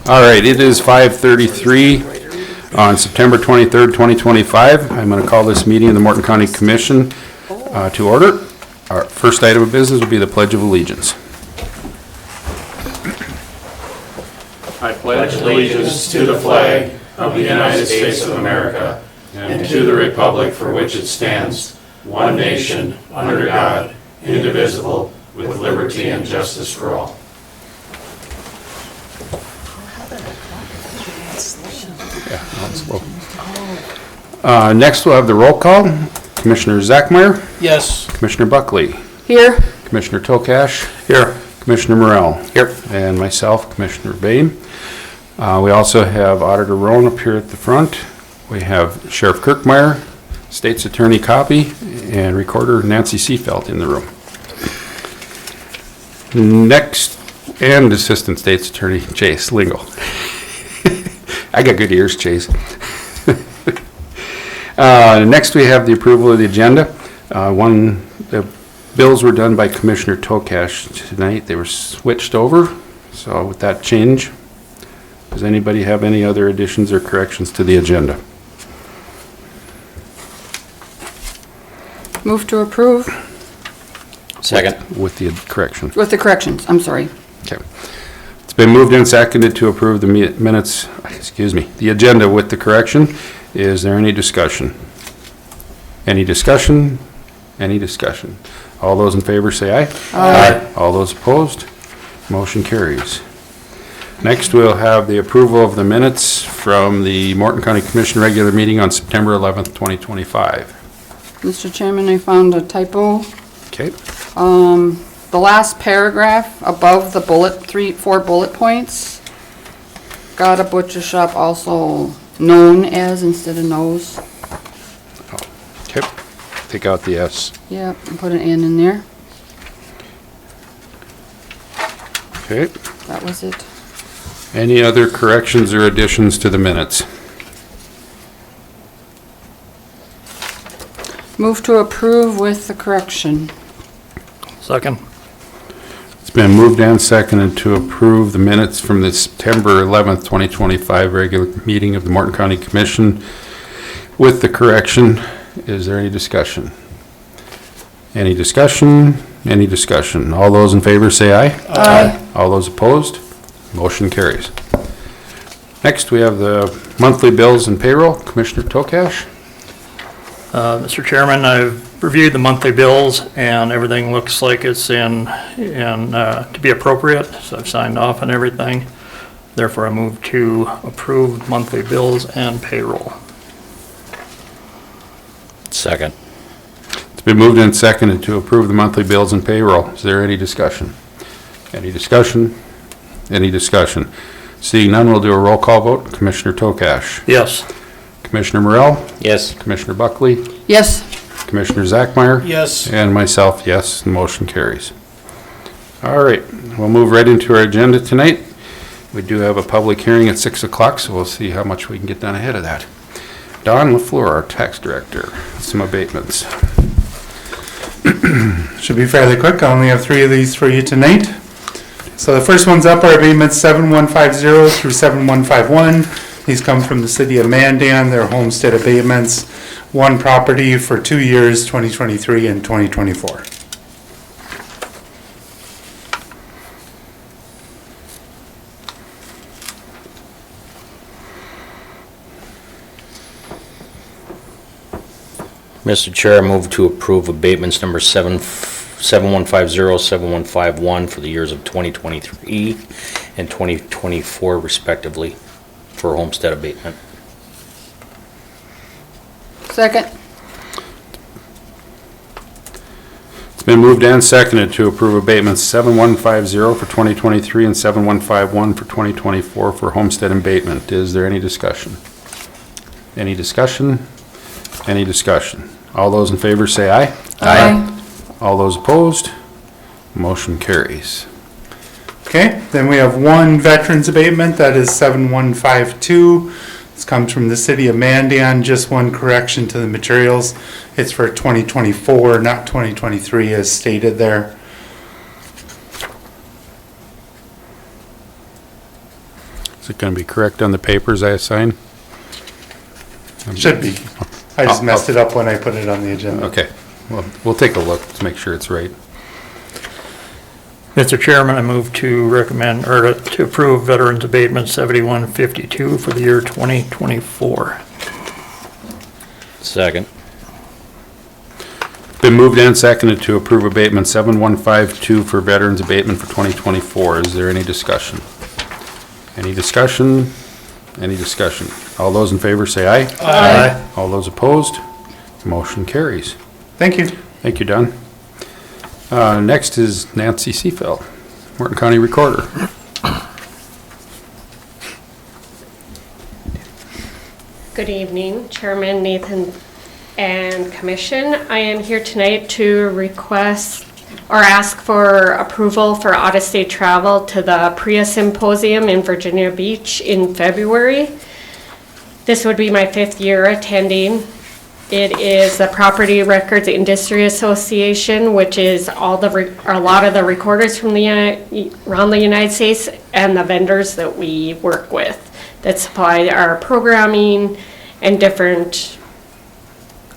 All right, it is 5:33 on September 23rd, 2025. I'm going to call this meeting of the Morton County Commission to order. Our first item of business will be the Pledge of Allegiance. I pledge allegiance to the flag of the United States of America and to the republic for which it stands, one nation, under God, indivisible, with liberty and justice for all. Next, we'll have the roll call. Commissioner Zachmeyer. Yes. Commissioner Buckley. Here. Commissioner Tokash. Here. Commissioner Morrell. Here. And myself, Commissioner Bain. We also have Auditor Roan up here at the front. We have Sheriff Kirkmeyer, State's Attorney Copy, and Recorder Nancy Seafeld in the room. Next, and Assistant State's Attorney Chase Lingo. I got good ears, Chase. Next, we have the approval of the agenda. The bills were done by Commissioner Tokash tonight. They were switched over. So with that change, does anybody have any other additions or corrections to the agenda? Move to approve. Second. With the correction. With the corrections, I'm sorry. Okay. It's been moved and seconded to approve the minutes, the agenda with the correction. Is there any discussion? Any discussion? Any discussion? All those in favor say aye. Aye. All those opposed? Motion carries. Next, we'll have the approval of the minutes from the Morton County Commission regular meeting on September 11th, 2025. Mr. Chairman, I found a typo. Okay. The last paragraph above the four bullet points, got a butcher shop also known as instead of knows. Okay. Take out the S. Yep, and put an N in there. Okay. That was it. Any other corrections or additions to the minutes? Move to approve with the correction. Second. It's been moved and seconded to approve the minutes from the September 11th, 2025 regular meeting of the Morton County Commission with the correction. Is there any discussion? Any discussion? Any discussion? All those in favor say aye. Aye. All those opposed? Motion carries. Next, we have the monthly bills and payroll. Commissioner Tokash. Mr. Chairman, I've reviewed the monthly bills and everything looks like it's to be appropriate, so I've signed off on everything. Therefore, I move to approve monthly bills and payroll. Second. It's been moved and seconded to approve the monthly bills and payroll. Is there any discussion? Any discussion? Any discussion? Seeing none, we'll do a roll call vote. Commissioner Tokash. Yes. Commissioner Morrell. Yes. Commissioner Buckley. Yes. Commissioner Zachmeyer. Yes. And myself, yes. The motion carries. All right, we'll move right into our agenda tonight. We do have a public hearing at 6 o'clock, so we'll see how much we can get done ahead of that. Don LaFleur, our tax director, some abatements. Should be fairly quick. I only have 3 of these for you tonight. So the first one's up are abatements 7150 through 7151. These come from the city of Mandan. They're homestead abatements. One property for 2 years, 2023 and 2024. Mr. Chair, I move to approve abatements number 7150, 7151 for the years of 2023 and 2024 respectively for homestead abatement. Second. It's been moved and seconded to approve abatements 7150 for 2023 and 7151 for 2024 for homestead abatement. Is there any discussion? Any discussion? Any discussion? All those in favor say aye. Aye. All those opposed? Motion carries. Okay, then we have one veterans abatement, that is 7152. This comes from the city of Mandan, just one correction to the materials. It's for 2024, not 2023 as stated there. Is it going to be correct on the papers I assign? Should be. I just messed it up when I put it on the agenda. Okay, well, we'll take a look to make sure it's right. Mr. Chairman, I move to recommend, or to approve Veterans Abatement 7152 for the year 2024. Second. Been moved and seconded to approve abatement 7152 for veterans abatement for 2024. Is there any discussion? Any discussion? Any discussion? All those in favor say aye. Aye. All those opposed? Motion carries. Thank you. Thank you, Don. Next is Nancy Seefeld, Morton County Recorder. Good evening, Chairman Nathan and Commission. I am here tonight to request or ask for approval for out-of-state travel to the PRIA Symposium in Virginia Beach in February. This would be my 5th year attending. It is the Property Records Industry Association, which is a lot of the recorders from around the United States and the vendors that we work with that supply our programming and different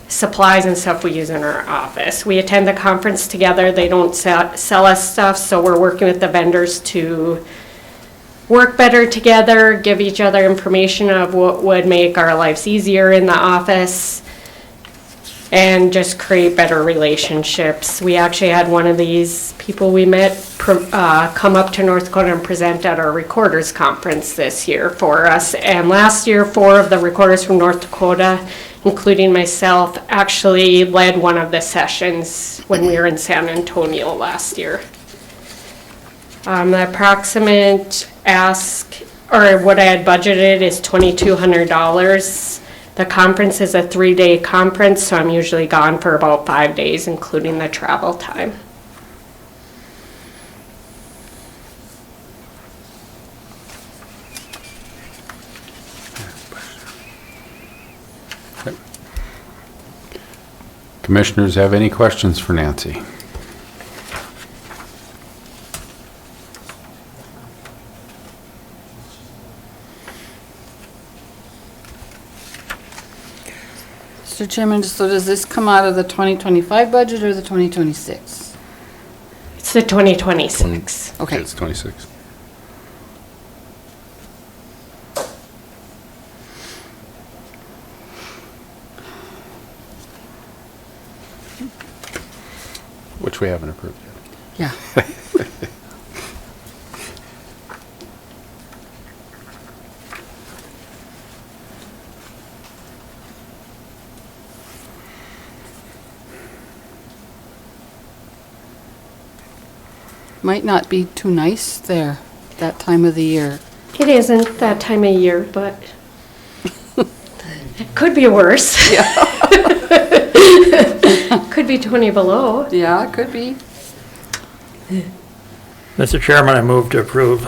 supplies and stuff we use in our office. We attend the conference together. They don't sell us stuff, so we're working with the vendors to work better together, give each other information of what would make our lives easier in the office, and just create better relationships. We actually had one of these people we met come up to North Dakota and present at our recorders conference this year for us. And last year, 4 of the recorders from North Dakota, including myself, actually led one of the sessions when we were in San Antonio last year. The approximate ask, or what I had budgeted, is $2,200. The conference is a 3-day conference, so I'm usually gone for about 5 days, including the travel time. Commissioners have any questions for Nancy? Mr. Chairman, so does this come out of the 2025 budget or the 2026? It's the 2026. Okay. It's 26. Which we haven't approved yet. Yeah. Might not be too nice there that time of the year. It isn't that time of year, but it could be worse. Could be 20 below. Yeah, it could be. Mr. Chairman, I move to approve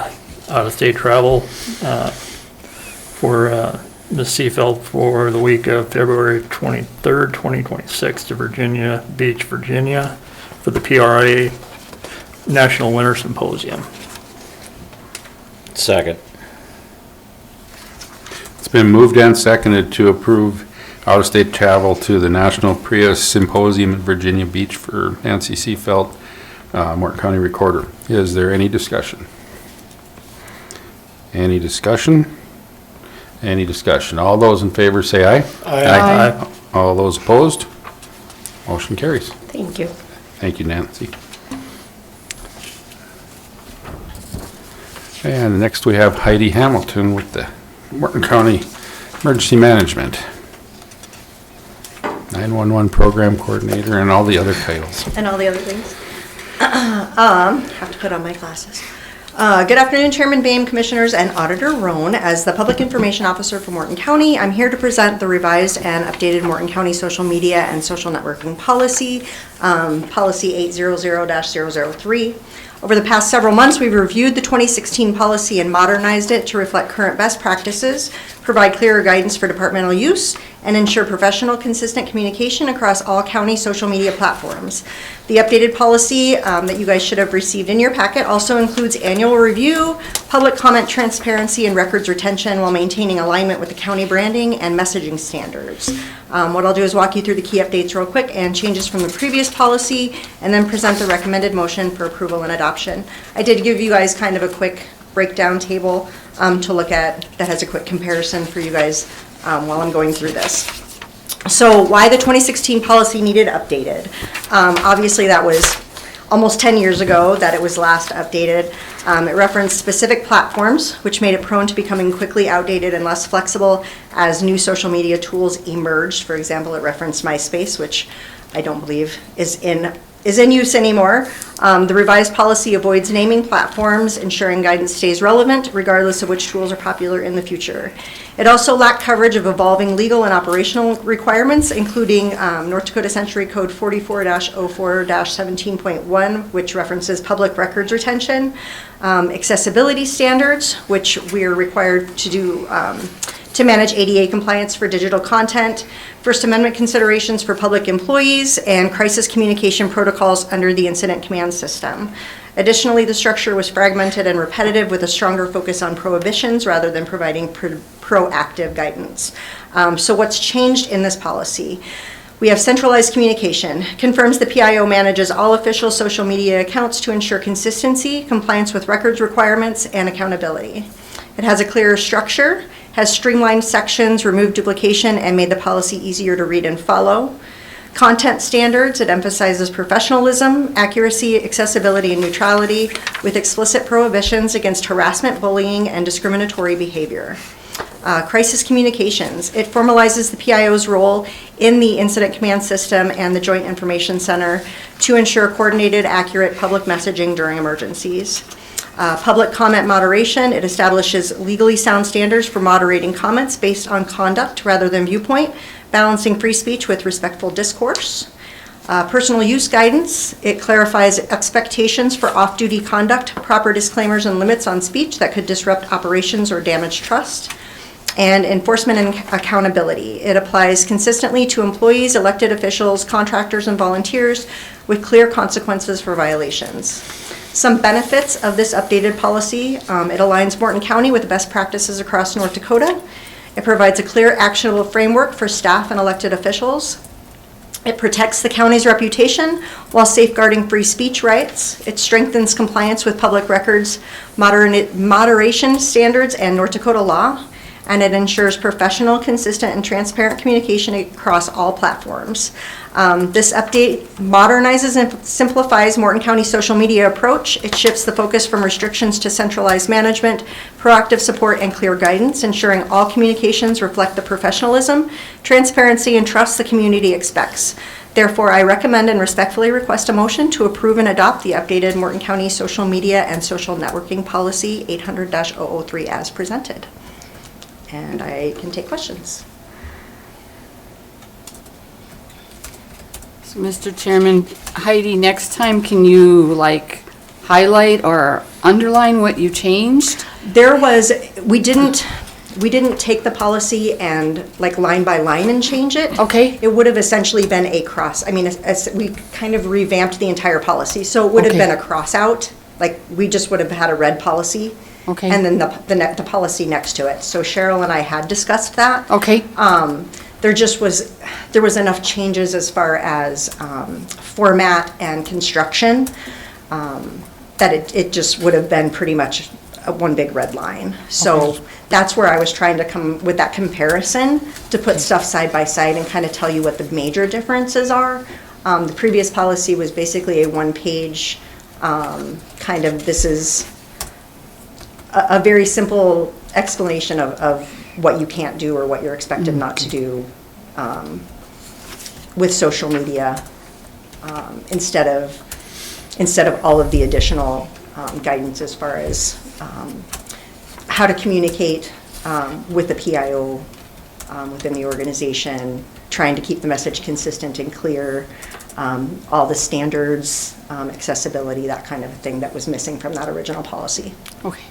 out-of-state travel for Ms. Seefeld for the week of February 23rd, 2026 to Virginia Beach, Virginia for the PRA National Winter Symposium. Second. It's been moved and seconded to approve out-of-state travel to the National PRIA Symposium in Virginia Beach for Nancy Seefeld, Morton County Recorder. Is there any discussion? Any discussion? Any discussion? All those in favor say aye. Aye. All those opposed? Motion carries. Thank you. Thank you, Nancy. And next we have Heidi Hamilton with the Morton County Emergency Management. 911 Program Coordinator and all the other titles. And all the other things. Have to put on my glasses. Good afternoon, Chairman Boehm, Commissioners, and Auditor Roan. As the Public Information Officer for Morton County, I'm here to present the revised and updated Morton County Social Media and Social Networking Policy, Policy 800-003. Over the past several months, we've reviewed the 2016 policy and modernized it to reflect current best practices, provide clearer guidance for departmental use, and ensure professional, consistent communication across all county social media platforms. The updated policy that you guys should have received in your packet also includes annual review, public comment transparency, and records retention while maintaining alignment with the county branding and messaging standards. What I'll do is walk you through the key updates real quick and changes from the previous policy, and then present the recommended motion for approval and adoption. I did give you guys kind of a quick breakdown table to look at that has a quick comparison for you guys while I'm going through this. So why the 2016 policy needed updated? Obviously that was almost 10 years ago that it was last updated. It referenced specific platforms, which made it prone to becoming quickly outdated and less flexible as new social media tools emerged. For example, it referenced MySpace, which I don't believe is in use anymore. The revised policy avoids naming platforms, ensuring guidance stays relevant regardless of which tools are popular in the future. It also lacked coverage of evolving legal and operational requirements, including North Dakota Century Code 44-04-17.1, which references public records retention, accessibility standards, which we are required to do to manage ADA compliance for digital content, First Amendment considerations for public employees, and crisis communication protocols under the incident command system. Additionally, the structure was fragmented and repetitive with a stronger focus on prohibitions rather than providing proactive guidance. So what's changed in this policy? We have centralized communication. Confirms the PIO manages all official social media accounts to ensure consistency, compliance with records requirements, and accountability. It has a clearer structure, has streamlined sections, removed duplication, and made the policy easier to read and follow. Content standards, it emphasizes professionalism, accuracy, accessibility, and neutrality with explicit prohibitions against harassment, bullying, and discriminatory behavior. Crisis communications, it formalizes the PIO's role in the incident command system and the Joint Information Center to ensure coordinated, accurate public messaging during emergencies. Public comment moderation, it establishes legally sound standards for moderating comments based on conduct rather than viewpoint, balancing free speech with respectful discourse. Personal use guidance, it clarifies expectations for off-duty conduct, proper disclaimers and limits on speech that could disrupt operations or damage trust. And enforcement and accountability. It applies consistently to employees, elected officials, contractors, and volunteers with clear consequences for violations. Some benefits of this updated policy, it aligns Morton County with the best practices across North Dakota. It provides a clear, actionable framework for staff and elected officials. It protects the county's reputation while safeguarding free speech rights. It strengthens compliance with public records, moderation standards, and North Dakota law. And it ensures professional, consistent, and transparent communication across all platforms. This update modernizes and simplifies Morton County's social media approach. It shifts the focus from restrictions to centralized management, proactive support, and clear guidance, ensuring all communications reflect the professionalism, transparency, and trust the community expects. Therefore, I recommend and respectfully request a motion to approve and adopt the updated Morton County Social Media and Social Networking Policy 800-003 as presented. And I can take questions. So, Mr. Chairman, Heidi, next time can you like highlight or underline what you changed? We didn't take the policy and like line by line and change it. Okay. It would have essentially been a cross. I mean, as we kind of revamped the entire policy. So it would have been a cross out, like we just would have had a red policy. Okay. And then the policy next to it. So Cheryl and I had discussed that. Okay. There was enough changes as far as format and construction that it just would have been pretty much one big red line. So that's where I was trying to come with that comparison to put stuff side by side and kind of tell you what the major differences are. The previous policy was basically a one-page kind of, this is a very simple explanation of what you can't do or what you're expected not to do with social media instead of all of the additional guidance as far as how to communicate with the PIO within the organization, trying to keep the message consistent and clear, all the standards, accessibility, that kind of thing that was missing from that original policy. Okay.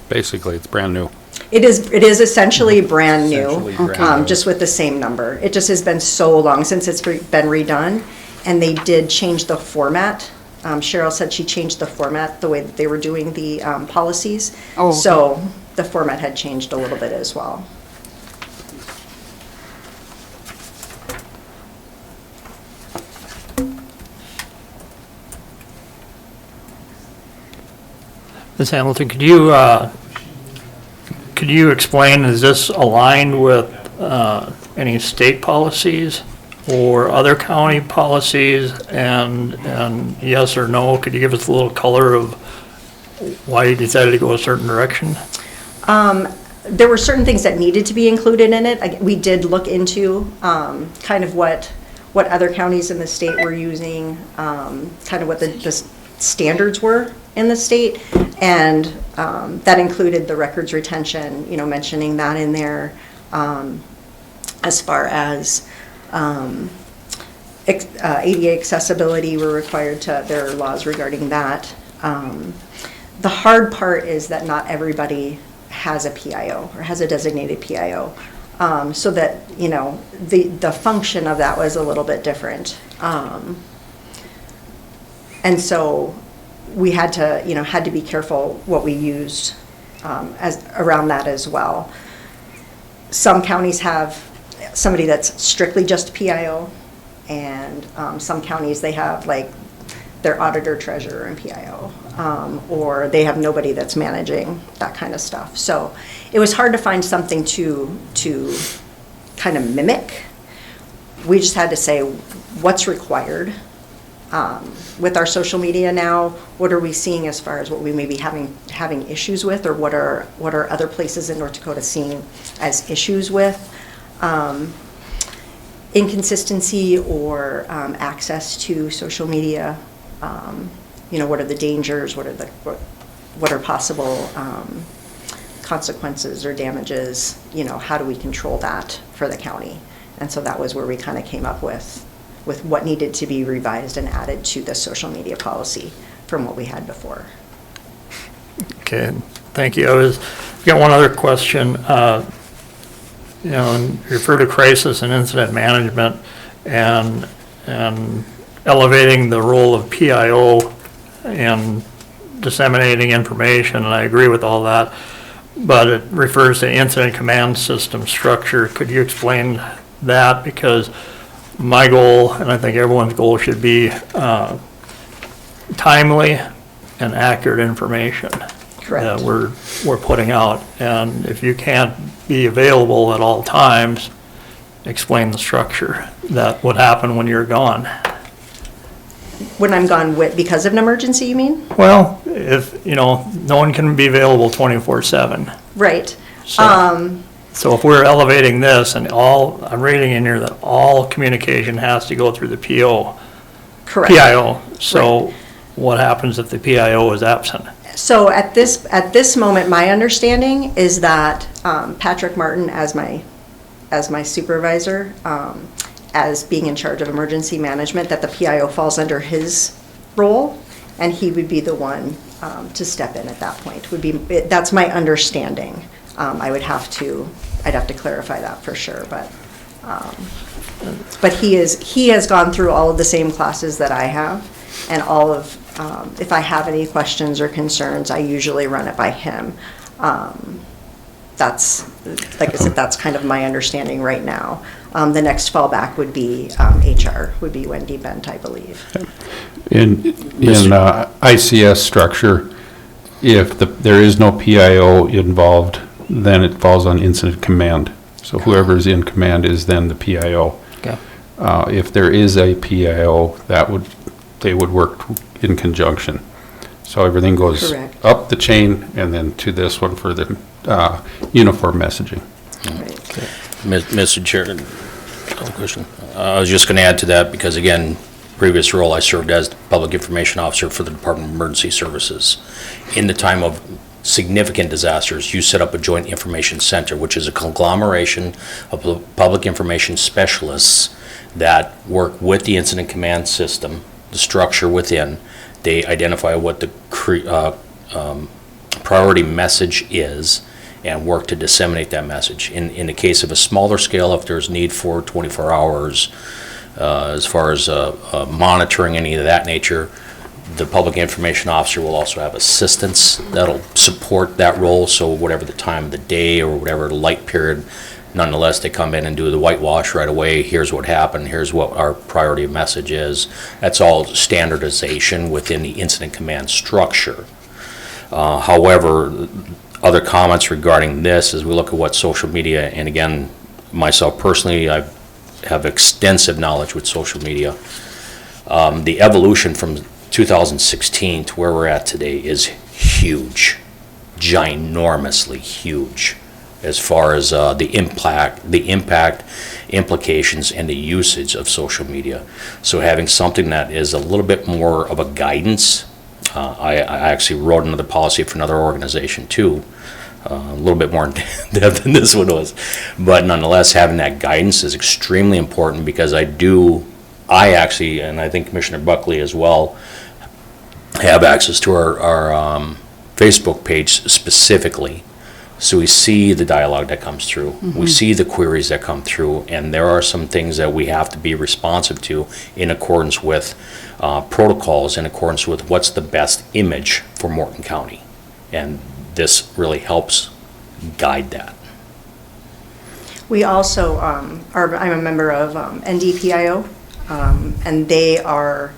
Basically, it's brand new. It is essentially brand new, Essentially brand new. just with the same number. It just has been so long since it's been redone, and they did change the format. Cheryl said she changed the format, the way that they were doing the policies. Oh, okay. So the format had changed a little bit as well. Ms. Hamilton, could you explain, is this aligned with any state policies or other county policies? And yes or no, could you give us a little color of why you decided to go a certain direction? There were certain things that needed to be included in it. We did look into kind of what other counties in the state were using, kind of what the standards were in the state, and that included the records retention, mentioning that in there, as far as ADA accessibility were required to, there are laws regarding that. The hard part is that not everybody has a PIO or has a designated PIO. So that, the function of that was a little bit different. And so we had to be careful what we used as around that as well. Some counties have somebody that's strictly just PIO, and some counties, they have like their auditor, treasurer, and PIO, or they have nobody that's managing that kind of stuff. So it was hard to find something to kind of mimic. We just had to say what's required. With our social media now, what are we seeing as far as what we may be having issues with, or what are other places in North Dakota seeing as issues with inconsistency or access to social media? What are the dangers? What are possible consequences or damages? How do we control that for the county? And so that was where we kind of came up with what needed to be revised and added to the social media policy from what we had before. Okay, thank you. I've got one other question. You refer to crisis and incident management and elevating the role of PIO and disseminating information, and I agree with all that, but it refers to incident command system structure. Could you explain that? Because my goal, and I think everyone's goal, should be timely and accurate information Correct. that we're putting out. And if you can't be available at all times, explain the structure that would happen when you're gone. When I'm gone because of an emergency, you mean? Well, if, no one can be available 24/7. Right. So if we're elevating this, and I'm reading in here that all communication has to go through the PIO. So what happens if the PIO is absent? So at this moment, my understanding is that Patrick Morton, as my supervisor, as being in charge of emergency management, that the PIO falls under his role, and he would be the one to step in at that point. That's my understanding. I'd have to clarify that for sure, but he has gone through all of the same classes that I have, and all of if I have any questions or concerns, I usually run it by him. That's, like I said, that's kind of my understanding right now. The next fallback would be HR, would be Wendy Bent, I believe. In ICS structure, if there is no PIO involved, then it falls on incident command. So whoever's in command is then the PIO. Okay. If there is a PIO, they would work in conjunction. So everything goes Correct. up the chain and then to this one for the uniform messaging. Mr. Chair, another question. I was just going to add to that because, again, previous role, I served as the Public Information Officer for the Department of Emergency Services. In the time of significant disasters, you set up a Joint Information Center, which is a conglomeration of public information specialists that work with the incident command system, the structure within. They identify what the priority message is, and work to disseminate that message. In the case of a smaller scale, if there's need for 24 hours, as far as monitoring any of that nature, the public information officer will also have assistants that'll support that role, so whatever the time of the day or whatever light period, nonetheless, they come in and do the whitewash right away. Here's what happened, here's what our priority message is. That's all standardization within the incident command structure. However, other comments regarding this, as we look at what social media, and again, myself personally, I have extensive knowledge with social media. The evolution from 2016 to where we're at today is huge, ginormously huge, as far as the impact, implications, and the usage of social media. So having something that is a little bit more of a guidance, I actually wrote another policy for another organization too, a little bit more in depth than this one was, but nonetheless, having that guidance is extremely important, because I actually, and I think Commissioner Buckley as well, have access to our Facebook page specifically. So we see the dialogue that comes through. We see the queries that come through, and there are some things that we have to be responsive to in accordance with protocols, in accordance with what's the best image for Morton County. And this really helps guide that. We also I'm a member of NDPIO, and they are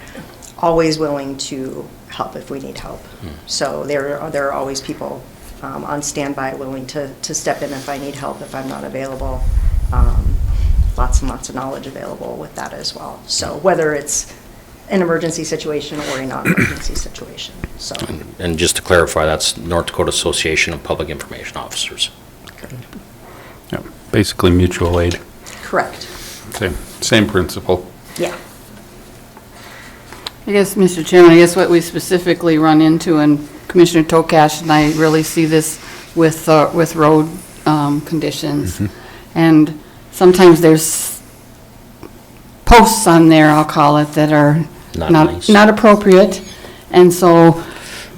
always willing to help if we need help. So there are always people on standby willing to step in if I need help, if I'm not available. Lots and lots of knowledge available with that as well. So whether it's an emergency situation or a non-emergency situation. So. And just to clarify, that's North Dakota Association of Public Information Officers. Yeah, basically mutual aid. Correct. Same principle. Yeah. I guess, Mr. Chairman, I guess what we specifically run into, and Commissioner Tokash and I really see this with road conditions. And sometimes there's posts on there, I'll call it, that are Not not appropriate. And so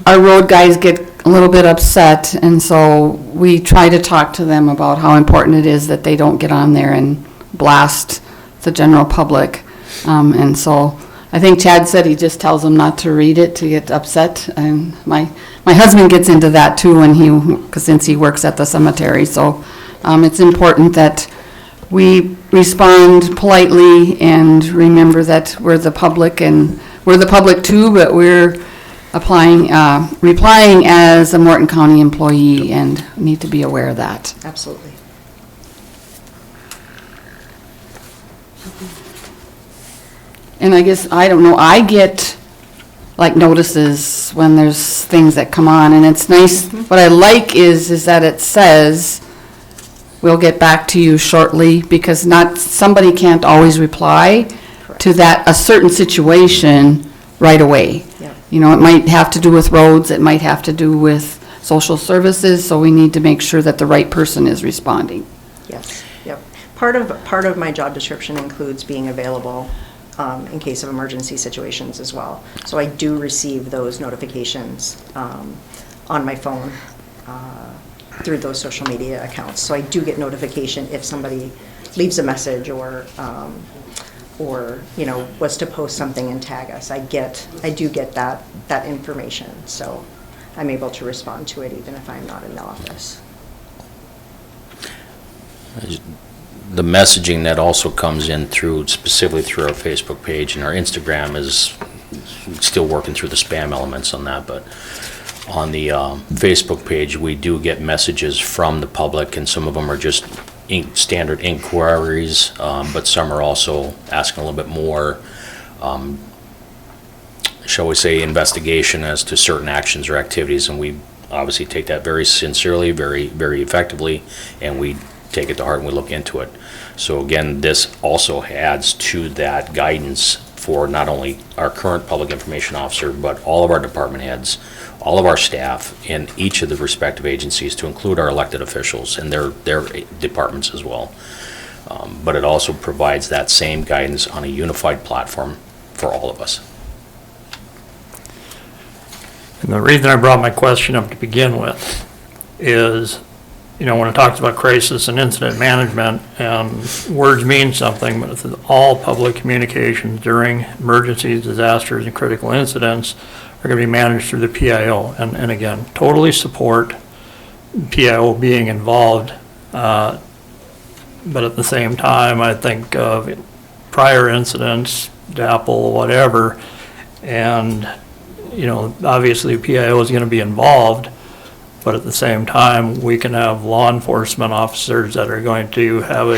our road guys get a little bit upset, and so we try to talk to them about how important it is that they don't get on there and blast the general public. And so I think Chad said he just tells them not to read it to get upset, and my husband gets into that too since he works at the cemetery. So it's important that we respond politely and remember that we're the public, and we're the public too, but we're replying as a Morton County employee and need to be aware of that. Absolutely. And I guess, I don't know, I get like notices when there's things that come on, and it's nice. What I like is that it says, we'll get back to you shortly, because somebody can't always reply to a certain situation right away. Yeah. You know, it might have to do with roads, it might have to do with social services, so we need to make sure that the right person is responding. Yes. Yep. Part of my job description includes being available in case of emergency situations as well. So I do receive those notifications on my phone through those social media accounts. So I do get notification if somebody leaves a message or was to post something and tag us. I do get that information. So I'm able to respond to it even if I'm not in the office. The messaging that also comes in specifically through our Facebook page, and our Instagram is still working through the spam elements on that, but on the Facebook page, we do get messages from the public, and some of them are just standard inquiries, but some are also asking a little bit more, shall we say, investigation as to certain actions or activities, and we obviously take that very sincerely, very, very effectively, and we take it to heart and we look into it. So again, this also adds to that guidance for not only our current public information officer, but all of our department heads, all of our staff in each of the respective agencies, to include our elected officials and their departments as well. But it also provides that same guidance on a unified platform for all of us. And the reason I brought my question up to begin with is when it talks about crisis and incident management, and words mean something, but it's all public communications during emergencies, disasters, and critical incidents are going to be managed through the PIO. And again, totally support PIO being involved, but at the same time, I think of prior incidents, DAPL, whatever, and, obviously PIO is going to be involved, but at the same time, we can have law enforcement officers that are going to have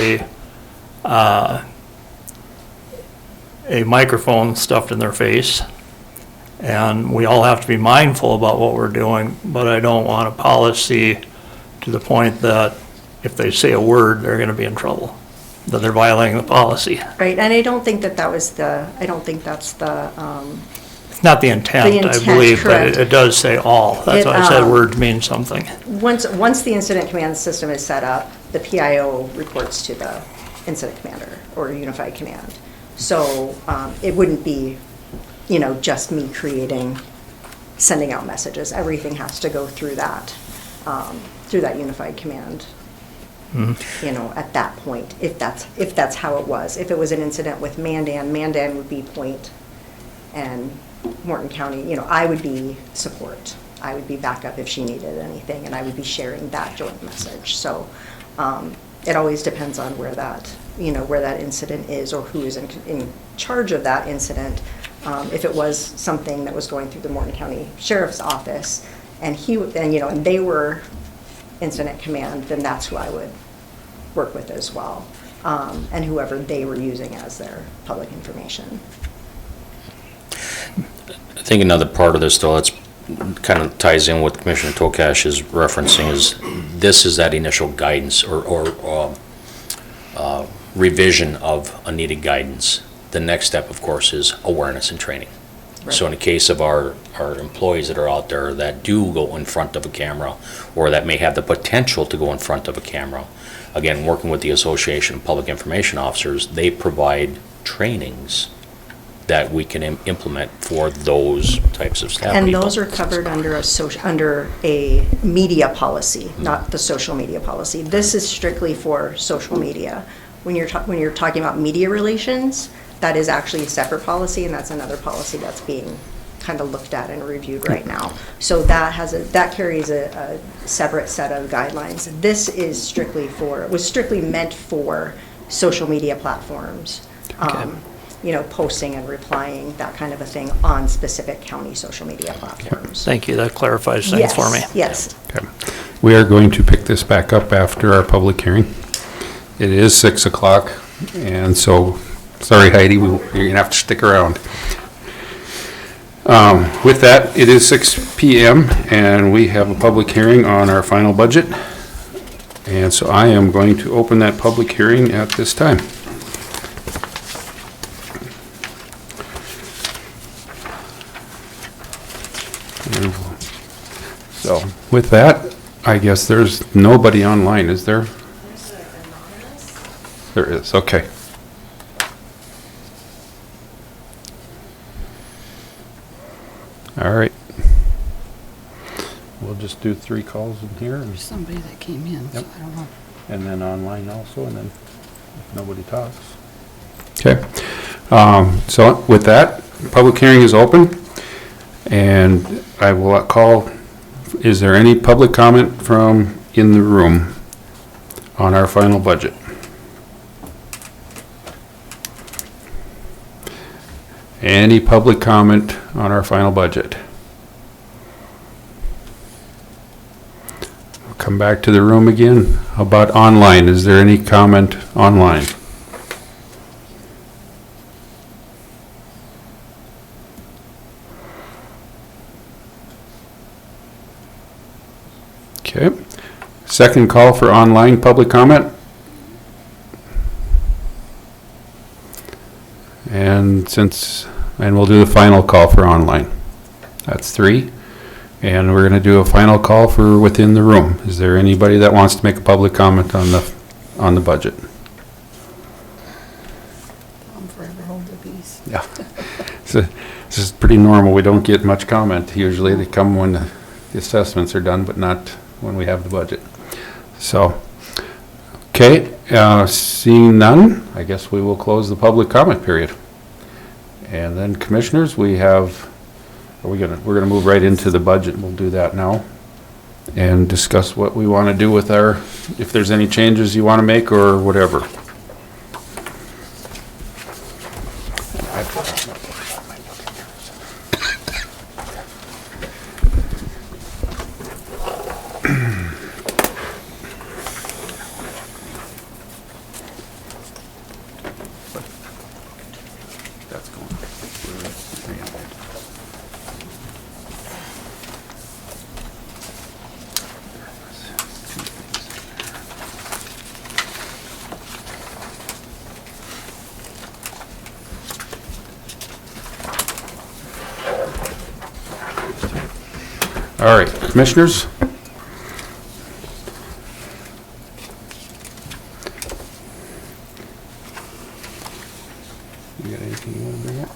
a microphone stuffed in their face. And we all have to be mindful about what we're doing, but I don't want a policy to the point that if they say a word, they're going to be in trouble, that they're violating the policy. Right, and I don't think that's the, It's not the intent, The I intent, believe, but correct. it does say all. That's why I said It, words mean something. once the incident command system is set up, the PIO reports to the incident commander or unified command. So it wouldn't be, just me sending out messages. Everything has to go through that unified command. At that point, if that's how it was. If it was an incident with Mandan would be point, and Morton County, I would be support. I would be backup if she needed anything, and I would be sharing that joint message. So it always depends on where that incident is or who is in charge of that incident. If it was something that was going through the Morton County Sheriff's Office, and they were incident command, then that's who I would work with as well, and whoever they were using as their public information. I think another part of this, though, that's kind of ties in what Commissioner Tokash is referencing, is this is that initial guidance or revision of a needed guidance. The next step, of course, is awareness and training. Right. So in the case of our employees that are out there that do go in front of a camera, or that may have the potential to go in front of a camera, again, working with the Association of Public Information Officers, they provide trainings that we can implement for those types of staff And people. those are covered under a media policy, not the social media policy. This is strictly for social media. When you're talking about media relations, that is actually a separate policy, and that's another policy that's being kind of looked at and reviewed right now. So that carries a separate set of guidelines. This is was strictly meant for social media platforms. Posting and replying, that kind of a thing, on specific county social media platforms. Thank you, that clarifies things for me. Yes. Okay. We are going to pick this back up after our public hearing. It is 6 o'clock, and so, sorry Heidi, you're going to have to stick around. With that, it is 6 p.m., and we have a public hearing on our final budget. And so I am going to open that public hearing at this time. So with that, I guess there's nobody online, is there? There is, okay. All right. We'll just do 3 calls in here, There's somebody that came in, so Yep. I don't know. and then online also, and then if nobody talks. Okay. So with that, public hearing is open, and I will call, is there any public comment from in the room on our final budget? Any public comment on our final budget? We'll come back to the room again. How about online? Is there any comment online? Okay. Second call for online public comment. And we'll do the final call for online. That's 3. And we're gonna do a final call for within the room. Is there anybody that wants to make a public comment on the budget? I'll forever hold the peace. Yeah. This is pretty normal. We don't get much comment. Usually they come when the assessments are done, but not when we have the budget. So, okay, seeing none, I guess we will close the public comment period. And then commissioners, we're gonna move right into the budget. We'll do that now and discuss what we want to do with if there's any changes you want to make or whatever. All right, commissioners? You got anything you want to bring up?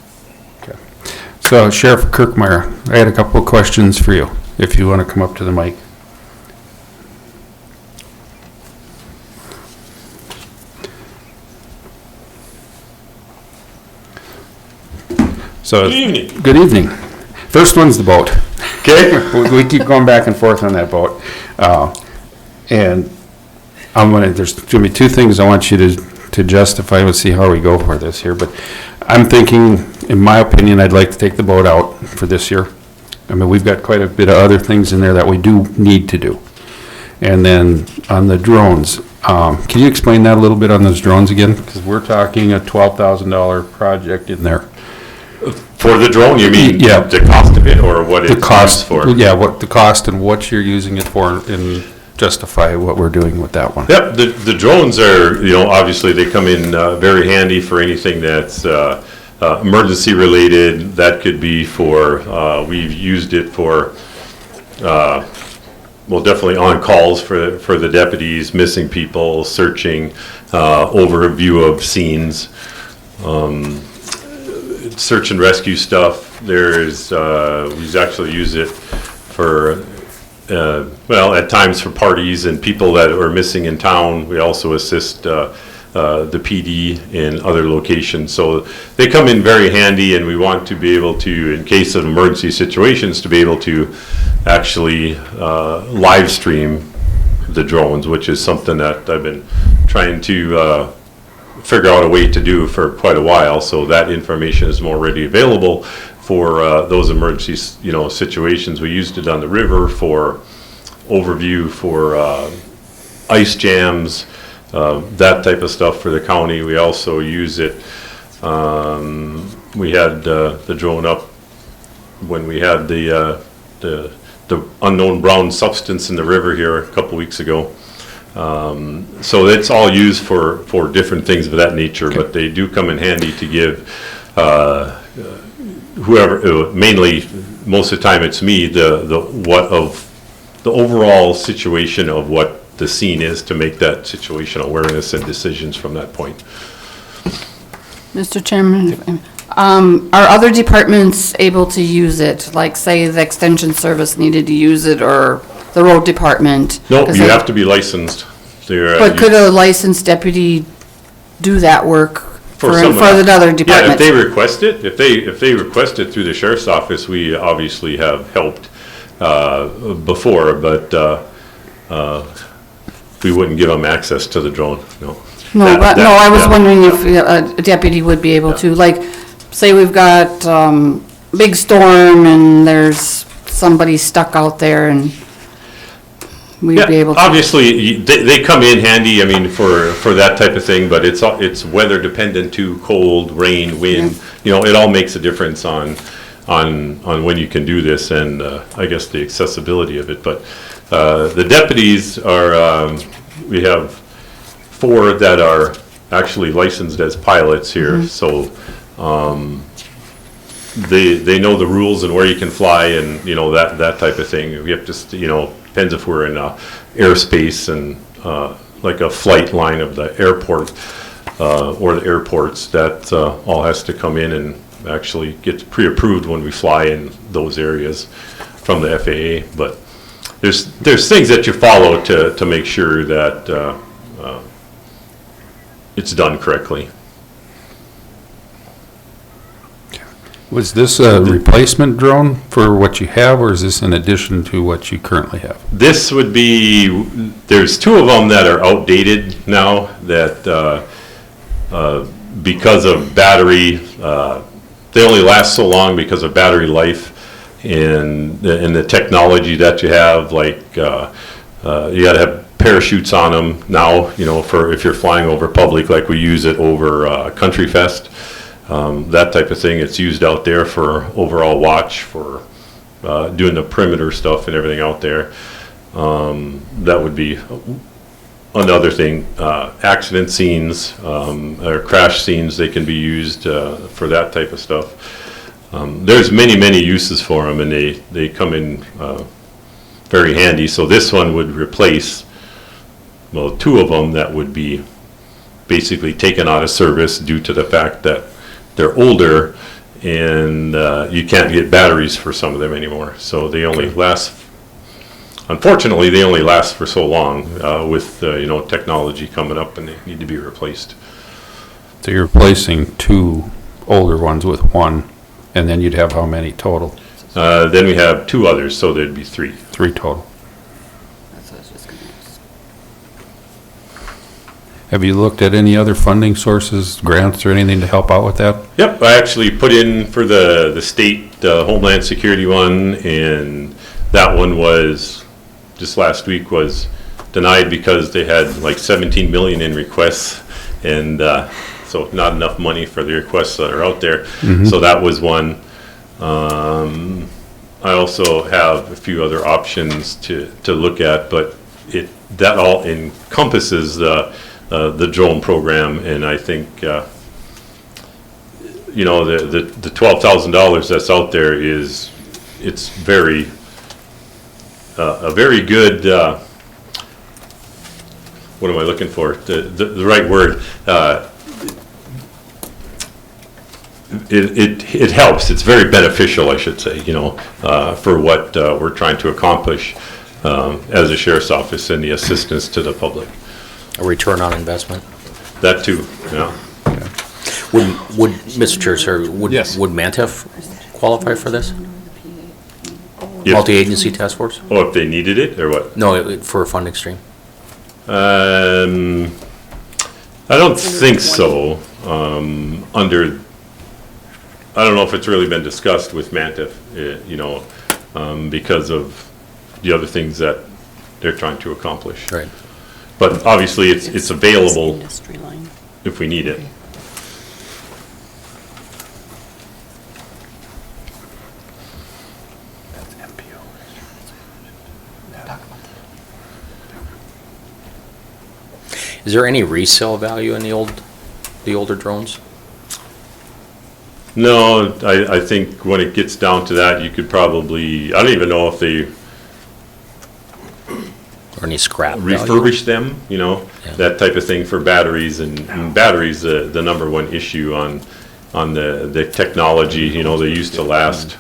Okay. So Sheriff Kirkmeyer, I had a couple of questions for you, if you want to come up to the mic. So, Good evening. Good evening. First one's the boat. Okay. We keep going back and forth on that boat. And there's gonna be two things I want you to justify. We'll see how we go for this here, but I'm thinking, in my opinion, I'd like to take the boat out for this year. I mean, we've got quite a bit of other things in there that we do need to do. And then on the drones, can you explain that a little bit on those drones again? Because we're talking a $12,000 project in there. For the drone, you mean? Yeah. The cost of it, or what The it's cost, used for? yeah, what the cost and what you're using it for, and justify what we're doing with that one. Yep, the drones are, obviously they come in very handy for anything that's emergency related. That could be for, we've used it for, well, definitely on calls for the deputies, missing people, searching, overview of scenes. Search and rescue stuff. We actually use it for, at times for parties and people that are missing in town. We also assist the PD in other locations. So they come in very handy, and we want to be able to, in case of emergency situations, to be able to actually live stream the drones, which is something that I've been trying to figure out a way to do for quite a while, so that information is more readily available for those emergency, situations. We used it on the river for overview for ice jams, that type of stuff for the county. We also use it. We had the drone up when we had the unknown brown substance in the river here a couple weeks ago. So it's all used for different things of that nature, but they do come in handy to give whoever, mainly most of the time it's me, the overall situation of what the scene is, to make that situation awareness and decisions from that point. Mr. Chairman, are other departments able to use it? Like, say, the Extension Service needed to use it, or the Road Department? No, you have to be licensed. But could a licensed deputy do that work for someone another Yeah, department? if they request it, if they request it through the sheriff's office, we obviously have helped before, but we wouldn't give them access to the drone, no. No, I was yeah. wondering if a deputy would be able to, like, say we've got big storm and there's somebody stuck out there, and we'd be able to. Obviously, they come in handy, I mean, for that type of thing, but it's weather dependent too, cold, rain, wind, it all makes a difference on when you can do this, and I guess the accessibility of it. But the deputies are, we have 4 that are actually licensed as pilots here, so they know the rules and where you can fly, and that type of thing. We have to, depends if we're in airspace and like a flight line of the airport or the airports, that all has to come in and actually get pre-approved when we fly in those areas from the FAA. But there's things that you follow to make sure that it's done correctly. Was this a replacement drone for what you have, or is this in addition to what you currently have? This would be, there's two of them that are outdated now that because of battery, they only last so long because of battery life and the technology that you have, like you gotta have parachutes on them now, for if you're flying over public, like we use it over Country Fest. That type of thing. It's used out there for overall watch, for doing the perimeter stuff and everything out there. That would be another thing. Accident scenes or crash scenes, they can be used for that type of stuff. There's many uses for them, and they come in very handy. So this one would replace, well, two of them that would be basically taken out of service due to the fact that they're older and you can't get batteries for some of them anymore. So they only last, unfortunately, they only last for so long with technology coming up, and they need to be replaced. So you're replacing two older ones with one, and then you'd have how many total? Then we have two others, so there'd be three. Three total. Have you looked at any other funding sources, grants or anything to help out with that? Yep, I actually put in for the state Homeland Security one, and that one was, just last week, was denied because they had like 17 million in requests, and so not enough money for the requests that are out there. So that was one. I also have a few other options to look at, but that all encompasses the drone program, and I think the $12,000 that's out there it's very a very good what am I looking for, the right word, it helps. It's very beneficial, I should say, for what we're trying to accomplish as a sheriff's office and the assistance to the public. A return on investment? That too, yeah. Would, Mr. Chair, sir, would Mantef qualify for this? Multi-agency task force? Oh, if they needed it, or what? No, for a funding stream. I don't think so. I don't know if it's really been discussed with Mantef, because of the other things that they're trying to accomplish. Right. But obviously, it's available if we need it. Is there any resale value in the older drones? No, I think when it gets down to that, you could probably, I don't even know if they Or any scrap value? refurbish them, that type of thing for batteries, and batteries, the number one issue on the technology, they used to last,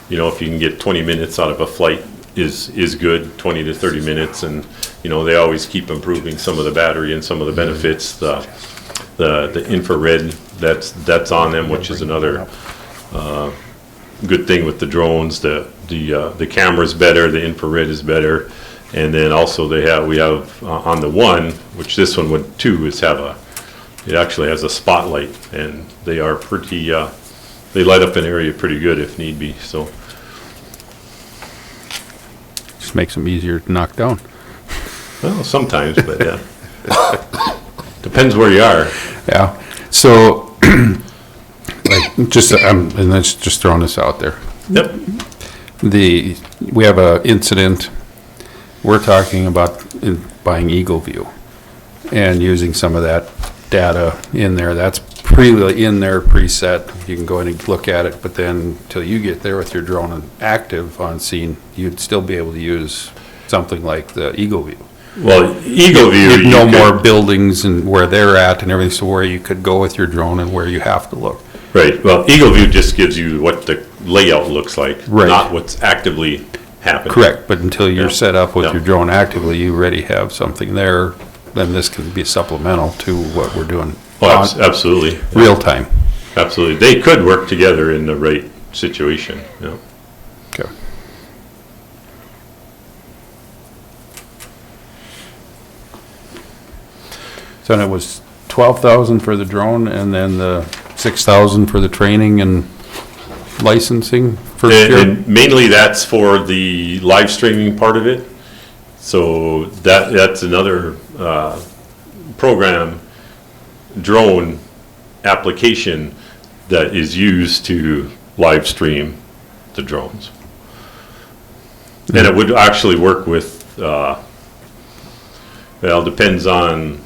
if you can get 20 minutes out of a flight is good, 20 to 30 minutes, and, they always keep improving some of the battery and some of the benefits, the infrared that's on them, which is another good thing with the drones. The camera's better, the infrared is better, and then also we have on the one, which this one would too, it actually has a spotlight, and they are pretty, they light up an area pretty good if need be. So Just makes them easier to knock down. well, sometimes, but yeah, depends where you are. Yeah, so, and let's just throwing this out there. Yep. We have a incident, we're talking about buying Eagle View and using some of that data in there. That's in there preset. You can go in and look at it, but then till you get there with your drone active on scene, you'd still be able to use something like the Eagle View. Well, Eagle View, You'd know more buildings and where they're at and everything, so where you could go with your drone and where you have to look. right. Well, Eagle View just gives you what the layout looks like, Right. not what's actively happening. Correct, but until you're Yeah. set up with Yeah. your drone actively, you already have something there, then this can be supplemental to what we're doing. Oh, absolutely. Real time. Absolutely. They could work together in the right situation, you know. Okay. So then it was 12,000 for the drone and then the 6,000 for the training and licensing for And sure? and mainly that's for the live streaming part of it. So that's another program, drone application that is used to live stream the drones. And it would actually work with, well, depends on,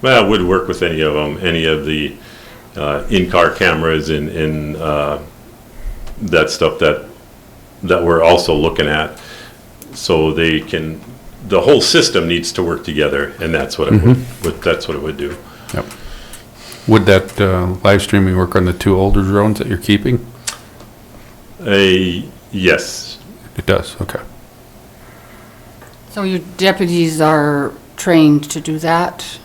well, it would work with any of them, any of the in-car cameras and that stuff that we're also looking at. So they can, the whole system needs to work together, and that's what it that's what it would do. Yep. Would that live streaming work on the two older drones that you're keeping? Yes. It does, okay. So your deputies are trained to do that?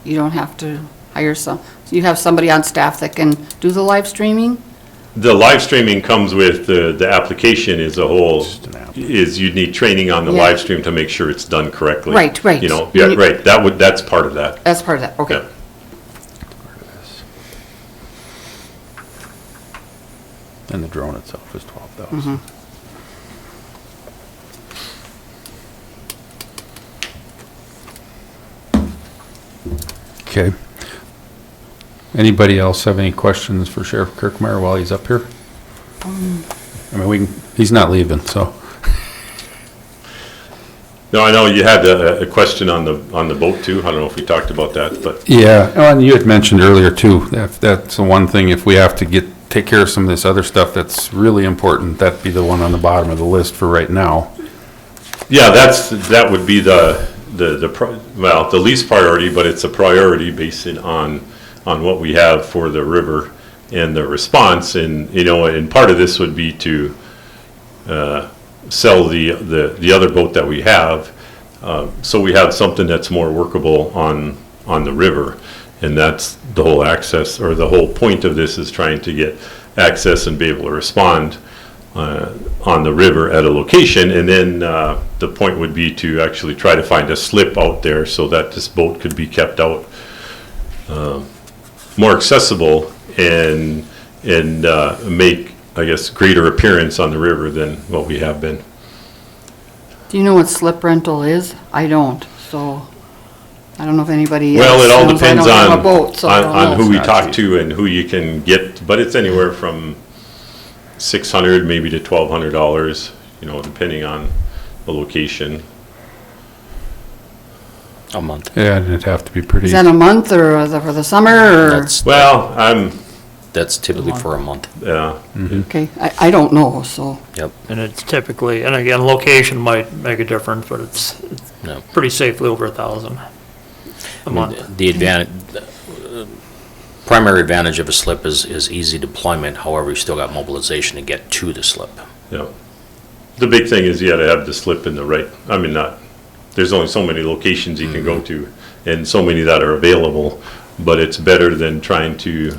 You don't have to hire so you have somebody on staff that can do the live streaming? The live streaming comes with the application as a whole, Just an app. is you need training on the Yeah. live stream to make sure it's done correctly. Right, right. You know, yeah, right, that's part of that. That's part of that, okay. Yeah. And the drone itself is 12,000. Okay. Anybody else have any questions for Sheriff Kirkmeyer while he's up here? I mean, he's not leaving, so. No, I know you had a question on the boat too. I don't know if we talked about that, but Yeah, oh, and you had mentioned earlier too, that's the one thing, if we have to take care of some of this other stuff that's really important, that'd be the one on the bottom of the list for right now. yeah, that would be the least priority, but it's a priority based on what we have for the river and the response. And, you know, and part of this would be to sell the other boat that we have, so we have something that's more workable on the river. And that's the whole access, or the whole point of this is trying to get access and be able to respond on the river at a location. And then the point would be to actually try to find a slip out there so that this boat could be kept out more accessible and make, I guess, greater appearance on the river than what we have been. Do you know what slip rental is? I don't, so I don't know if anybody else. Well, it all knows. I depends don't have a boat, so I don't on know. who we It's not talk cheap. to and who you can get, but it's anywhere from $600 maybe to $1,200, you know, depending on the location. A month. Yeah, and it'd have to be pretty, Is that a month or is it for the summer or? Well, That's typically for a month. Okay, I don't know, so. Yep. And it's typically, and again, location might make a difference, but it's No. pretty safely over 1,000 a month. The advantage, primary advantage of a slip is easy deployment. However, you still got mobilization to get to the slip. yeah. The big thing is you gotta have the slip in the right, I mean, there's only so many locations you can go to and so many that are available, but it's better than trying to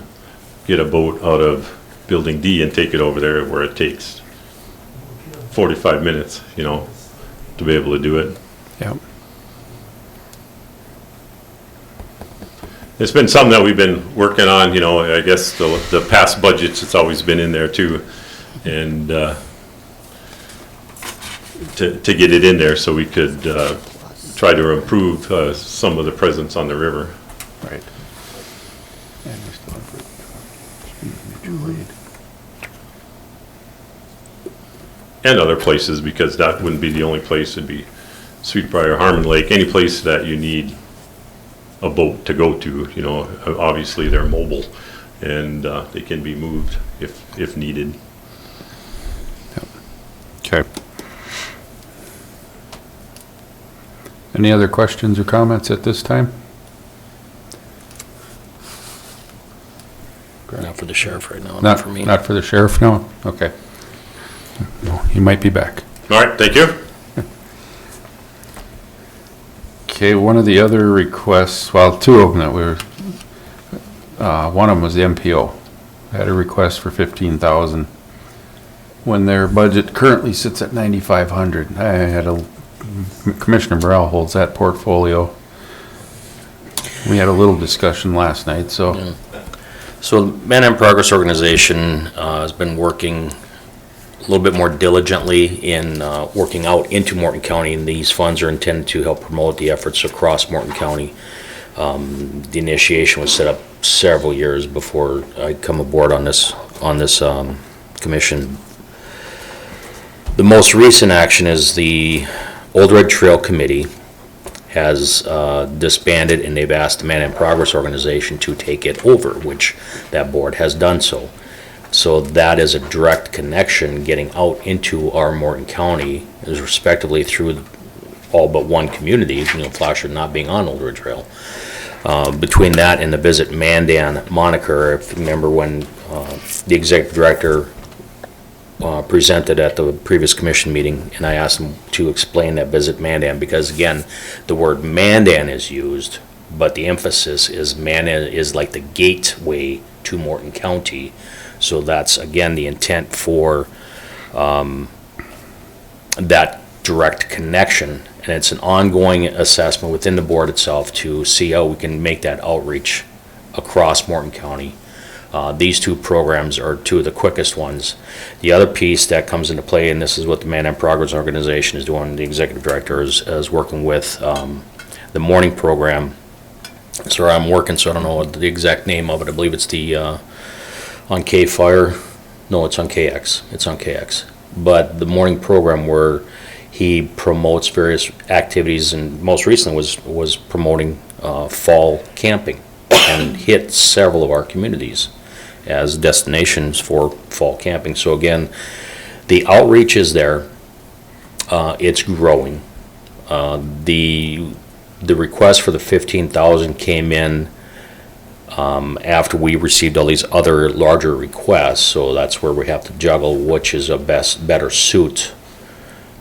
get a boat out of Building D and take it over there where it takes 45 minutes, you know, to be able to do it. yeah. It's been something that we've been working on, you know, I guess the past budgets, it's always been in there too. And to get it in there so we could try to improve some of the presence on the river. Right. And we still have mutual aid. And other places, because that wouldn't be the only place, it'd be Sweetbriar, Harmon Lake, any place that you need a boat to go to, you know, obviously they're mobile and they can be moved if needed. Okay. Any other questions or comments at this time? Not for the sheriff right now, not Not for me. Not for the sheriff, no? Okay. He might be back. All right, thank you. Okay, one of the other requests, well, two of them that we were, one of them was the MPO. Had a request for 15,000 when their budget currently sits at 9,500. I had Commissioner Burrell holds that portfolio. We had a little discussion last night, so. So the Man in Progress organization has been working a little bit more diligently in working out into Morton County, and these funds are intended to help promote the efforts across Morton County. The initiation was set up several years before I come aboard on this commission. The most recent action is the Old Red Trail Committee has disbanded, and they've asked the Man in Progress organization to take it over, which that board has done so. So that is a direct connection getting out into our Morton County, is respectively through all but one community, Flasher not being on Old Red Trail. Between that and the Visit Mandan moniker, if you remember when the executive director presented at the previous commission meeting, and I asked him to explain that Visit Mandan, because again, the word Mandan is used, but the emphasis is Mandan is like the gateway to Morton County. So that's, again, the intent for that direct connection. And it's an ongoing assessment within the board itself to see how we can make that outreach across Morton County. These two programs are two of the quickest ones. The other piece that comes into play, and this is what the Man in Progress organization is doing, the executive director is working with the morning program. So I'm working, so I don't know what the exact name of it. I believe it's the on K-Fire. No, it's on KX. It's on KX. But the morning program where he promotes various activities, and most recently was promoting fall camping, and hit several of our communities as destinations for fall camping. So again, the outreach is there. It's growing. The request for the 15,000 came in after we received all these other larger requests, so that's where we have to juggle which is a better suit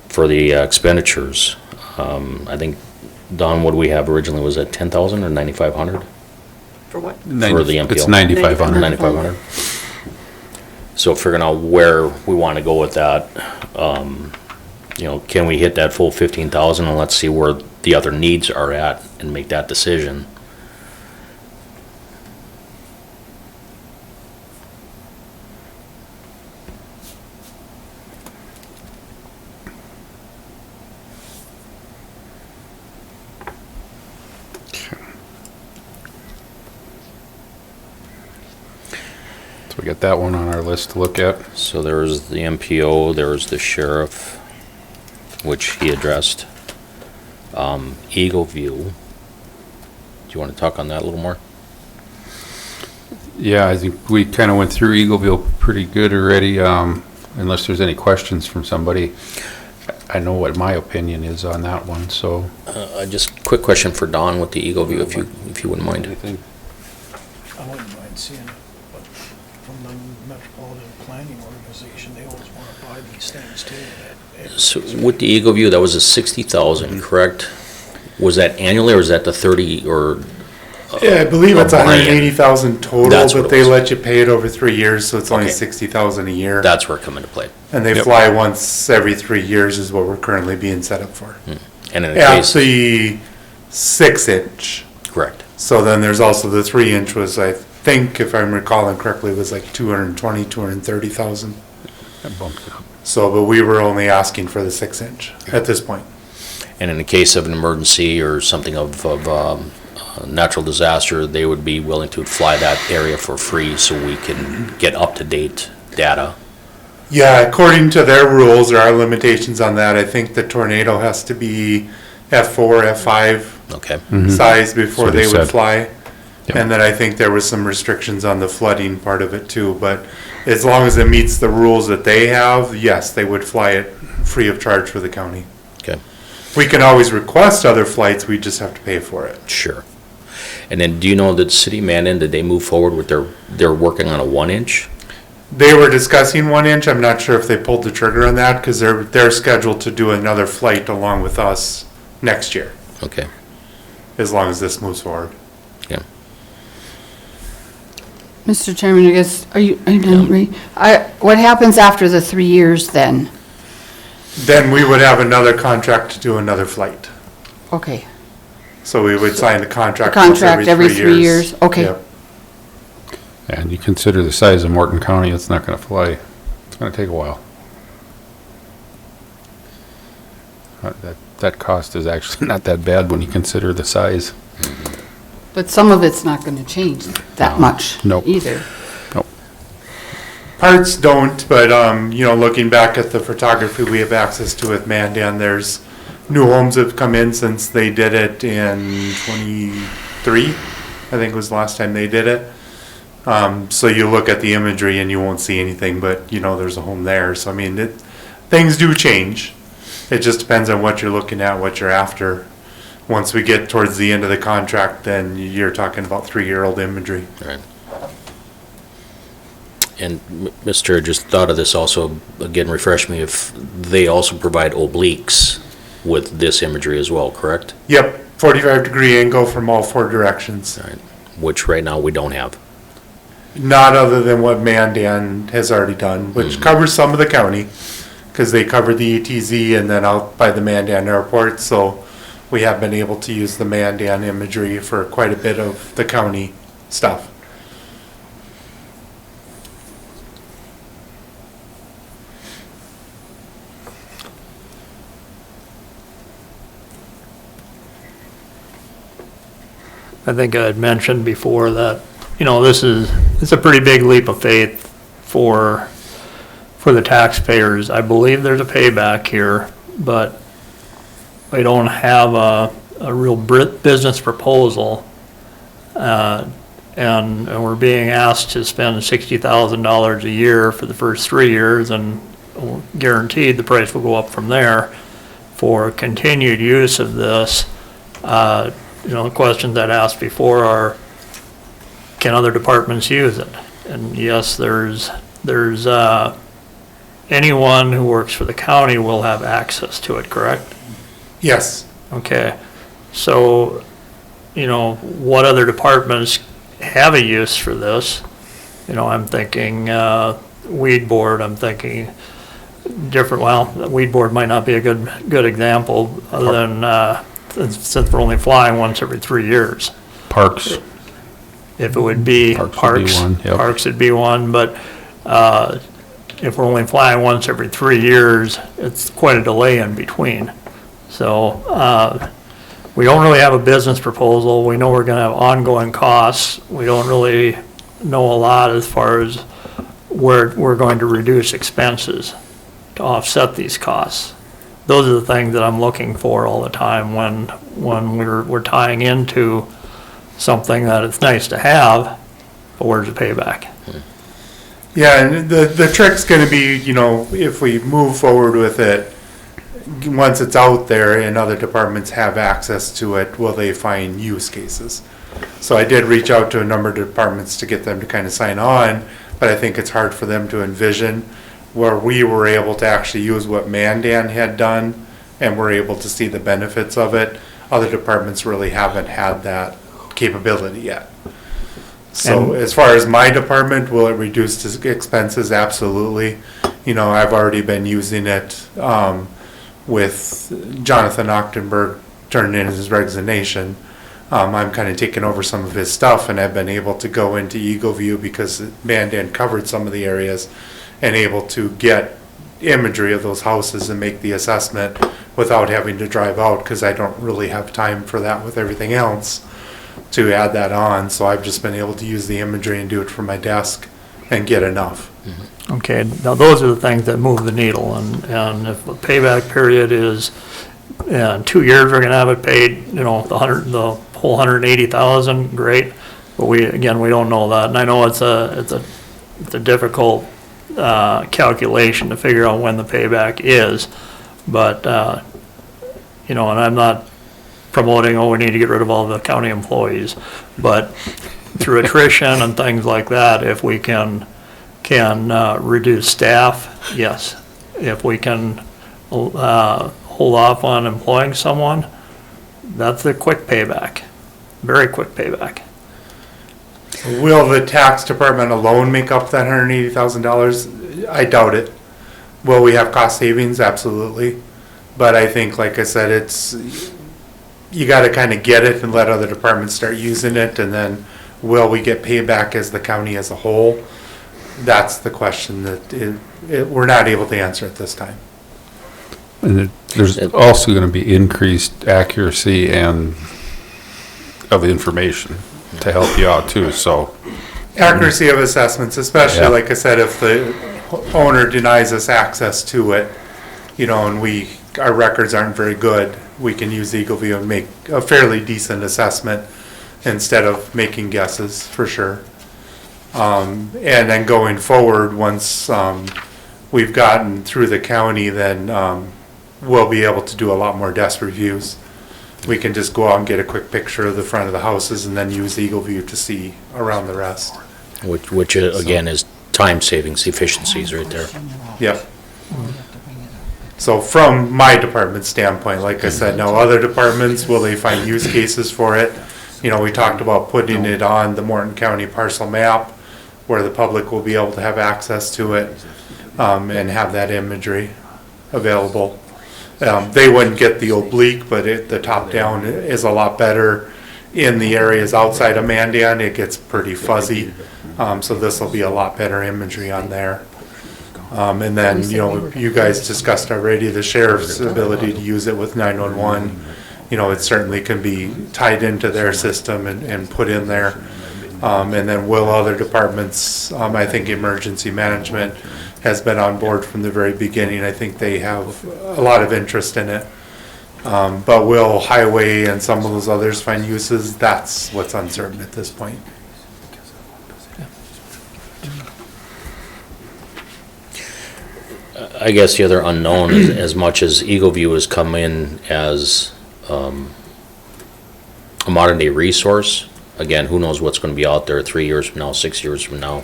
for the expenditures. I think, Don, what we have originally was at 10,000 or 9,500? For what? For the MPO. It's 9,500. 9,500. So figuring out where we want to go with that, can we hit that full 15,000, and let's see where the other needs are at and make that decision. We got that one on our list to look at. So there was the MPO, there was the sheriff, which he addressed. Eagle View. Do you want to talk on that a little more? Yeah, I think we kind of went through Eagleville pretty good already, unless there's any questions from somebody. I know what my opinion is on that one, so. Just quick question for Don with the Eagle View, if you wouldn't mind. Anything? I wouldn't mind seeing it, but from the Metropolitan Planning Organization, they always want to buy these things too. So with the Eagle View, that was a 60,000, correct? Was that annually, or was that the 30, or? Yeah, I believe it's a 180,000 total, That's what but it they was. let you pay it over 3 years, so it's only Okay. 60,000 a year. That's where it come into play. And they Yep. fly once every 3 years is what we're currently being set up for. And in the Yeah, case, the 6-inch. correct. So then there's also the 3-inch was, I think, if I'm recalling correctly, was like 220, 230,000. That bumped it up. So, but we were only asking for the 6-inch at this point. And in the case of an emergency or something of natural disaster, they would be willing to fly that area for free so we can get up-to-date data. Yeah, according to their rules, there are limitations on that. I think the tornado has to be F4, F5 Okay. size before So they they would said. fly. Yep. And then I think there was some restrictions on the flooding part of it too, but as long as it meets the rules that they have, yes, they would fly it free of charge for the county. Okay. We can always request other flights, we just have to pay for it. Sure. And then, do you know that City Mandan, did they move forward with they're working on a 1-inch? They were discussing 1 inch. I'm not sure if they pulled the trigger on that because they're scheduled to do another flight along with us next year, Okay, as long as this moves forward. yeah. Mr. Chairman, I guess, are you done, Ray? What happens after the 3 years then? Then we would have another contract to do another flight. Okay, So we would sign the the contract. once contract every 3 years? Okay. Yep. And you consider the size of Morton County, it's not gonna fly. It's gonna take a while. That cost is actually not that bad when you consider the size. But some of it's not gonna change that No. much Nope. either. Parts don't, but, looking back at the photography we have access to with Mandan, there's new homes have come in since they did it in 23, I think was the last time they did it. So you look at the imagery and you won't see anything, but, there's a home there. So, I mean, things do change. It just depends on what you're looking at, what you're after. Once we get towards the end of the contract, then you're talking about 3-year-old imagery. Right. And Mr. just thought of this also, again, refresh me if they also provide obliques with this imagery as well, correct? Yep, 45-degree angle from all 4 directions. All right, which right now we don't have. Not other than what Mandan has already done, which covers some of the county, because they cover the ETZ and then out by the Mandan airport, so we have been able to use the Mandan imagery for quite a bit of the county stuff. I think I had mentioned before that, it's a pretty big leap of faith for the taxpayers. I believe there's a payback here, but we don't have a real business proposal. And we're being asked to spend $60,000 a year for the first 3 years, and guaranteed the price will go up from there for continued use of this. The questions that I asked before are, can other departments use it? And yes, there's anyone who works for the county will have access to it, correct? Yes. Okay, so, what other departments have a use for this? I'm thinking, weed board, I'm thinking the weed board might not be a good example, other than, since we're only flying once every 3 years. Parks, If it would be Parks would be one, yep. Parks would be one, but, if we're only flying once every 3 years, it's quite a delay in between. So, we don't really have a business proposal. We know we're gonna have ongoing costs. We don't really know a lot as far as where we're going to reduce expenses to offset these costs. Those are the things that I'm looking for all the time when we're tying into something that it's nice to have, but where's the payback? Yeah, and the trick's gonna be, if we move forward with it, once it's out there and other departments have access to it, will they find use cases? So I did reach out to a number of departments to get them to kind of sign on, but I think it's hard for them to envision where we were able to actually use what Mandan had done and we're able to see the benefits of it. Other departments really haven't had that capability yet. So as far as my department, will it reduce expenses? Absolutely. I've already been using it with Jonathan Ochtenberg turning in his resignation. I'm kind of taking over some of his stuff, and I've been able to go into Eagle View because Mandan covered some of the areas, and able to get imagery of those houses and make the assessment without having to drive out, because I don't really have time for that with everything else to add that on. So I've just been able to use the imagery and do it from my desk and get enough. Okay, now those are the things that move the needle, and if the payback period is, in 2 years, we're gonna have it paid, the whole 180,000, great, but we don't know that, and I know it's a difficult calculation to figure out when the payback is, but, and I'm not promoting, we need to get rid of all the county employees, but through attrition and things like that, if we can can reduce staff, yes. If we can hold off on employing someone, that's a quick payback, very quick payback. Will the tax department alone make up that $180,000? I doubt it. Will we have cost savings? Absolutely. But I think, like I said, you gotta kind of get it and let other departments start using it, and then will we get payback as the county as a whole? That's the question that we're not able to answer at this time. And there's also going to be increased accuracy and of the information to help you out too, so. Accuracy of assessments, especially, Yeah. like I said, if the owner denies us access to it, and our records aren't very good, we can use Eagle View and make a fairly decent assessment instead of making guesses, for sure. And then going forward, once we've gotten through the county, then we'll be able to do a lot more desk reviews. We can just go out and get a quick picture of the front of the houses and then use Eagle View to see around the rest. Which again is time savings efficiencies right there. Yep. So from my department's standpoint, like I said, now other departments, will they find use cases for it? We talked about putting it on the Morton County parcel map where the public will be able to have access to it and have that imagery available. They wouldn't get the oblique, but the top down is a lot better in the areas outside of Mandan. It gets pretty fuzzy. So this will be a lot better imagery on there. And then, you guys discussed already the sheriff's ability to use it with 911. It certainly can be tied into their system and put in there. And then will other departments, I think emergency management has been on board from the very beginning. I think they have a lot of interest in it. But will highway and some of those others find uses? That's what's uncertain at this point. I guess the other unknown is as much as Eagle View has come in as a modern day resource. Again, who knows what's going to be out there 3 years from now, 6 years from now.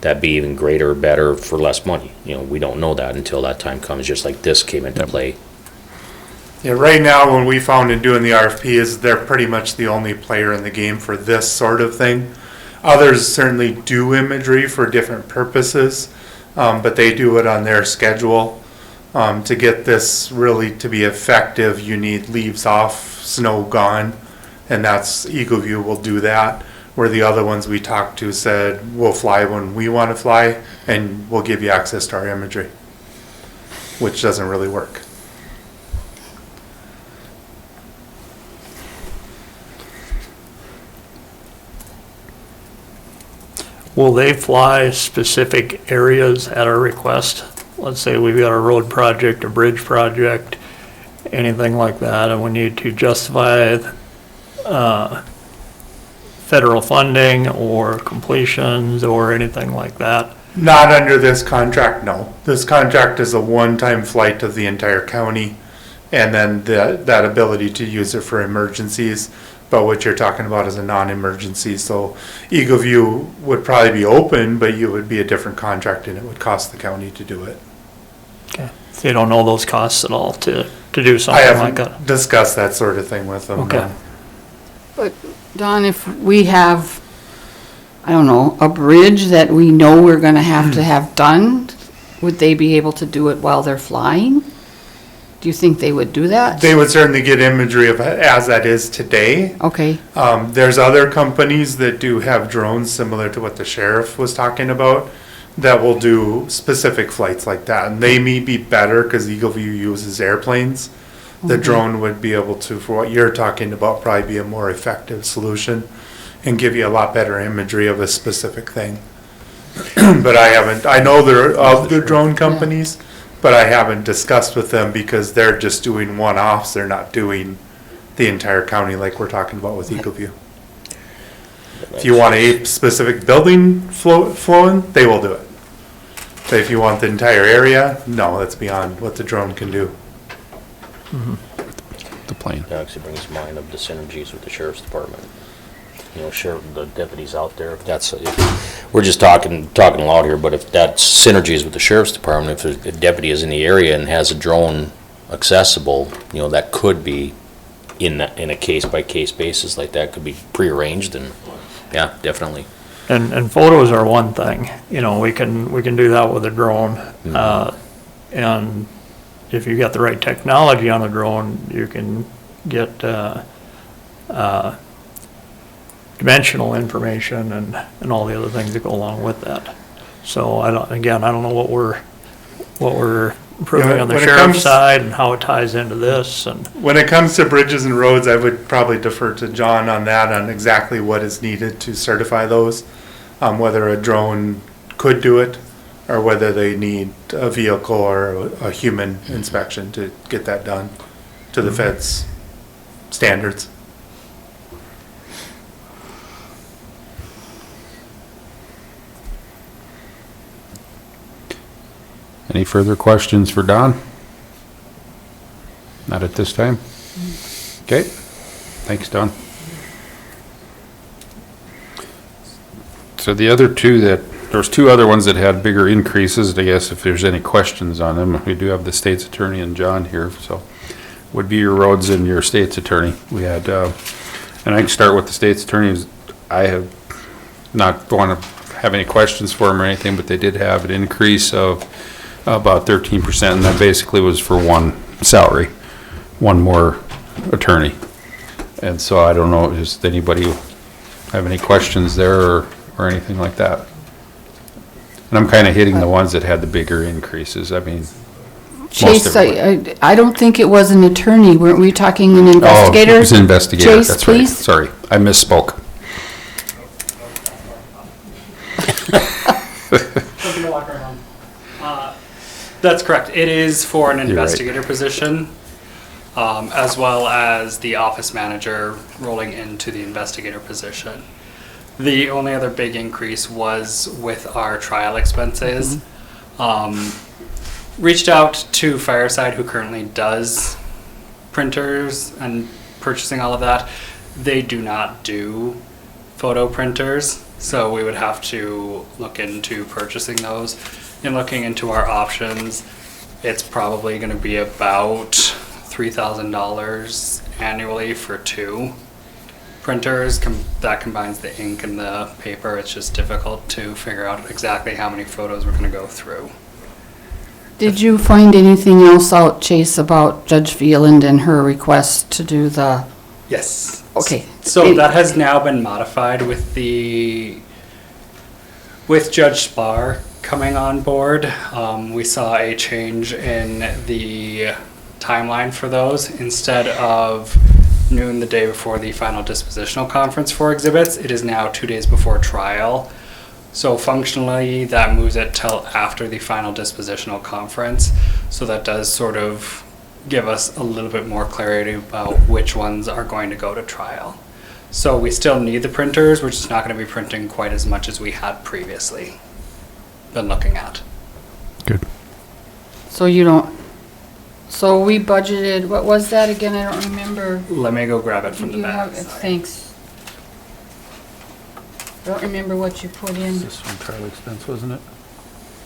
That'd be even greater, better for less money. We don't know that until that time comes, just like this came into play. Yeah, right now, when we found in doing the RFP is they're pretty much the only player in the game for this sort of thing. Others certainly do imagery for different purposes, but they do it on their schedule. To get this really to be effective, you need leaves off, snow gone, and that's Eagle View will do that. Where the other ones we talked to said, we'll fly when we want to fly, and we'll give you access to our imagery, which doesn't really work. Will they fly specific areas at our request? Let's say we've got a road project, a bridge project, anything like that, and we need to justify federal funding or completions or anything like that. Not under this contract, no. This contract is a one-time flight of the entire county, and then that ability to use it for emergencies. But what you're talking about is a non-emergency, so Eagle View would probably be open, but you would be a different contract and it would cost the county to do it. Okay. So you don't know those costs at all to do I something like that? haven't discussed that sort of thing with them. Okay. no. But Don, if we have, I don't know, a bridge that we know we're gonna have to have done, would they be able to do it while they're flying? Do you think they would do that? They would certainly get imagery of it as that is today. Okay, There's other companies that do have drones similar to what the sheriff was talking about that will do specific flights like that. And they may be better because Eagle View uses airplanes. The drone would be able to, for what you're talking about, probably be a more effective solution and give you a lot better imagery of a specific thing. But I know they're of the drone companies, but I haven't discussed with them because they're just doing one-offs. They're not doing the entire county like we're talking about with Eagle View. If you want a specific building flowing, they will do it. But if you want the entire area, no, that's beyond what the drone can do. The plane. That actually brings to mind of the synergies with the sheriff's department. the deputies out there. If that's, we're just talking loud here, but if that synergies with the sheriff's department, if a deputy is in the area and has a drone accessible, that could be in a case-by-case basis like that, could be prearranged, and yeah, definitely. And photos are one thing, we can do that with a drone. And if you got the right technology on a drone, you can get dimensional information and all the other things that go along with that. So I don't know what we're improving on the when it sheriff's comes- side and how it ties into this, and When it comes to bridges and roads, I would probably defer to John on that, on exactly what is needed to certify those. Whether a drone could do it, or whether they need a vehicle or a human inspection to get that done to the Fed's standards. Any further questions for Don? Not at this time? Okay, thanks, Don. So the other two there's two other ones that had bigger increases. I guess if there's any questions on them, we do have the state's attorney and John here, so would be your roads and your state's attorney. We had, and I can start with the state's attorneys. I have not want to have any questions for them or anything, but they did have an increase of about 13%, and that basically was for one salary, one more attorney. And so I don't know, does anybody have any questions there or anything like that? And I'm kind of hitting the ones that had the bigger increases. I mean, Chase, I don't think it was an attorney. Weren't we talking an investigator? Oh, it was an investigator, Chase, that's right. please? Sorry, I misspoke. That's correct. It is for an You're right. investigator position, as well as the office manager rolling into the investigator position. The only other big increase was with our trial expenses. Reached out to Fireside, who currently does printers and purchasing all of that. They do not do photo printers, so we would have to look into purchasing those. In looking into our options, it's probably going to be about $3,000 annually for two printers. That combines the ink and the paper. It's just difficult to figure out exactly how many photos we're going to go through. Did you find anything else out, Chase, about Judge Veland and her request to do the, Yes. okay. So that has now been modified with Judge Spar coming on board. We saw a change in the timeline for those. Instead of noon the day before the final dispositional conference for exhibits, it is now 2 days before trial. So functionally, that moves it till after the final dispositional conference. So that does sort of give us a little bit more clarity about which ones are going to go to trial. So we still need the printers. We're just not going to be printing quite as much as we had previously been looking at. Good. So you don't, so we budgeted, what was that again? I don't remember. Let me go grab it from the You back. have, thanks. I don't remember what you put in. This one trial expense, wasn't it?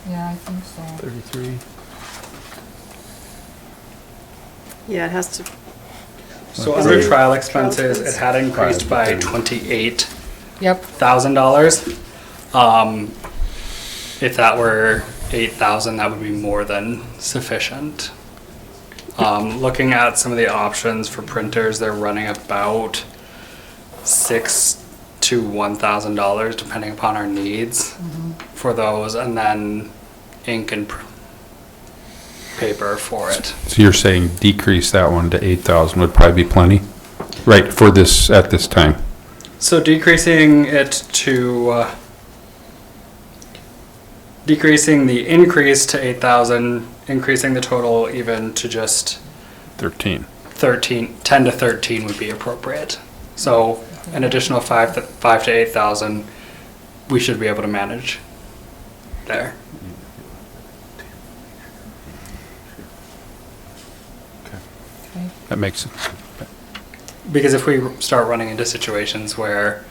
Yeah, I think so. 33. Yeah, it has to. So under trial expenses, it had increased by $28,000. Yep. If that were 8,000, that would be more than sufficient. Looking at some of the options for printers, they're running about $6,000 to $1,000 depending upon our needs for those, and then ink and paper for it. So you're saying decrease that one to 8,000 would probably be plenty? Right, for this, at this time? So decreasing it to decreasing the increase to 8,000, increasing the total even to just 13. 10 to 13 would be appropriate. So an additional 5 to 8,000 we should be able to manage there. That makes sense. Because if we start running into situations where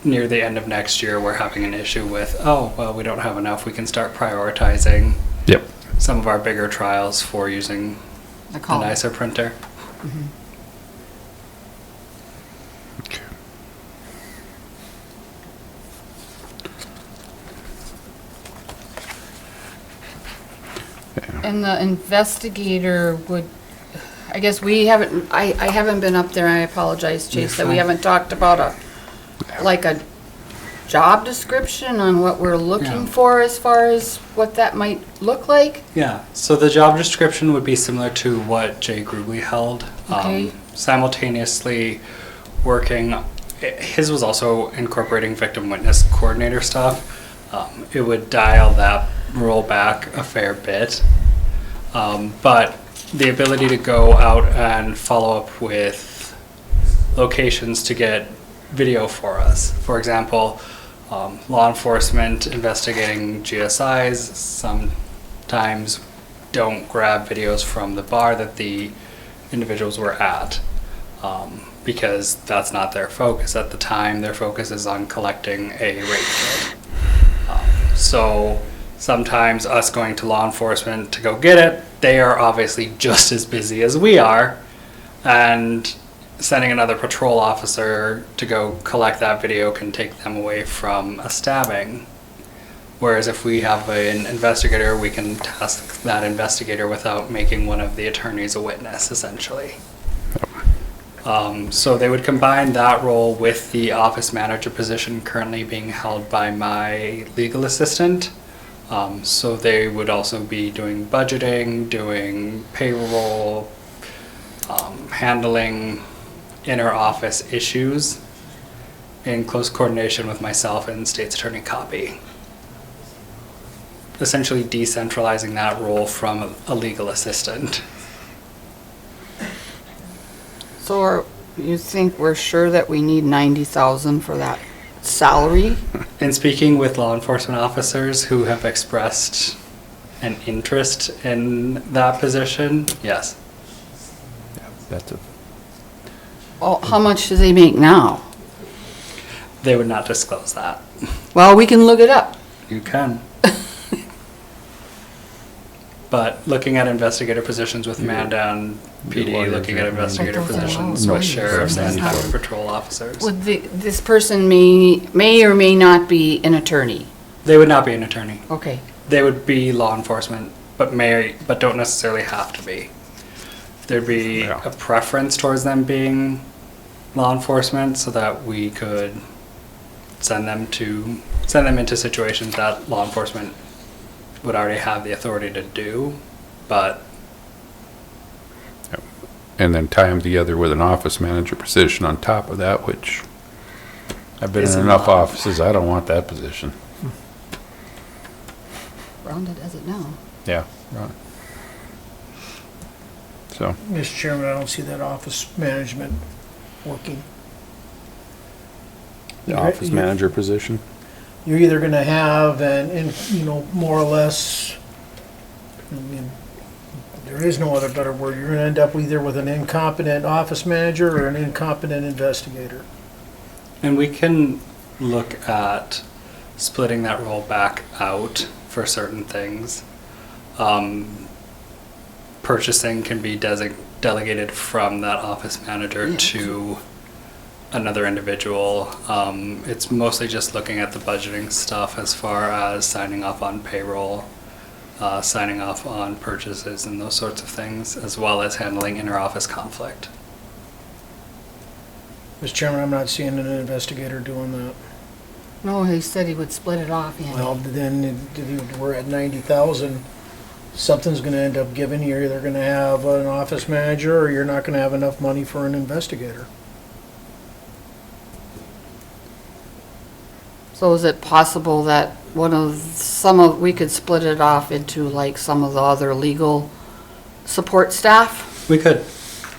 near the end of next year, we're having an issue with, oh, well, we don't have enough, we can start prioritizing Yep. some of our bigger trials for using The a color. nicer printer. And the investigator would, I guess we haven't, I haven't been up there, I apologize, Chase, that we haven't talked about like a job description on what we're looking Yeah. for as far as what that might look like? Yeah, so the job description would be similar to what Jay Grugli held. Okay. Simultaneously working, his was also incorporating victim witness coordinator stuff. It would dial that role back a fair bit. But the ability to go out and follow up with locations to get video for us. For example, law enforcement investigating GSIs sometimes don't grab videos from the bar that the individuals were at, because that's not their focus at the time. Their focus is on collecting a rape kit. So sometimes us going to law enforcement to go get it, they are obviously just as busy as we are, and sending another patrol officer to go collect that video can take them away from a stabbing. Whereas if we have an investigator, we can task that investigator without making one of the attorneys a witness, essentially. So they would combine that role with the office manager position currently being held by my legal assistant. So they would also be doing budgeting, doing payroll, handling inter-office issues in close coordination with myself and State's Attorney Copy. Essentially decentralizing that role from a legal assistant. So you think we're sure that we need 90,000 for that salary? In speaking with law enforcement officers who have expressed an interest in that position, yes. That's a, Well, how much do they make now? They would not disclose that. Well, we can look it up. You can. But looking at investigator positions with Mandan PD, looking at investigator positions with sheriffs and highway patrol officers. Would this person may or may not be an attorney? They would not be an attorney. Okay. They would be law enforcement, but don't necessarily have to be. There'd be Yeah. a preference towards them being law enforcement so that we could send them into situations that law enforcement would already have the authority to do, but and then tie them together with an office manager position on top of that, which I've been in Isn't enough lot. offices, I don't want that position. Rounded as it now. Yeah, right. So, Mr. Chairman, I don't see that office management working. the Right, office you- manager position? You're either gonna have more or less, I mean, there is no other better word, you're gonna end up either with an incompetent office manager or an incompetent investigator. and we can look at splitting that role back out for certain things. Purchasing can be delegated from that office manager to another individual. It's mostly just looking at the budgeting stuff as far as signing off on payroll, signing off on purchases and those sorts of things, as well as handling inter-office conflict. Mr. Chairman, I'm not seeing an investigator doing that. No, he said he would split it off, yeah. Well, then, we're at 90,000, something's gonna end up giving, you're either gonna have an office manager or you're not gonna have enough money for an investigator. So is it possible that we could split it off into like some of the other legal support staff? We could,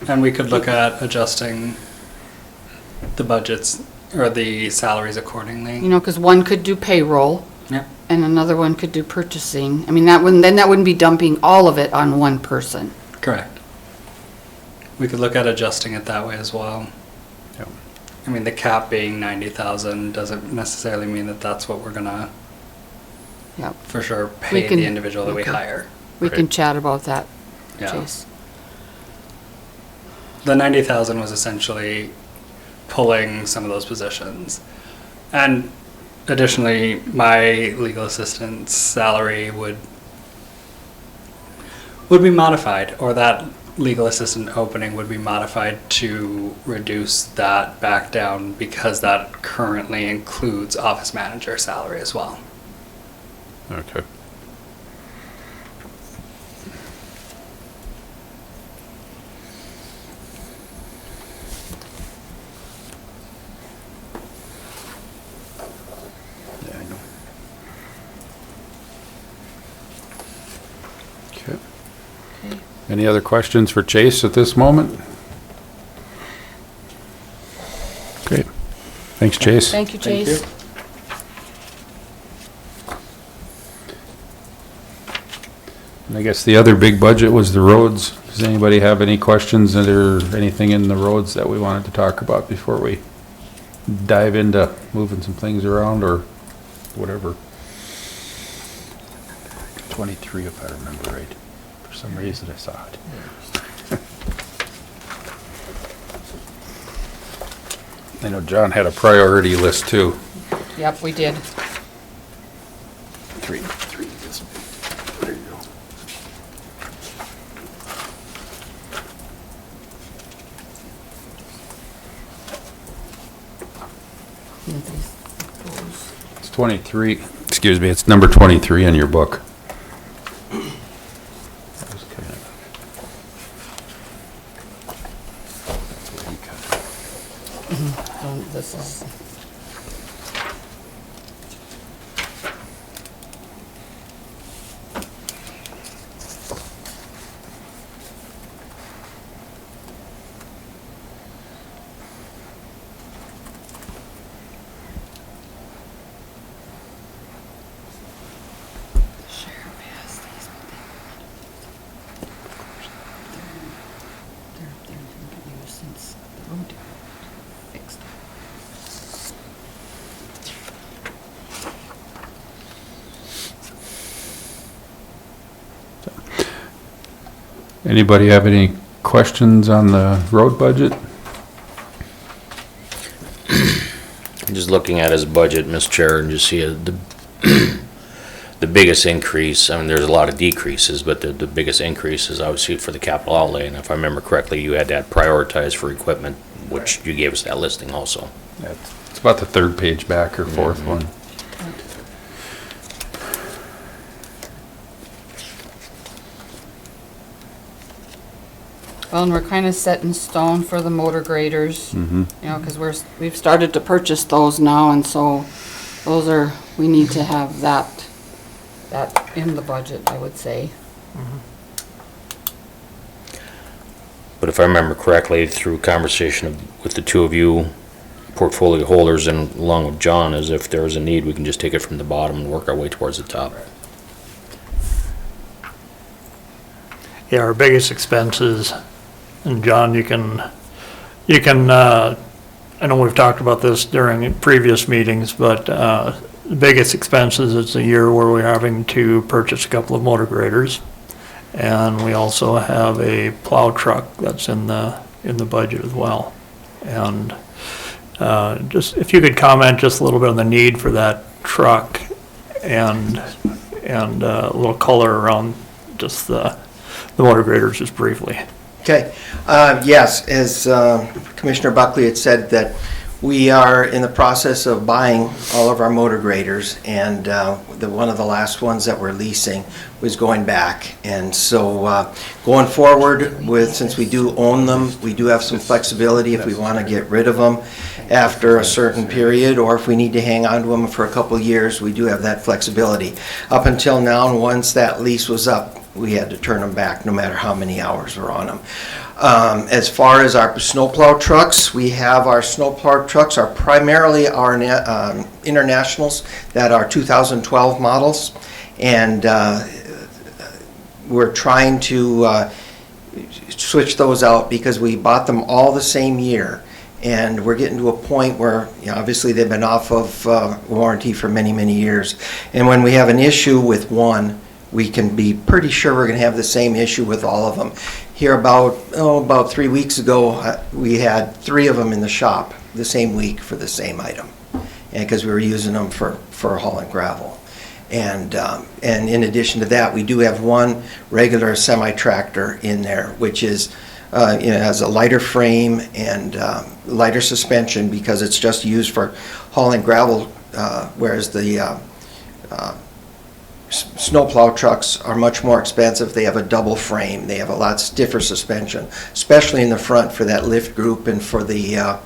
and we could look at adjusting the budgets or the salaries accordingly. You know, because one could do payroll. Yeah. And another one could do purchasing. I mean, that wouldn't be dumping all of it on one person. Correct. We could look at adjusting it that way as well. I mean, the cap being 90,000 doesn't necessarily mean that that's what we're gonna Yep. for sure We pay can- the individual that we okay. hire. We can chat about that, Yeah. Chase. The 90,000 was essentially pulling some of those positions. And additionally, my legal assistant's salary would be modified, or that legal assistant opening would be modified to reduce that back down, because that currently includes office manager salary as well. Okay. Yeah, I know. Okay. Any other questions for Chase at this moment? Okay. Thanks, Chase. Thank you, Chase. And I guess the other big budget was the roads. Does anybody have any questions or anything in the roads that we wanted to talk about before we dive into moving some things around or whatever? 23, if I remember right. For some reason, I saw it. I know John had a priority list too. Yep, we did. Three. There you go. It's 23, excuse me, it's number 23 in your book. That was kind of. That's where he cut it. This is. Anybody have any questions on the road budget? Just looking at his budget, Mr. Chair, and just see the biggest increase, I mean, there's a lot of decreases, but the biggest increase is obviously for the capital outlay, and if I remember correctly, you had that prioritized for equipment, which you gave us that listing also. It's about the third page back or fourth one. Well, and we're kind of set in stone for the motor graders, Mm-hmm. you know, because we've started to purchase those now, and so those are, we need to have that in the budget, I would say. But if I remember correctly, through conversation with the two of you, portfolio holders, and along with John, is if there is a need, we can just take it from the bottom and work our way towards the top. Yeah, our biggest expenses, and John, you can, I know we've talked about this during previous meetings, but, the biggest expenses is the year where we're having to purchase a couple of motor graders. And we also have a plow truck that's in the budget as well. And, just, if you could comment just a little bit on the need for that truck and a little color around just the motor graders just briefly. Okay, yes, as Commissioner Buckley had said, that we are in the process of buying all of our motor graders, and one of the last ones that we're leasing was going back. And so going forward with, since we do own them, we do have some flexibility if we want to get rid of them after a certain period, or if we need to hang on to them for a couple of years, we do have that flexibility. Up until now, once that lease was up, we had to turn them back no matter how many hours were on them. As far as our snowplow trucks, we have our snowplow trucks are primarily our internationals that are 2012 models, and we're trying to switch those out because we bought them all the same year, And we're getting to a point where, obviously they've been off of warranty for many, many years. And when we have an issue with one, we can be pretty sure we're going to have the same issue with all of them. Here about 3 weeks ago, we had 3 of them in the shop the same week for the same item. And because we were using them for hauling gravel. And in addition to that, we do have one regular semi-tractor in there, which is, has a lighter frame and lighter suspension because it's just used for hauling gravel, whereas the snowplow trucks are much more expensive. They have a double frame. They have a lot stiffer suspension, especially in the front for that lift group and for the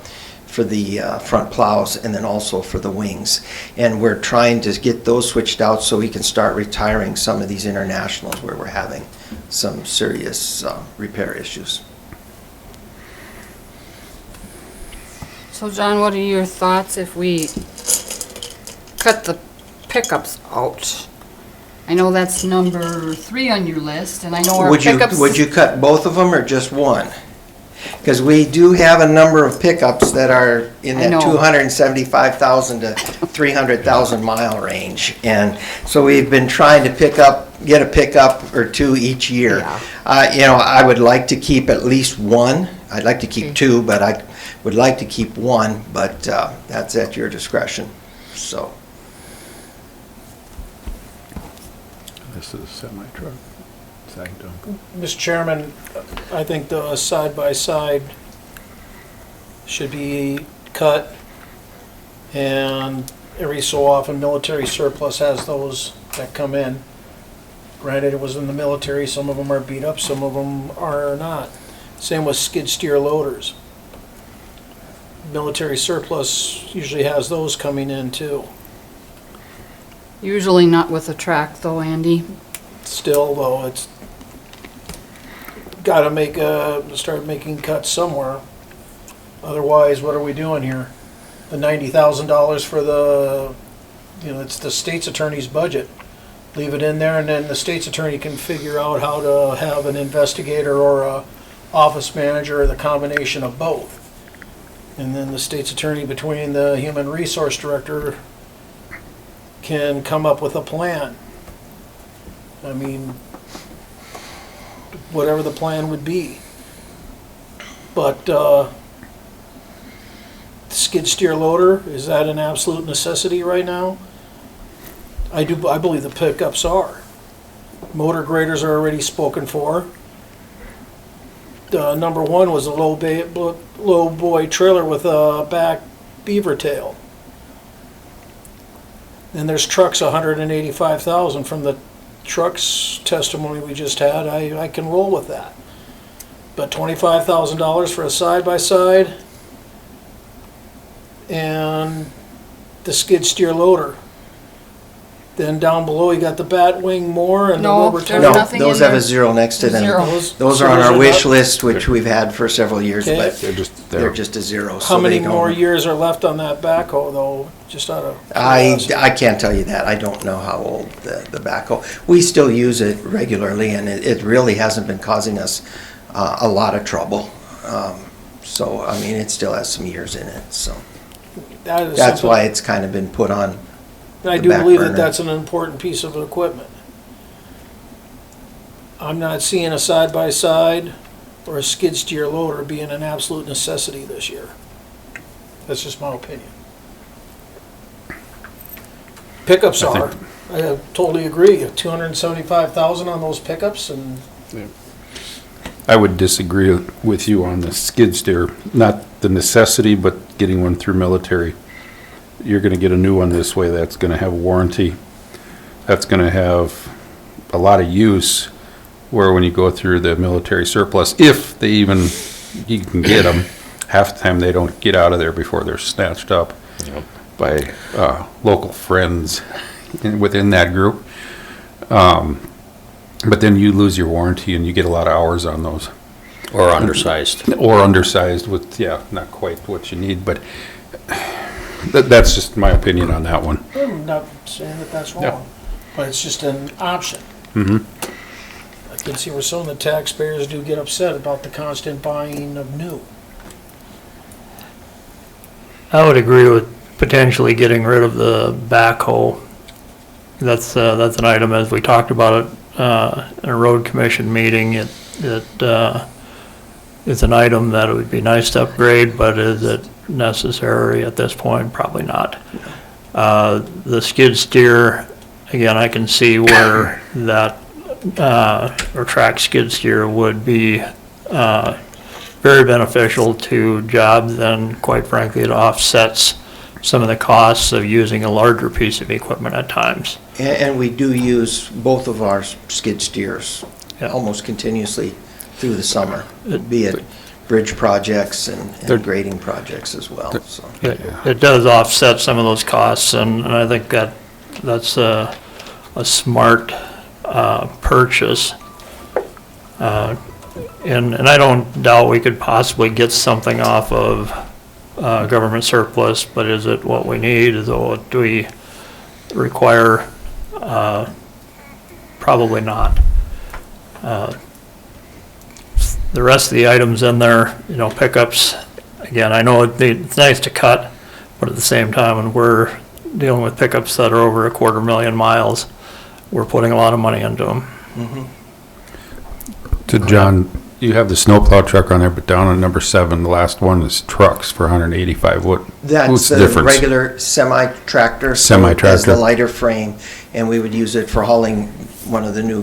front plows, and then also for the wings. And we're trying to get those switched out so we can start retiring some of these internationals where we're having some serious repair issues. So John, what are your thoughts if we cut the pickups out? I know that's number 3 on your list, and I know our pickups. Would you cut both of them or just one? Because we do have a number of pickups that are in that 275,000 to 300,000 mile range. And so we've been trying to get a pickup or 2 each year. Yeah. I would like to keep at least one. I'd like to keep 2, but I would like to keep 1, but that's at your discretion, so. This is a semi-truck. Mr. Chairman, I think the side-by-side should be cut, and every so often military surplus has those that come in. Granted, it was in the military, some of them are beat up, some of them are not. Same with skid steer loaders. Military surplus usually has those coming in too. Usually not with a track though, Andy. Still though, it's gotta start making cuts somewhere. Otherwise, what are we doing here? The $90,000 for it's the state's attorney's budget. Leave it in there, and then the state's attorney can figure out how to have an investigator or a office manager, or the combination of both. And then the state's attorney, between the human resource director, can come up with a plan. I mean, whatever the plan would be. But skid steer loader, is that an absolute necessity right now? I believe the pickups are. Motor graders are already spoken for. Number 1 was a low boy trailer with a back beaver tail. And there's trucks, 185,000 from the trucks testimony we just had. I can roll with that. But $25,000 for a side-by-side and the skid steer loader. Then down below you got the bat wing mower and the rubber tire. No, those have a 0 next to them. Those are on our wish list, which we've had for several years, but they're just a 0. How many more years are left on that backhoe though? Just out of curiosity. I can't tell you that. I don't know how old the backhoe. We still use it regularly, and it really hasn't been causing us a lot of trouble. So, I mean, it still has some years in it, so. That's why it's kind of been put on. I do believe that that's an important piece of equipment. I'm not seeing a side-by-side or a skid steer loader being an absolute necessity this year. That's just my opinion. Pickups are. I totally agree. 275,000 on those pickups, and I would disagree with you on the skid steer. Not the necessity, but getting one through military. You're going to get a new one this way that's going to have a warranty. That's going to have a lot of use, where when you go through the military surplus, if they even, you can get them, half the time they don't get out of there before they're snatched up by local friends within that group. But then you lose your warranty and you get a lot of hours on those. Or undersized. Or undersized with, not quite what you need, but that's just my opinion on that one. I'm not saying that that's wrong, but it's just an option. Mm-hmm. I can see where some of the taxpayers do get upset about the constant buying of new. I would agree with potentially getting rid of the backhoe. That's an item, as we talked about it, in a road commission meeting. It's an item that it would be nice to upgrade, but is it necessary at this point? Probably not. The skid steer, again, I can see where that, or track skid steer would be, very beneficial to jobs, and quite frankly, it offsets some of the costs of using a larger piece of equipment at times. And we do use both of our skid steers Yeah. almost continuously through the summer, be it bridge projects and grading projects as well, so. It does offset some of those costs, and I think that's a smart purchase. And I don't doubt we could possibly get something off of government surplus, but is it what we need? Do we require? Probably not. The rest of the items in there, pickups, again, I know it's nice to cut, but at the same time, when we're dealing with pickups that are over 250,000 miles, we're putting a lot of money into them. To John, you have the snowplow truck on there, but down on number 7, the last one is trucks for 185. What's That's the a difference? regular semi-tractor. So it has Semi-tractor. the lighter frame, and we would use it for hauling one of the new,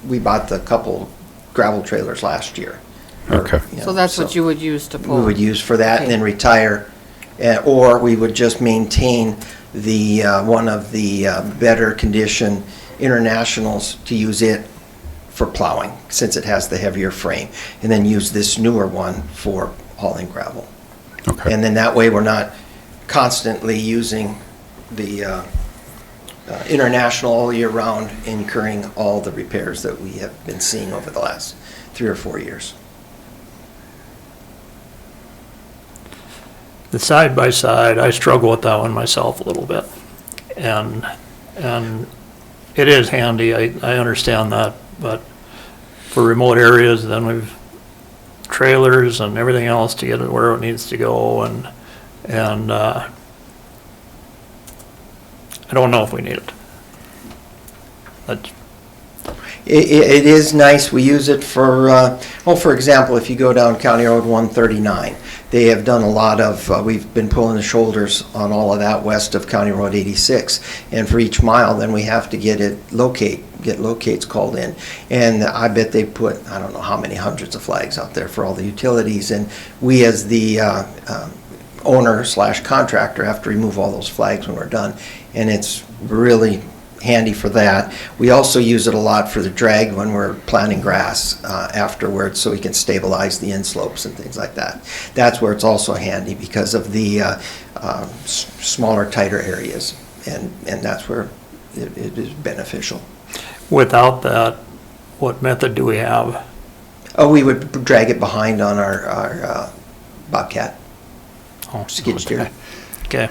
we bought the couple gravel trailers last year. Okay. So that's what you would use to pull? We would use for that and then retire, or we would just maintain the, one of the better condition Internationals to use it for plowing, since it has the heavier frame, and then use this newer one for hauling gravel. Okay. And then that way, we're not constantly using the International all year round, incurring all the repairs that we have been seeing over the last 3 or 4 years. The side-by-side, I struggle with that one myself a little bit. And it is handy, I understand that, but for remote areas, then we've trailers and everything else to get it where it needs to go, and I don't know if we need it. But It is nice, we use it for, for example, if you go down County Road 139, they have done a lot of, we've been pulling the shoulders on all of that west of County Road 86, and for each mile, then we have to get locates called in, and I bet they put, I don't know how many hundreds of flags out there for all the utilities, and we as the owner/contractor have to remove all those flags when we're done, and it's really handy for that. We also use it a lot for the drag when we're planting grass afterwards, so we can stabilize the inslopes and things like that. That's where it's also handy because of the smaller, tighter areas, and that's where it is beneficial. without that, what method do we have? Oh, we would drag it behind on our Bobcat Oh, skid steer. Okay,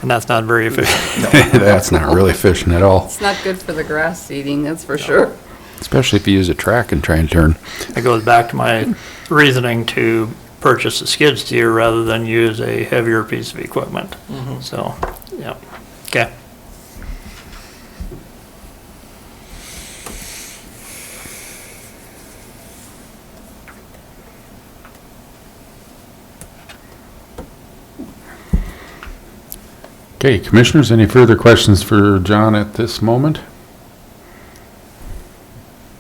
and that's not very efficient. That's not really efficient at all, It's not good for the grass seeding, that's for sure. especially if you use a track and try and turn. It goes back to my reasoning to purchase a skid steer rather than use a heavier piece of equipment. So, yeah, okay. Okay, commissioners, any further questions for John at this moment?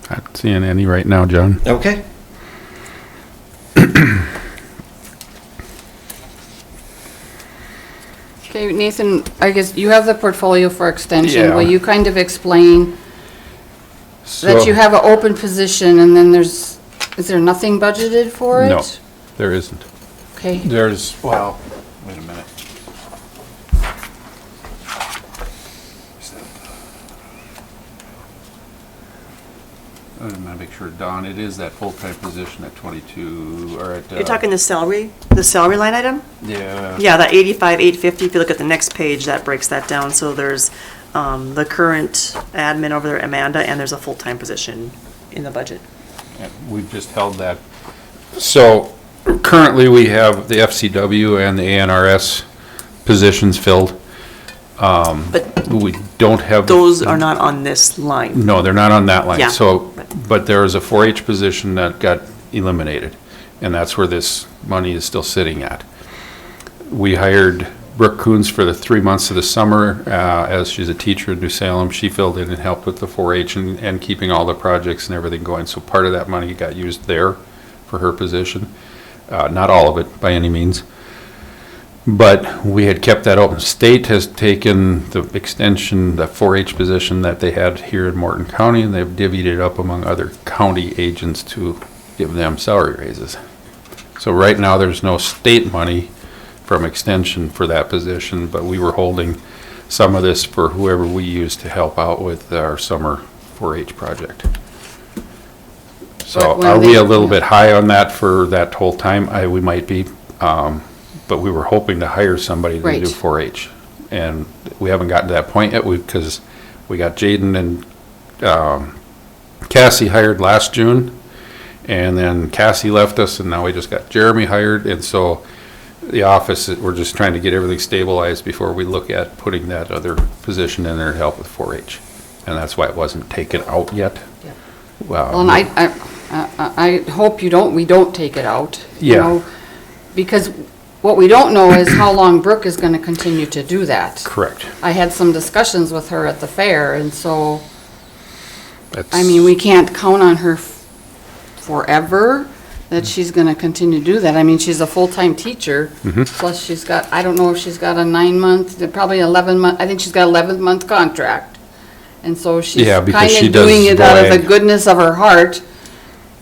Not seeing any right now, John. Okay. Okay, Nathan, I guess you have the portfolio for extension. Yeah. Will you kind of explain that So- you have an open position and then is there nothing budgeted for it? No, there isn't. Okay, There's, well, wait a minute. I want to make sure, Don, it is that full-time position at 22, or at... You're talking the salary line item? Yeah. Yeah, that 85,850, if you look at the next page, that breaks that down. So there's the current admin over there, Amanda, and there's a full-time position in the budget. And we've just held that. So, currently, we have the FCW and the ANRS positions filled. But We don't have. those are not on this line. No, they're not on that line. Yeah. So, but there is a 4-H position that got eliminated, and that's where this money is still sitting at. We hired Brooke Coons for the 3 months of the summer, as she's a teacher in New Salem. She filled in and helped with the 4-H and keeping all the projects and everything going. So part of that money got used there for her position. Not all of it by any means. But we had kept that open. State has taken the extension, the 4-H position that they had here in Morton County, and they've divvied it up among other county agents to give them salary raises. So right now, there's no state money from extension for that position, but we were holding some of this for whoever we use to help out with our summer 4-H project. So But when are we they- a little bit high on that for that whole time? We might be, but we were hoping to hire somebody to Right. do 4-H. And we haven't gotten to that point yet, because we got Jaden and Cassie hired last June, and then Cassie left us, and now we just got Jeremy hired, and so the office, we're just trying to get everything stabilized before we look at putting that other position in there to help with 4-H. And that's why it wasn't taken out yet. Yeah. Well, Well, and I hope we don't take it out, you Yeah. know, because what we don't know is how long Brooke is gonna continue to do that. correct. I had some discussions with her at the fair, and so, That's- I mean, we can't count on her forever, that she's gonna continue to do that. I mean, she's a full-time teacher, plus she's got, I don't know if she's got a 9-month, probably 11-month, I think she's got 11-month contract. And so she's Yeah, because she kinda does doing it out of the BOAG. goodness of her heart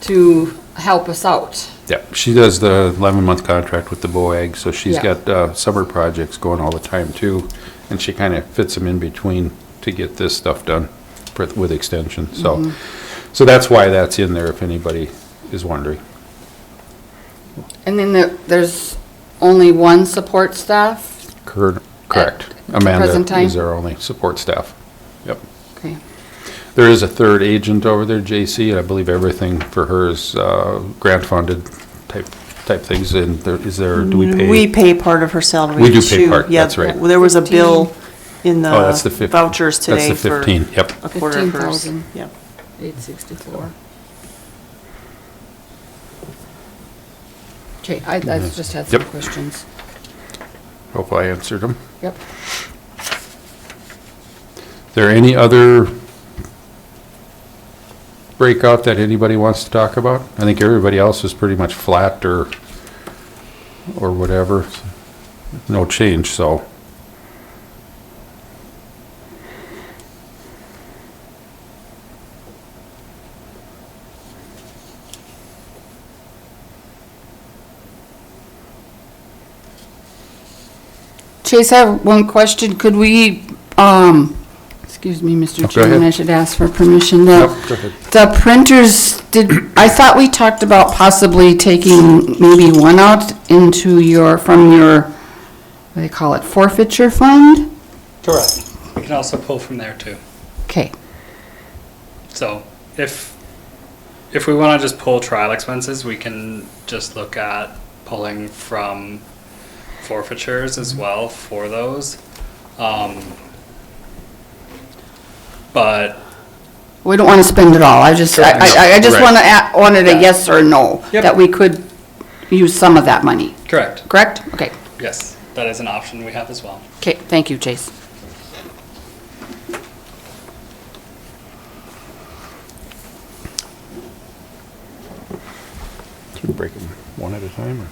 to help us out. Yeah, she does the 11-month contract with the BOAG, so she's Yeah. got summer projects going all the time too, and she kind of fits them in between to get this stuff done with extension. So, so that's why that's in there, if anybody is wondering. And then there's only one support staff? Correct. the present Amanda time? is our only support staff. Yep. Okay. There is a third agent over there, JC, and I believe everything for her is grant funded type things. And do we pay? We pay part of her salary. We do pay too. part, Yeah, that's right. There was a bill in Oh, that's the the 15. vouchers today That's the for 15, yep. a quarter of hers. 15,000. Yeah. 864. Okay, I just had some Yep. questions. Hope I answered them. Yep. There any other breakout that anybody wants to talk about? I think everybody else is pretty much flat or whatever. No change, so. Chase, I have one question. Could we, excuse me, Mr. Go Chairman, ahead. I should ask for permission. Yep, go ahead. The printers, I thought we talked about possibly taking maybe one out into from your, what do they call it, forfeiture fund? Correct. We can also pull from there too. Okay, So if we want to just pull trial expenses, we can just look at pulling from forfeitures as well for those. But we don't want to spend it all. I just Right. wanted a yes or no, Yep. that we could use some of that money, correct, correct? Okay, yes, that is an option we have as well. okay, thank you, Chase. Should we break them one at a time, or?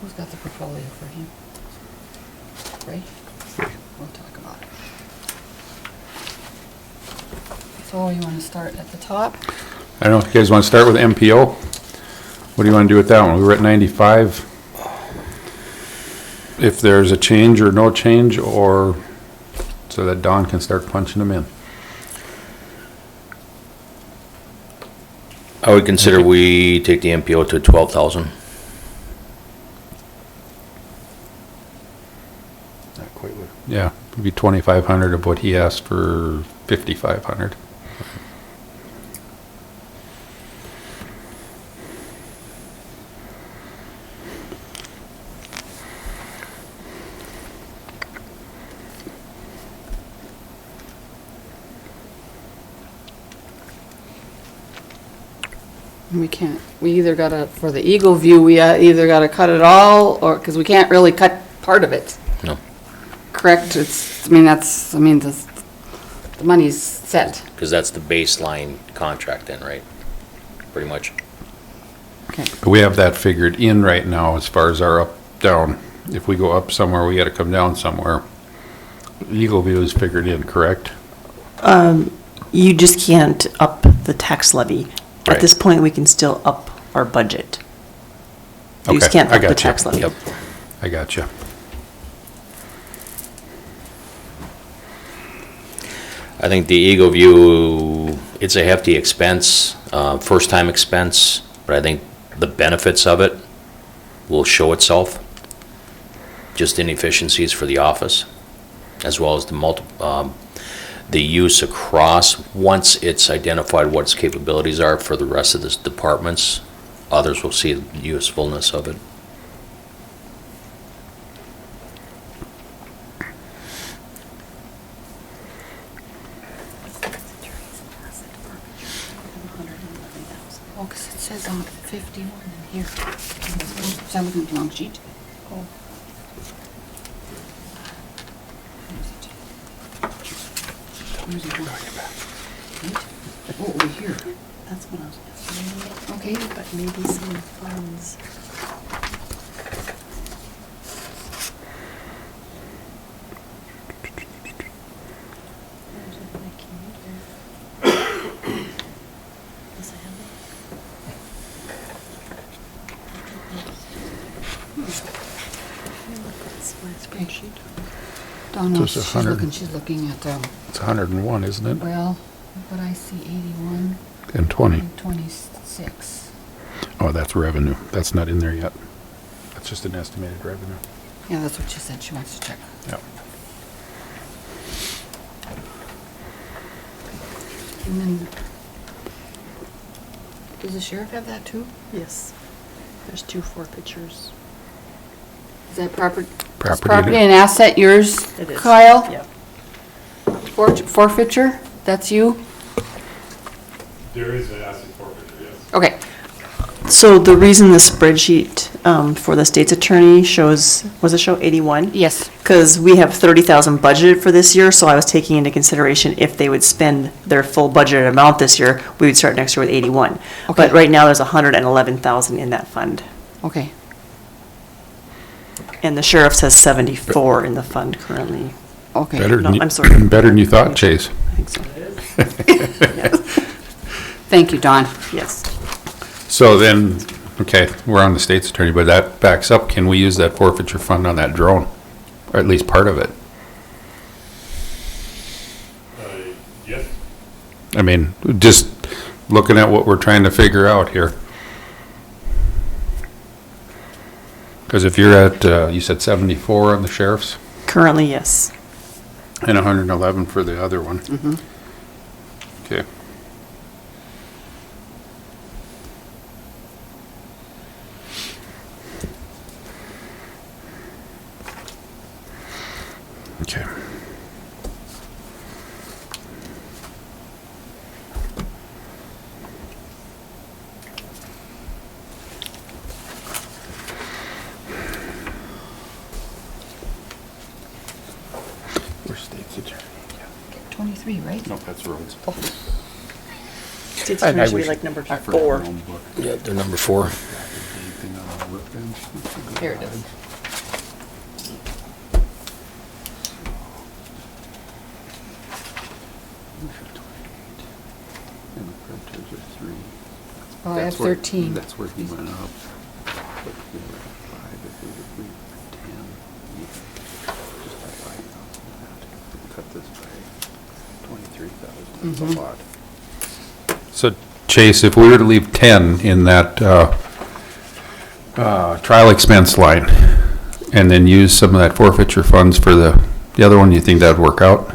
Who's got the portfolio for him? Ray? We'll talk about it. So you want to start at the top? I don't know, you guys want to start with MPO? What do you want to do with that one? We were at 95. If there's a change or no change, or so that Dawn can start punching them in. I would consider we take the MPO to 12,000. Yeah, it'd be 2,500 of what he asked for 5,500. We either gotta, for the Eagle View, we either gotta cut it all, or, because we can't really cut part of it. No. Correct? The money's set. Because that's the baseline contract then, right? Pretty much. Okay. But we have that figured in right now as far as our up, down. If we go up somewhere, we gotta come down somewhere. Eagle View is figured in, correct? You just can't up the tax levy. At Right. this point, we can still up our budget. You just Okay, can't I up the gotcha. tax levy. Yep. I gotcha. I think the Eagle View, it's a hefty expense, first-time expense, but I think the benefits of it will show itself. Just inefficiencies for the office, as well as the use across. Once it's identified what its capabilities are for the rest of the departments, others will see the usefulness of it. Oh, because it says on 51 in here. Is I looking at the wrong sheet? Oh. Where's it going? Oh, over here. That's what I was asking. Okay. But maybe some funds. Donna, Just 100. she's looking at, It's 101, isn't it? well, but I see 81 And 20. and 26. Oh, that's revenue. That's not in there yet. That's just an estimated revenue. Yeah, that's what she said, she wants to check. Yep. And then, does the sheriff have that too? Yes. There's 2 forfeitures. Is that property? Property Property and- and asset yours, It is. Kyle? Yep. Forfeiture, that's you? There is an asset forfeiture, yes. Okay, So the reason the spreadsheet for the state's attorney shows, was it show 81? yes, Because we have 30,000 budgeted for this year, so I was taking into consideration if they would spend their full budgeted amount this year, we would start next year with 81. But Okay. right now, there's 111,000 in that fund. okay. And the sheriff says 74 in the fund currently. Okay. Better No, than you, I'm sorry. better than you thought, Chase. I think so. Thank you, Don. Yes. So then, okay, we're on the state's attorney, but that backs up. Can we use that forfeiture fund on that drone? Or at least part of it? Yes. I mean, just looking at what we're trying to figure out here. Because if you're at, you said 74 on the sheriff's Currently, yes. and 111 for the other one. Okay. Okay. Where's state's attorney? 23, right? No, that's roads. State's I attorney should be wish- like number I forgot 4. my own book. Yeah, they're number 4. Here it is. And the printers are 3. Oh, I have That's where- 13. That's where he went up. But we were at 5, if we were at 10, just at 5,000 that. Cut this by 23,000, that's a lot. So Chase, if we were to leave 10 in that trial expense line, and then use some of that forfeiture funds for the other one, you think that'd work out?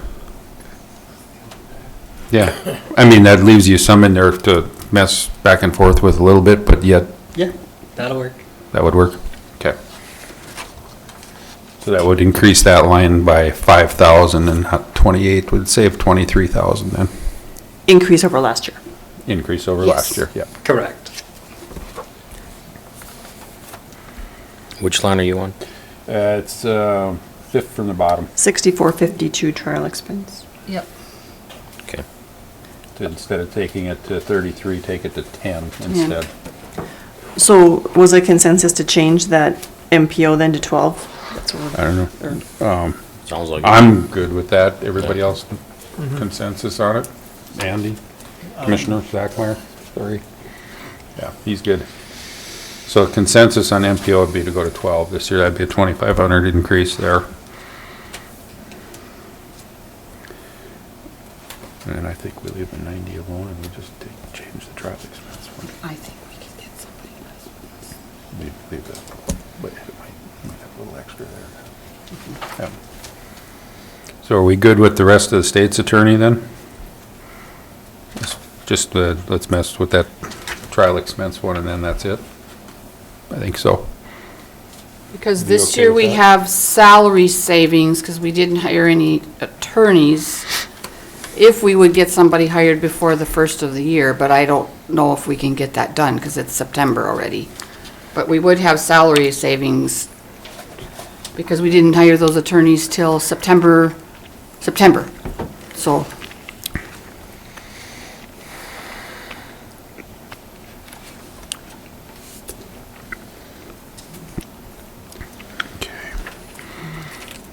Yeah, I mean, that leaves you some in there to mess back and forth with a little bit, but yet, Yeah, that'll work. that would work? Okay. So that would increase that line by 5,000, and 28 would save 23,000 then, Increase over last year. increase over Yes. last year, yeah. Correct. Which line are you on? It's fifth from the bottom. 6452 trial expense. Yep. Okay. Instead of taking it to 33, take it to 10 instead. So was a consensus to change that MPO then to 12? That's what I don't know. Sounds like. I'm good with that. Everybody else consensus on it? Andy? Commissioner Zachmeyer? Sorry. Yeah, he's good. So consensus on MPO would be to go to 12 this year. That'd be a 2,500 increase there. And I think we leave the 90 alone and we just change the traffic expense one. I think we can get somebody else. Leave that, but it might have a little extra there. Yeah. So are we good with the rest of the state's attorney then? Just, let's mess with that trial expense one and then that's it? I think so. Because You this okay year with we that? have salary savings, because we didn't hire any attorneys. If we would get somebody hired before the first of the year, but I don't know if we can get that done, because it's September already. But we would have salary savings, because we didn't hire those attorneys till September. So,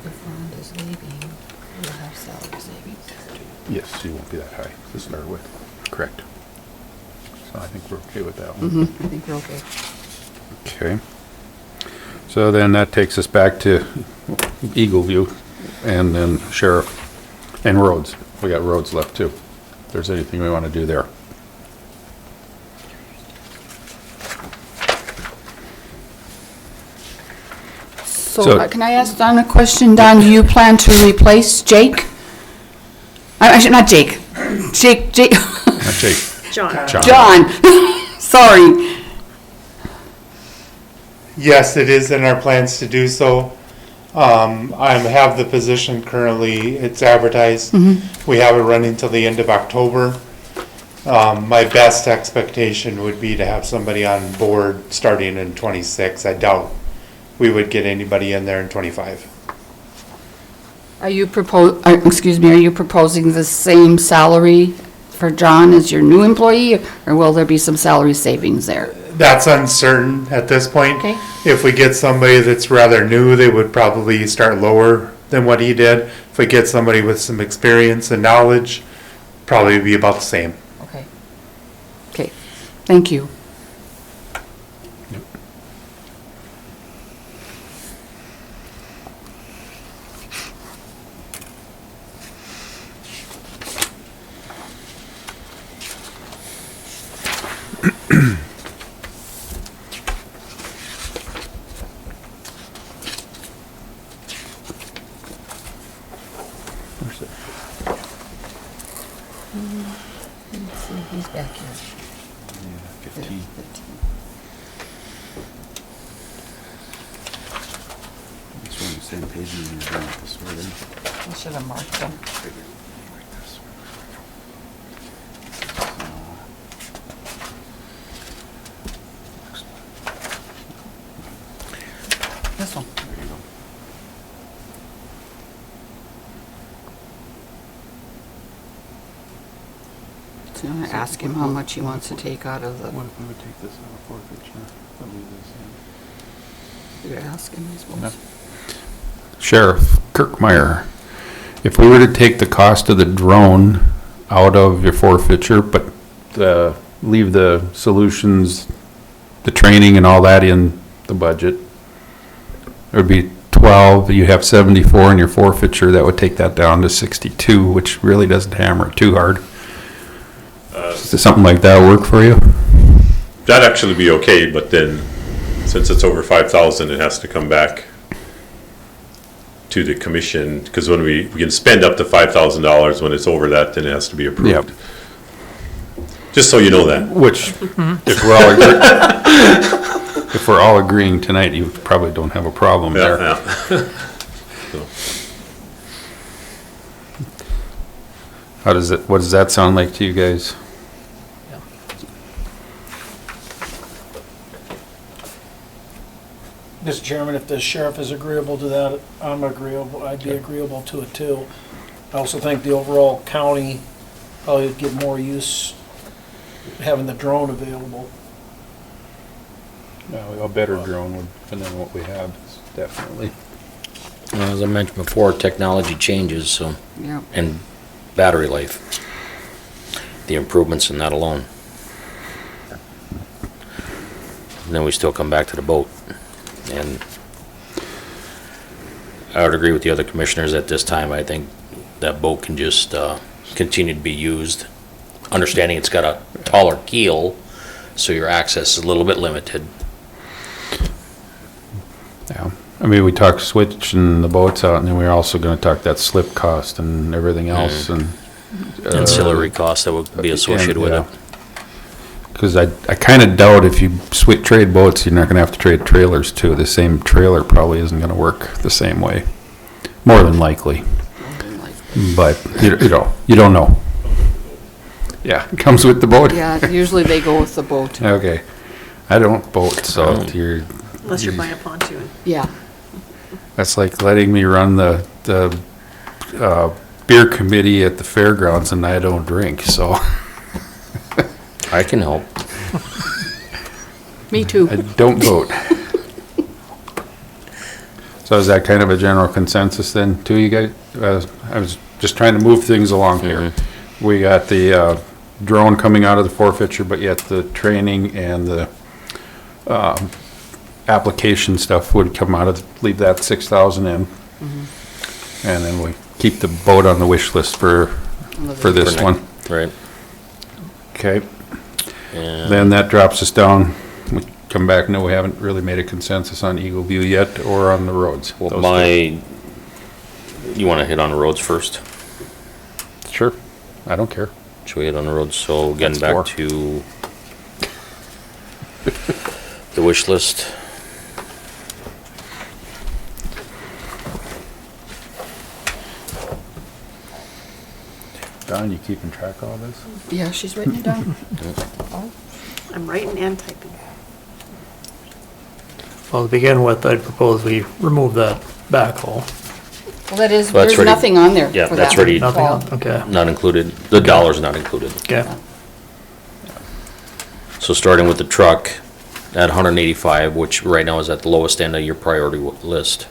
if Ron is leaving, we'll have salary savings there too. Yes, you won't be that high to start with. Correct. So I think we're okay with that Mm-hmm, one. I think we're okay. Okay. So then that takes us back to Eagle View and then sheriff and roads. We got roads left too. If there's anything we want to do there. So, So- can I ask Don a question? Don, do you plan to replace Jake? Not Jake. Jake, Not Jake. John. John. Sorry. Yes, it is in our plans to do so. I have the position currently, it's advertised. We have it running till the end of October. My best expectation would be to have somebody on board starting in '26. I doubt we would get anybody in there in '25. Are you proposing the same salary for John as your new employee, or will there be some salary savings there? That's uncertain at this point. Okay. If we get somebody that's rather new, they would probably start lower than what he did. If we get somebody with some experience and knowledge, probably be about the same. Okay. Okay, thank you. He's back here. I should have marked them. This one. So I'm gonna ask him how much he wants to take out of the. What if we would take this out of forfeiture? You're asking, I suppose. Sheriff Kirkmeyer, if we were to take the cost of the drone out of your forfeiture, but leave the solutions, the training and all that in the budget, it would be 12, you have 74 in your forfeiture, that would take that down to 62, which really doesn't hammer it too hard. Does something like that work for you? That'd actually be okay, but then, since it's over 5,000, it has to come back to the commission, because when we can spend up to $5,000. When it's over that, then it has to be approved. Yep. Just so you know that. Which, if we're all agreeing tonight, you probably don't have a problem Yeah, there. yeah. What does that sound like to you guys? Mr. Chairman, if the sheriff is agreeable to that, I'd be agreeable to it too. I also think the overall county probably would get more use having the drone available. A better drone than what we have, definitely. As I mentioned before, technology changes, so, Yeah. and battery life. The improvements in that alone. And then we still come back to the boat. And I would agree with the other commissioners at this time. I think that boat can just continue to be used. Understanding it's got a taller keel, so your access is a little bit limited. Yeah, I mean, we talked switching the boats out, and then we're also gonna talk that slip cost and everything else, and Ancillary costs that would be associated with it. because I kind of doubt if you trade boats, you're not gonna have to trade trailers too. The same trailer probably isn't gonna work the same way, more than likely. But, you don't know. Yeah, it comes with the boat? Yeah, usually they go with the boat. Okay. I don't boat, so you're, Unless you're buying a pontoon. Yeah. that's like letting me run the beer committee at the fairgrounds and I don't drink, so I can help. Me too. I don't vote. So is that kind of a general consensus then, too, you guys? I was just trying to move things along here. We got the drone coming out of the forfeiture, but yet the training and the application stuff would come out of, leave that 6,000 in. And then we keep the boat on the wish list for this one. Right. Okay, And then that drops us down. We come back, no, we haven't really made a consensus on Eagle View yet or on the roads. well, Those two. you want to hit on the roads first? Sure, I don't care. Should we hit on the roads? So getting That's back four. to the wish list. Don, you keeping track of all this? Yeah, she's written it down. I'm writing and typing. Well, to begin with, I'd propose we remove that backhoe. Well, that is, Well, that's there's ready. nothing on there Yeah, for that's that. ready. Nothing Well, else? Okay, Not included, the dollar's not included. okay. So starting with the truck at 185, which right now is at the lowest end of your priority list.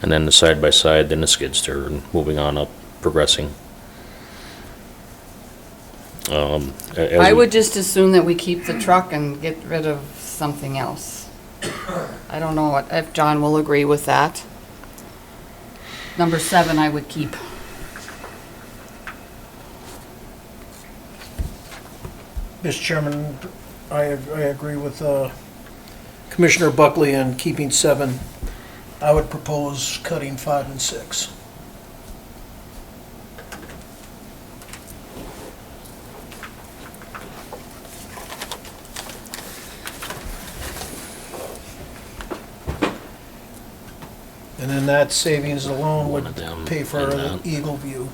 And then the side-by-side, then the skid steer, and moving on up, progressing. As I we- would just assume that we keep the truck and get rid of something else. I don't know if John will agree with that. Number 7, I would keep. Mr. Chairman, I agree with Commissioner Buckley in keeping 7. I would propose cutting 5 and 6. And then that savings alone would One of them pay for and the that. Eagle View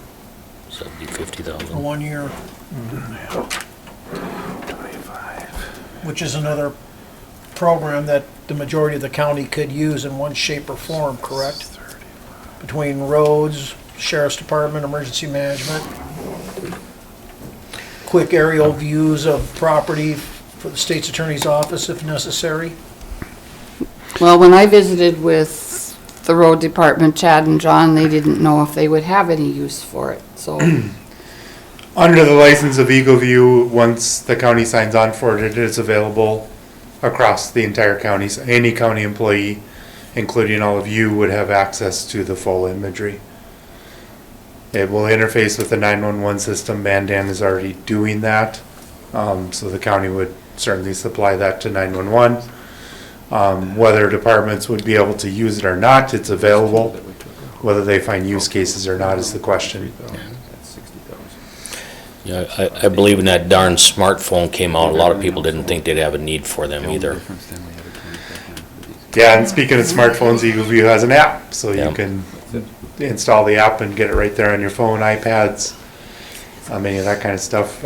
70, for 50,000. 1 year. Which is another program that the majority of the county could use in one shape or form, correct? Between roads, sheriff's department, emergency management. Quick aerial views of property for the state's attorney's office if necessary. Well, when I visited with the road department, Chad and John, they didn't know if they would have any use for it, so. Under the license of Eagle View, once the county signs on for it, it is available across the entire county. So any county employee, including all of you, would have access to the full imagery. It will interface with the 911 system. Mandan is already doing that. So the county would certainly supply that to 911. Whether departments would be able to use it or not, it's available. Whether they find use cases or not is the question. Yeah, I believe when that darn smartphone came out, a lot of people didn't think they'd have a need for them either. Yeah, and speaking of smartphones, EagleView has an app, so you Yep. can install the app and get it right there on your phone, iPads, any of that kind of stuff.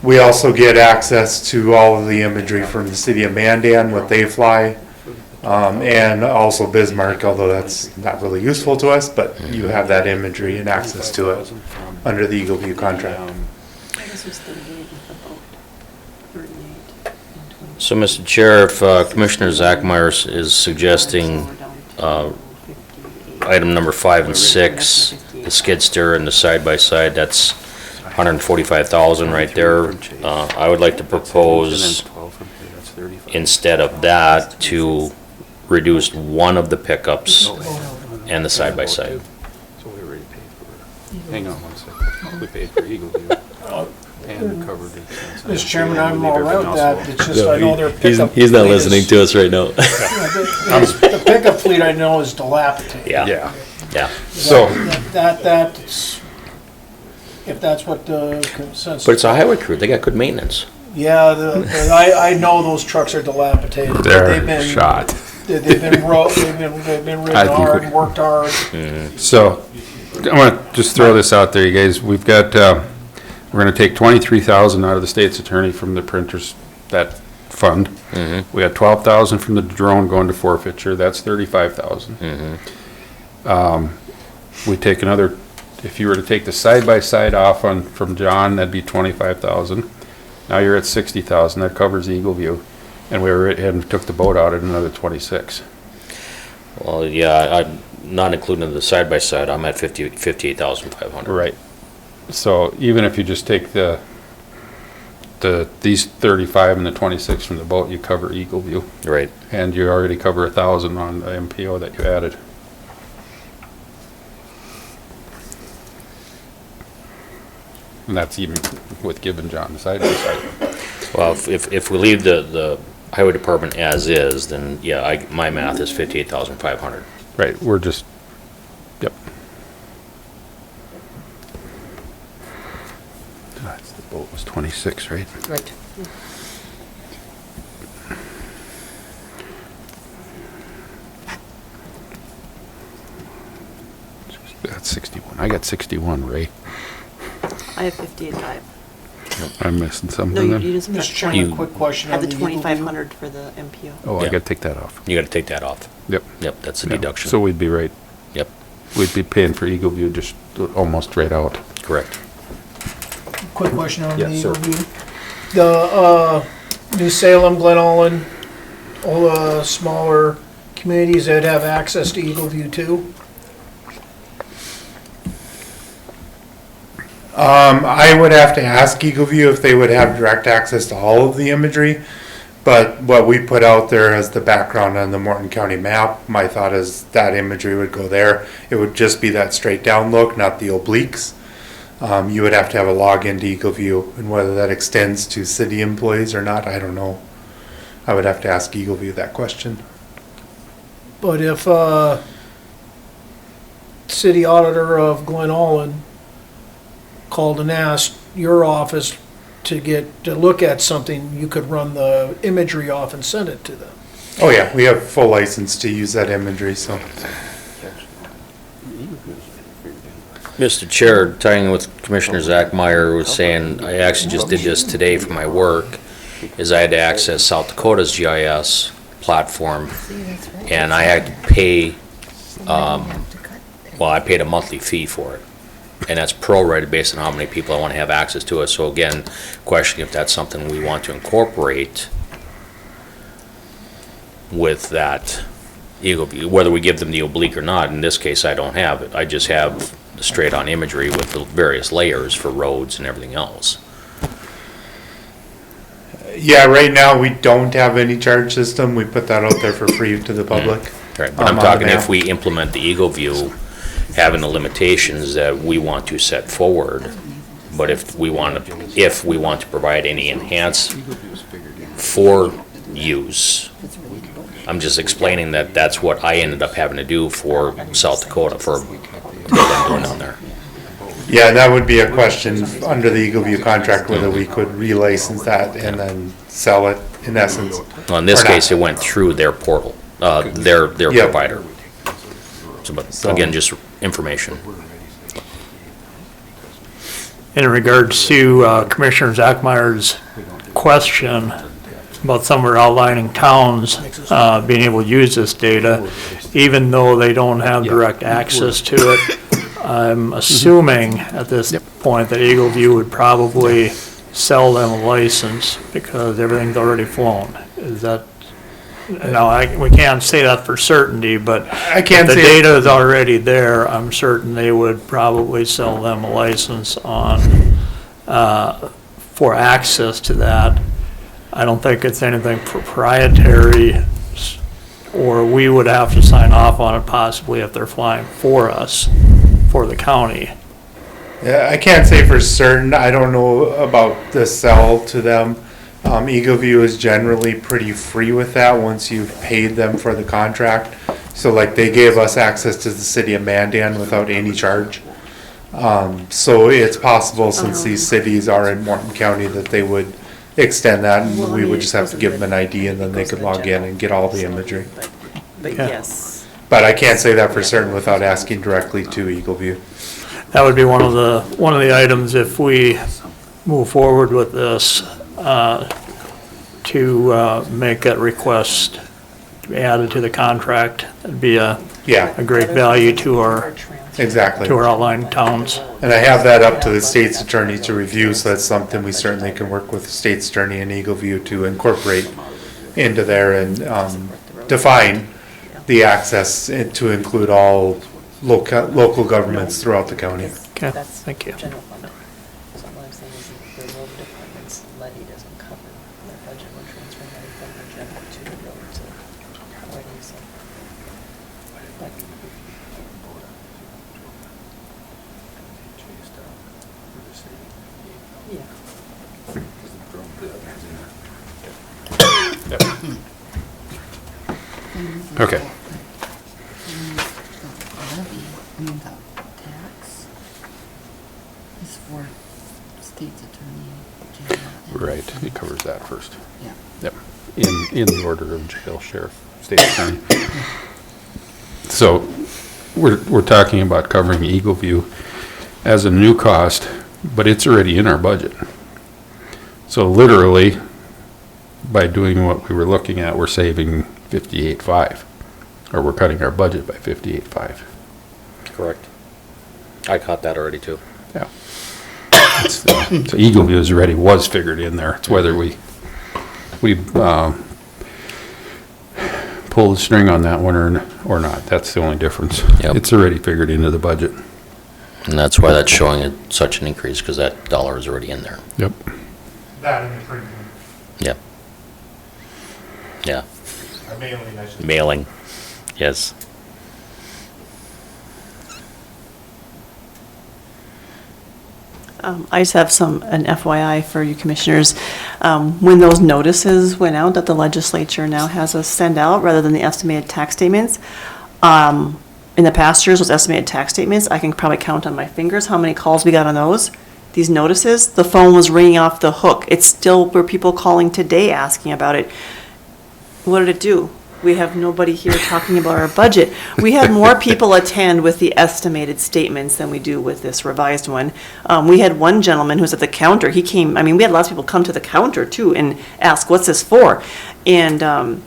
We also get access to all of the imagery from the city of Mandan, what they fly, and also Bismarck, although that's not really useful to us, but you have that imagery and access to it under the EagleView contract. So, Mr. Chair, if Commissioner Zachmeyer is suggesting item number 5 and 6, the skid steer and the side-by-side, that's $145,000 right there. I would like to propose, instead of that, to reduce one of the pickups and the side-by-side. Hang on one second. We paid for Eagleview and covered it. Mr. Chairman, I'm all right with that, it's just I know their pickup. He's not fleet listening is- to us right now. The pickup fleet I know is dilapidated. Yeah, yeah. So, That's, if that's what the consensus. But it's a highway crew, they got good maintenance. Yeah, I know those trucks are dilapidated. They've they're been- shot. They've been they've been ridden I think hard we- and worked hard. So, I want to just throw this out there, you guys. We've got, we're going to take 23,000 out of the state's attorney from the printers, that fund. We got 12,000 from the drone going to forfeiture, that's 35,000. We take another, if you were to take the side-by-side off from John, that'd be 25,000. Now you're at 60,000, that covers Eagleview. And and took the boat out at another 26. Well, yeah, I'm not including the side-by-side, I'm at 58,500. Right. So even if you just take these 35 and the 26 from the boat, you cover Eagleview. Right. And you already cover 1,000 on the MPO that you added. And that's even with giving John the side-by-side. Well, if we leave the highway department as is, then yeah, my math is 58,500. Right, we're just, yep. The boat was 26, right? Right. That's 61. I got 61, Ray. I have 58.5. I'm missing No, something you then? just Mr. Chairman, a quick question have on the the Eagle View. 2,500 for the MPO. Oh, I Yeah. gotta take that off. You gotta take that off. Yep. Yep, that's a Yeah. deduction. So we'd be right. Yep, We'd be paying for Eagleview just almost right out. correct. Quick question on the Yes, sir. Eagle View. The, New Salem, Glen Ellen, all the smaller communities that have access to Eagle View too? I would have to ask EagleView if they would have direct access to all of the imagery, but what we put out there as the background on the Morton County map, my thought is that imagery would go there. It would just be that straight down look, not the obliques. You would have to have a login to EagleView, and whether that extends to city employees or not, I don't know. I would have to ask EagleView that question. But if, city auditor of Glen Ellen called and asked your office to look at something, you could run the imagery off and send it to them. Oh yeah, we have full license to use that imagery, so. Mr. Chair, tying with Commissioner Zachmeyer was saying, I actually just did this today for my work, is I had to access South Dakota's GIS platform, and I had to pay, I paid a monthly fee for it. And that's prorated based on how many people I want to have access to it. So again, questioning if that's something we want to incorporate with that Eagleview, whether we give them the oblique or not. In this case, I don't have it. I just have the straight-on imagery with the various layers for roads and everything else. Yeah, right now, we don't have any charge system. We put that out there for free to the public. Right, but I'm on the talking map. if we implement the Eagleview, having the limitations that we want to set forward, but if we want to provide any enhanced for use, I'm just explaining that that's what I ended up having to do for South Dakota, for what I'm doing down there. Yeah, that would be a question under the Eagle View contract, whether we could relicense that and then sell it in essence. Well, in this or not. case, it went through their portal, their Yep. provider. So, but again, just information. In regards to Commissioner Zachmeyer's question about some of our outlying towns being able to use this data, even though they don't have direct access to it, I'm assuming at this point that Eagle View would probably sell them a license because everything's already flown. Is that, now, we can't say that for certainty, but I can't if the say- data is already there, I'm certain they would probably sell them a license on, for access to that. I don't think it's anything proprietary, or we would have to sign off on it possibly if they're flying for us, for the county. Yeah, I can't say for certain. I don't know about the sell to them. Eagle View is generally pretty free with that once you've paid them for the contract. So like they gave us access to the city of Mandan without any charge. So it's possible since these cities are in Morton County that they would extend that and we would just have to give them an ID and then they could log in and get all the imagery. But Yeah. yes. But I can't say that for certain without asking directly to Eagle View. That would be one of the items if we move forward with this, to make that request to be added to the contract. That'd be a Yeah, great value to our exactly. outlying towns. And I have that up to the state's attorney to review, so that's something we certainly can work with the state's attorney and Eagle View to incorporate into there and define the access to include all local governments throughout the county. Okay, thank you. General fund. So what I'm saying is the road department's levy doesn't cover their budget. We're transferring money from the general to the road to already, so. But yeah. Okay. Levy, I mean, the tax is for state's attorney, jail. and- Right, he covers that first. Yeah. Yep, in the order of jail, sheriff, state attorney. So, we're talking about covering Eagle View as a new cost, but it's already in our budget. So literally, by doing what we were looking at, we're saving 58.5, or we're cutting our budget by 58.5. Correct. I caught that already too. Yeah. So Eagle View is already was figured in there. It's whether we pull the string on that one or not. That's the only difference. Yep. It's already figured into the budget. And that's why that's showing it such an increase, because that dollar is already in there. Yep. That and the premium, Yep. Yeah, or mailing, I should say. mailing, yes. I just have an FYI for you commissioners. When those notices went out that the legislature now has us send out, rather than the estimated tax statements, in the past years, those estimated tax statements, I can probably count on my fingers how many calls we got on those. These notices, the phone was ringing off the hook. It's still, were people calling today asking about it. What did it do? We have nobody here talking about our budget. We had more people attend with the estimated statements than we do with this revised one. We had one gentleman who was at the counter. He came, I mean, we had lots of people come to the counter too and ask, what's this for? And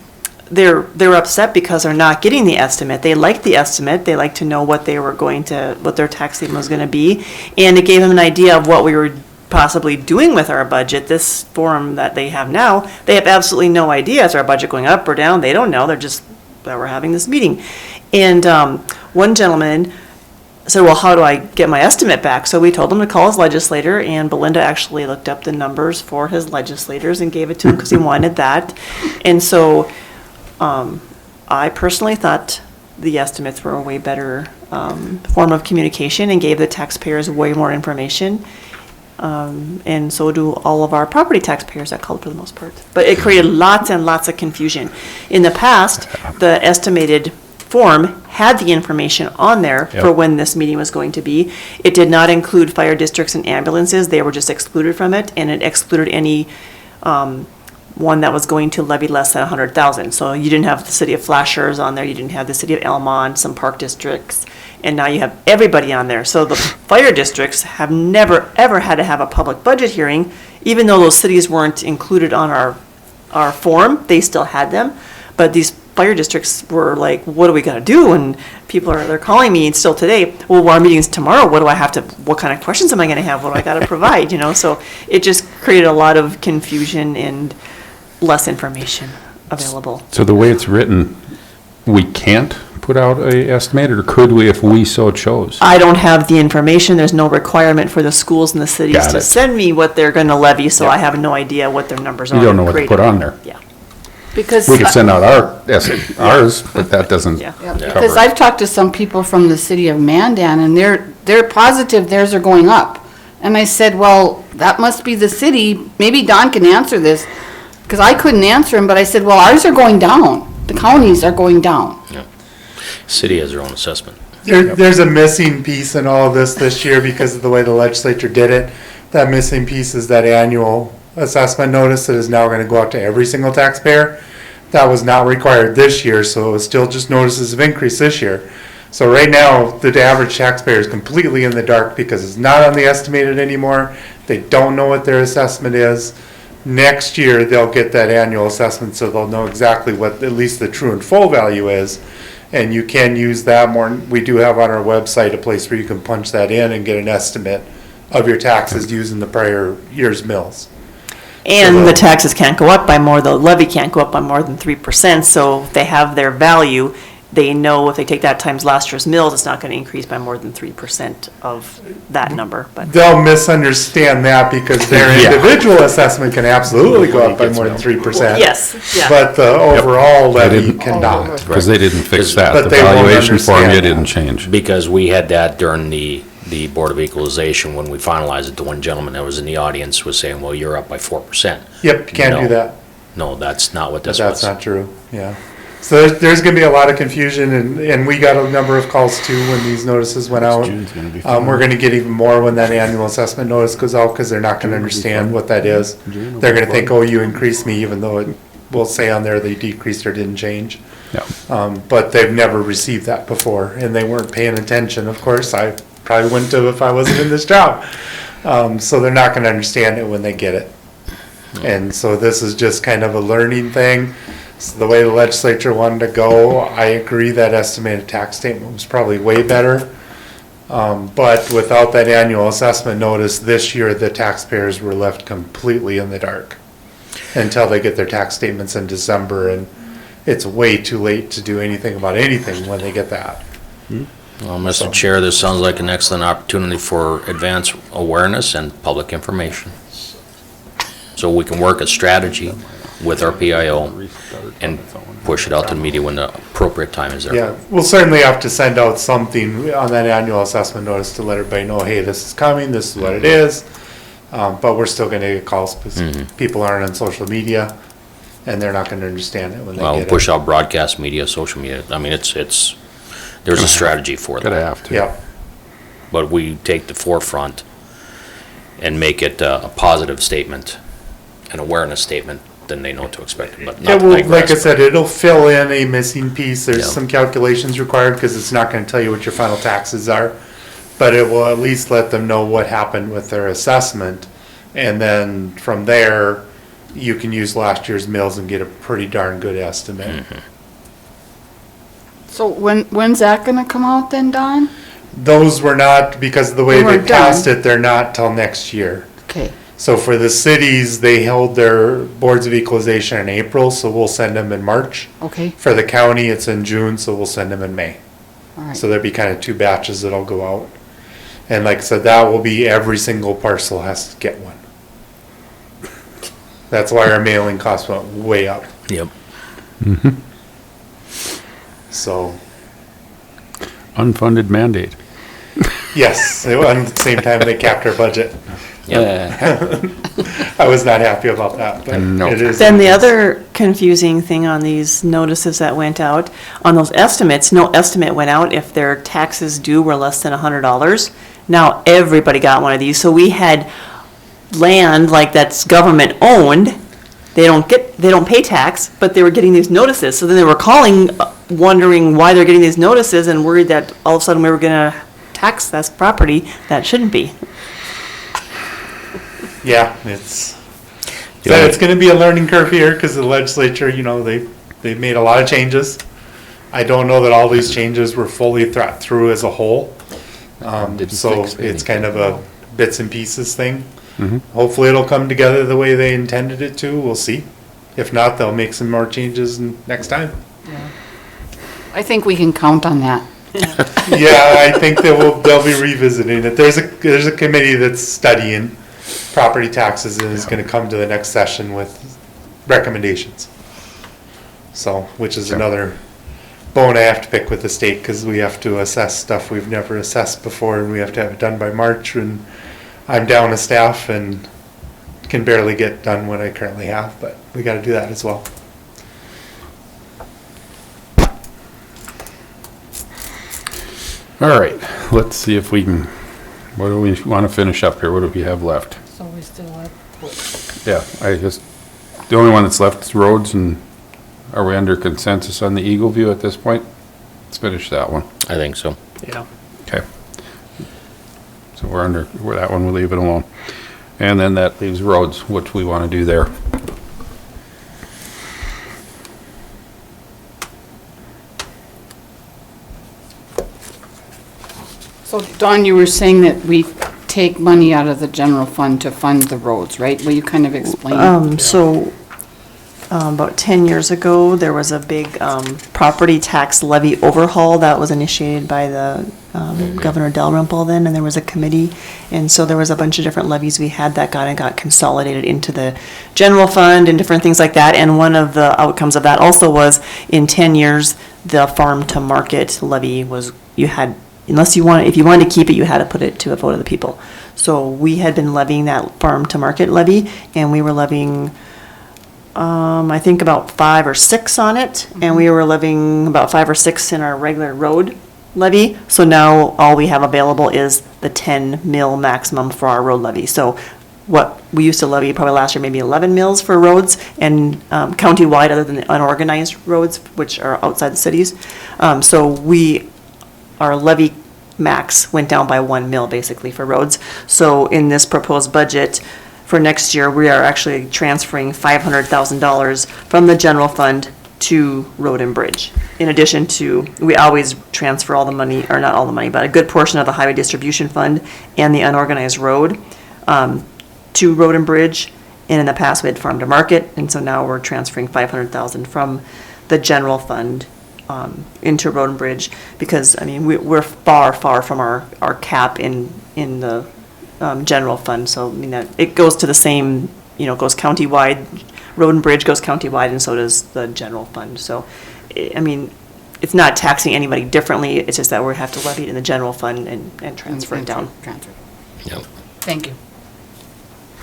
they're upset because they're not getting the estimate. They like the estimate. They like to know what they were going to, what their tax statement was going to be. And it gave them an idea of what we were possibly doing with our budget. This forum that they have now, they have absolutely no idea. Is our budget going up or down? They don't know. They're just, that we're having this meeting. And one gentleman said, well, how do I get my estimate back? So we told him to call his legislator, and Belinda actually looked up the numbers for his legislators and gave it to him because he wanted that. And so I personally thought the estimates were a way better form of communication and gave the taxpayers way more information. And so do all of our property taxpayers that called for the most part. But it created lots and lots of confusion. In the past, the estimated form had the information on there for Yep. when this meeting was going to be. It did not include fire districts and ambulances. They were just excluded from it, and it excluded any one that was going to levy less than 100,000. So you didn't have the city of Flashers on there, you didn't have the city of Elmont, some park districts, and now you have everybody on there. So the fire districts have never, ever had to have a public budget hearing, even though those cities weren't included on our form, they still had them. But these fire districts were like, what are we gonna do? And they're calling me, and still today, well, our meeting's tomorrow, what kind of questions am I gonna have? What do I gotta provide, you know? So it just created a lot of confusion and less information available. So the way it's written, we can't put out a estimated, or could we if we so chose? I don't have the information, there's no requirement for the schools and the cities Got to it. send me what they're gonna levy, so I have no idea what their numbers are. You don't know what to put on there. Yeah. Because. We could send out ours, but that doesn't Yeah. Yeah, cover because it. I've talked to some people from the city of Mandan, and they're positive theirs are going up. And I said, well, that must be the city, maybe Don can answer this, because I couldn't answer him, but I said, well, ours are going down. The counties are going down. City has their own assessment. There's a missing piece in all of this year because of the way the legislature did it. That missing piece is that annual assessment notice that is now gonna go out to every single taxpayer. That was not required this year, so it was still just notices of increase this year. So right now, the average taxpayer is completely in the dark because it's not on the estimated anymore. They don't know what their assessment is. Next year, they'll get that annual assessment, so they'll know exactly what at least the true and full value is. And you can use that more. We do have on our website a place where you can punch that in and get an estimate of your taxes using the prior year's mills. And the taxes can't go up by more, the levy can't go up by more than 3%, so if they have their value, they know if they take that times last year's mills, it's not gonna increase by more than 3% of that number, but. They'll misunderstand that because their Yeah. individual assessment can absolutely go up by more than 3%. Yes, yeah. But the overall levy didn't- cannot. Because they didn't fix that. But The they won't valuation formula understand that. didn't change. Because we had that during the Board of Equalization, when we finalized it, the one gentleman that was in the audience was saying, well, you're up by 4%. Yep, you can't do No. that. No, that's not what But this that's was. not true, yeah. So there's gonna be a lot of confusion, and we got a number of calls too when these notices went out. We're gonna get even more when that annual assessment notice goes out, because they're not gonna understand what that is. They're gonna think, oh, you increased me, even though it will say on there they decreased or didn't change. Yeah. But they've never received that before, and they weren't paying attention, of course. I probably wouldn't have if I wasn't in this job. So they're not gonna understand it when they get it. And so this is just kind of a learning thing. So the way the legislature wanted to go, I agree that estimated tax statement was probably way better. But without that annual assessment notice this year, the taxpayers were left completely in the dark until they get their tax statements in December, and it's way too late to do anything about anything when they get that. Well, Mr. Chair, this sounds like an excellent opportunity for advance awareness and public information. So we can work a strategy with our PIO and push it out to the media when the appropriate time is there. Yeah, we'll certainly have to send out something on that annual assessment notice to let everybody know, hey, this is coming, this is what it is. But we're still gonna get calls because people aren't on social media and they're not gonna understand it when they Well, get it. push out broadcast media, social media. I mean, there's a strategy for Gotta that. have to. Yeah, But we take the forefront and make it a positive statement, an awareness statement, then they know what to expect. But it not will, like like I said, it'll fill in a missing piece. There's Yeah. some calculations required because it's not gonna tell you what your final taxes are. But it will at least let them know what happened with their assessment. And then from there, you can use last year's mills and get a pretty darn good estimate. So when's that gonna come out then, Don? Those were not, because of the way They they weren't passed done. it, they're not till next year. Okay, So for the cities, they held their boards of equalization in April, so we'll send them in March. okay, For the county, it's in June, so we'll send them in May. all right. So there'll be kind of two batches that'll go out. And like I said, that will be every single parcel has to get one. That's why our mailing costs went way up, Yep. so, Unfunded mandate. yes, at the same time they capped our budget. I was not happy about that, but No. it is. Then what the it is. other confusing thing on these notices that went out, on those estimates, no estimate went out if their taxes due were less than $100. Now, everybody got one of these, so we had land like that's government owned, they don't pay tax, but they were getting these notices, so then they were calling, wondering why they're getting these notices and worried that all of a sudden we were gonna tax this property that shouldn't be. Yeah, it's gonna be a learning curve here, because the legislature, they've made a lot of changes. I don't know that all these changes were fully thought through as a whole. So it's kind of a bits and pieces thing. Hopefully it'll come together the way they intended it to, we'll see. If not, they'll make some more changes next time. I think we can count on that. Yeah, I think they'll be revisiting it. There's a committee that's studying property taxes and is gonna come to the next session with recommendations. So, which is another bone I have to pick with the state, because we have to assess stuff we've never assessed before, and we have to have it done by March, and I'm down a staff and can barely get done what I currently have, but we gotta do that as well. All right, let's see if we can, what do we want to finish up here? What do we have left? So we still have. Yeah, the only one that's left is roads, and are we under consensus on the Eagle View at this point? Let's finish that one. I think so. Yeah. Okay. So that one, we'll leave it alone. And then that leaves roads, what we want to do there. So Dawn, you were saying that we take money out of the general fund to fund the roads, right? Will you kind of explain? About 10 years ago, there was a big property tax levy overhaul that was initiated by the Governor Dalrymple then, and there was a committee. And so there was a bunch of different levies we had that got consolidated into the general fund and different things like that. And one of the outcomes of that also was, in 10 years, the farm to market levy was, if you wanted to keep it, you had to put it to a vote of the people. So we had been levying that farm to market levy, and we were levying I think about 5 or 6 on it, and we were levying about 5 or 6 in our regular road levy. So now all we have available is the 10 mil maximum for our road levy. So what we used to levy probably last year, maybe 11 mils for roads, and countywide, other than the unorganized roads, which are outside the cities. So our levy max went down by 1 mil basically for roads. So in this proposed budget for next year, we are actually transferring $500,000 from the general fund to road and bridge. In addition to, we always transfer all the money, or not all the money, but a good portion of the highway distribution fund and the unorganized road to road and bridge. And in the past, we had farm to market, and so now we're transferring $500,000 from the general fund into road and bridge, because we're far from our cap in the general fund. So that it goes to the same, goes countywide. Road and bridge goes countywide, and so does the general fund. So it's not taxing anybody differently. It's just that we have to levy it in the general fund and transfer it down. Transfer. Yep. Thank you.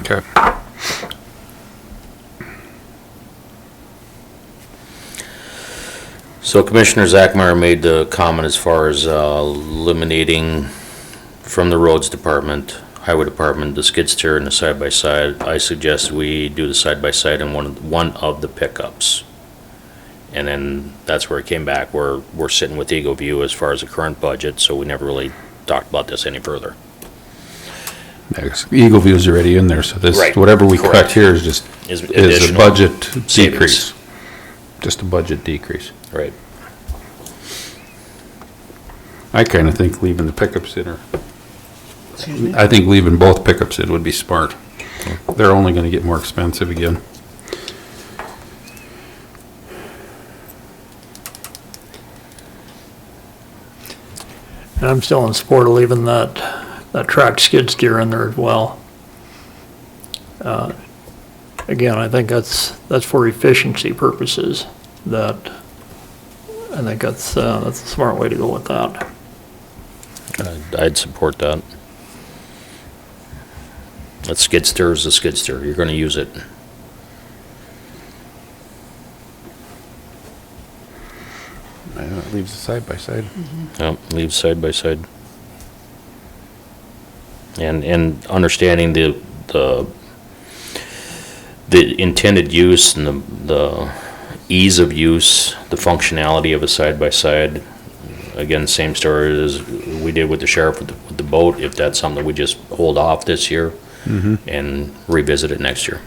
Okay. So Commissioner Zachmeyer made the comment as far as eliminating from the roads department, highway department, the skid steer and the side-by-side. I suggest we do the side-by-side in one of the pickups. And then that's where it came back. We're sitting with Eagle View as far as the current budget, so we never really talked about this any further. Eagle View's already in there, so this, Right. whatever we cut Correct. here is just, Is is a additional budget savings. decrease. Just a budget decrease. Right. I kind of think leaving the pickups in Excuse me? I think leaving both pickups in would be smart. They're only gonna get more expensive again. And I'm still in support of leaving that tracked skid steer in there as well. Again, I think that's for efficiency purposes. I think that's a smart way to go with that. I'd support that. A skid steer is a skid steer. You're gonna use it. It leaves it side by side. Yep, leave side by side. And understanding the intended use and the ease of use, the functionality of a side by side. Again, same story as we did with the sheriff with the boat. If that's something we just hold off this year and revisit it next year.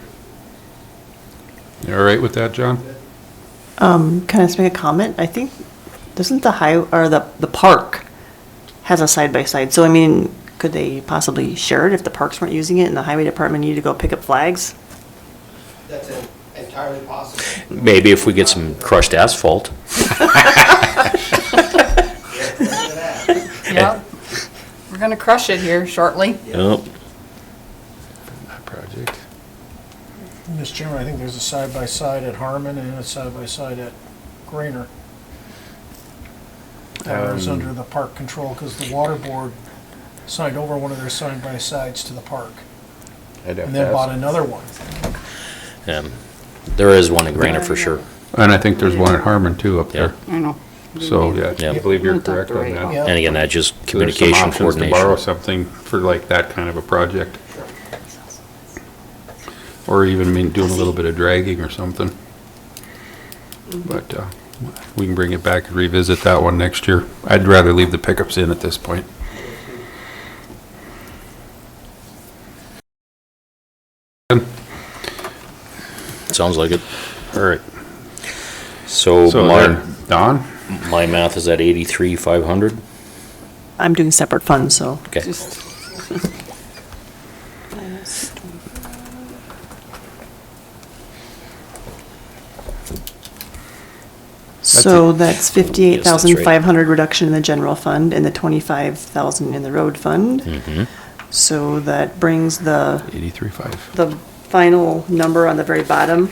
You all right with that, John? Can I just make a comment? I think, doesn't the park has a side-by-side, so I mean, could they possibly share it if the parks weren't using it and the highway department needed to go pick up flags? That's entirely possible. Maybe if we get some crushed asphalt. Yep. We're gonna crush it here shortly. Yep. That project. Mr. Chairman, I think there's a side-by-side at Harmon and a side-by-side at Grainer. That was under the park control, because the water board signed over one of their side-by-sides to the park, I'd have and to then ask. bought another one. There is one in Granite for sure. And I think there's one at Harmon too up there. I know. So, yeah, Yeah. I believe you're We'll talk correct to on Ray. that. Yeah. And again, that's just There's some communication options to borrow coordination. something for like that kind of a project. Or even doing a little bit of dragging or something. But, we can bring it back and revisit that one next year. I'd rather leave the pickups in at this point. Sounds like it. All right. So So then, Don? my math is at 83,500. I'm doing separate funds, so. Okay. Just, So that's 58,500 right. reduction in the general fund and the 25,000 in the road fund. Mm-hmm. So that brings the 83.5. the final number on the very bottom.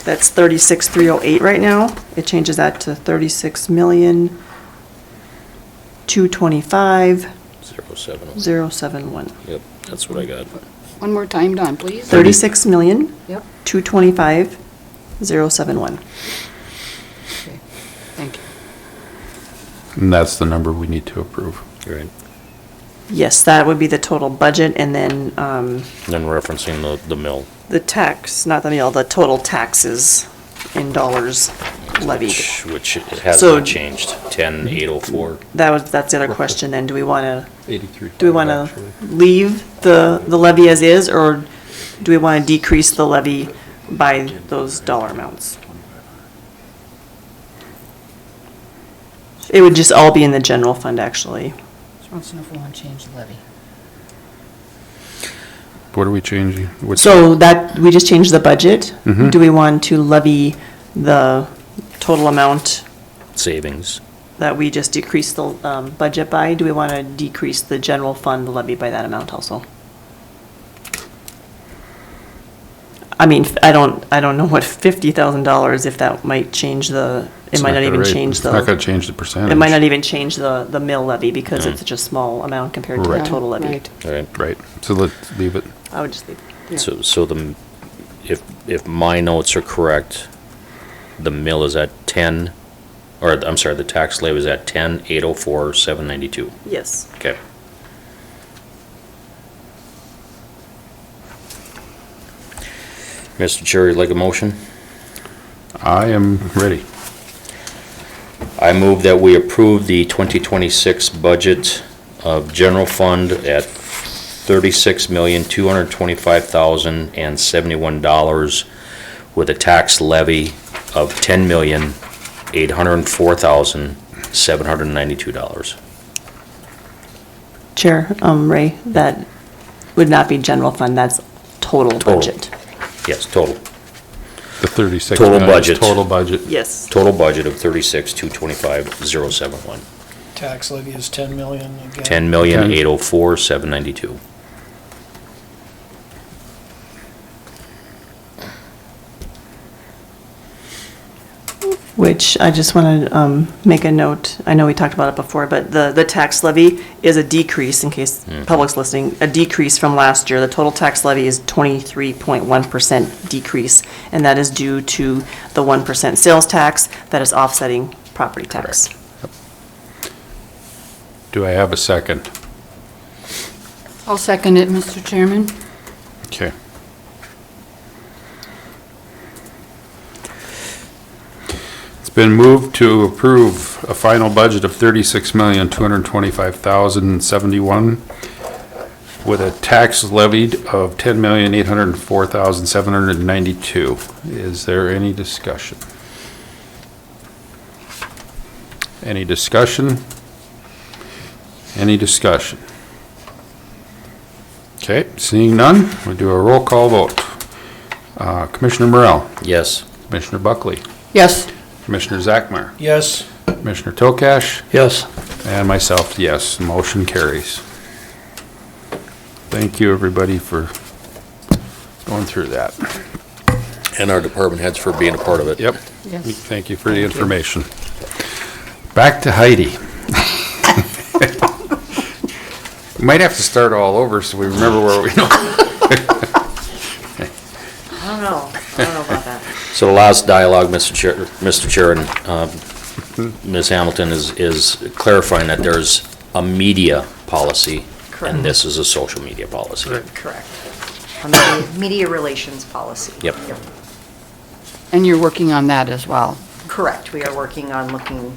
That's 36,308 right now. It changes that to 36,225,071. 071. Yep, that's what I got. one more time, Don, please. 36,225,071. Okay, thank you. And that's the number we need to approve. Right. Yes, that would be the total budget, and then Then referencing the mill. the tax, not the meal, the total taxes in dollars levied. Which has So- not changed, 10,804. That's the other question then. Do we want to 83. leave the levy as is, or do we want to decrease the levy by those dollar amounts? It would just all be in the general fund, actually. Just wants to know if we want to change the levy. What are we changing? So that, we just changed the budget. Mhm. Do we want to levy the total amount Savings. that we just decreased the budget by? Do we want to decrease the general fund levy by that amount also? I mean, I don't know what $50,000, if that might change it might not even change It's not gonna the, change the percentage. it might not even change the mill levy because it's such a small amount compared to the Right. total levy. Right. Right. Right, so let's leave it. I would just leave. Yeah. So if my notes are correct, the mill is at 10, or I'm sorry, the tax levy is at 10,804,792. Yes. Okay. Mr. Chair, you'd like a motion? I am ready. I move that we approve the 2026 budget of general fund at $36,225,071 with a tax levy of $10,804,792. Chair, Ray, that would not be general fund, that's total budget. Yes, total. The 36. Total million is budget. Total budget. Yes. Total budget of 36,225,071. Tax levy is 10 million again. 10,804,792. which I just want to make a note. I know we talked about it before, but the tax levy is a decrease, in case public's listening, a decrease from last year. The total tax levy is 23.1% decrease, and that is due to the 1% sales tax that is offsetting property tax. Do I have a second? I'll second it, Mr. Chairman. Okay. It's been moved to approve a final budget of $36,225,071 with a tax levied of $10,804,792. Is there any discussion? Any discussion? Any discussion? Okay, seeing none, we do a roll call vote. Commissioner Morrell, Yes. Commissioner Buckley, Yes. Commissioner Zachmar, Yes. Commissioner Tokash, Yes. and myself, yes. Motion carries. Thank you, everybody, for going through that. And our department heads for being a part of it. Yep. Yes. Thank you for the information. Back to Heidi. We might have to start all over so we remember where we know. I don't know about that. So the last dialogue, Mr. Chair, and Ms. Hamilton is clarifying that there's a media policy, and this is a social media policy. Correct. On the media relations policy. Yep. And you're working on that as well. Correct. We are working on looking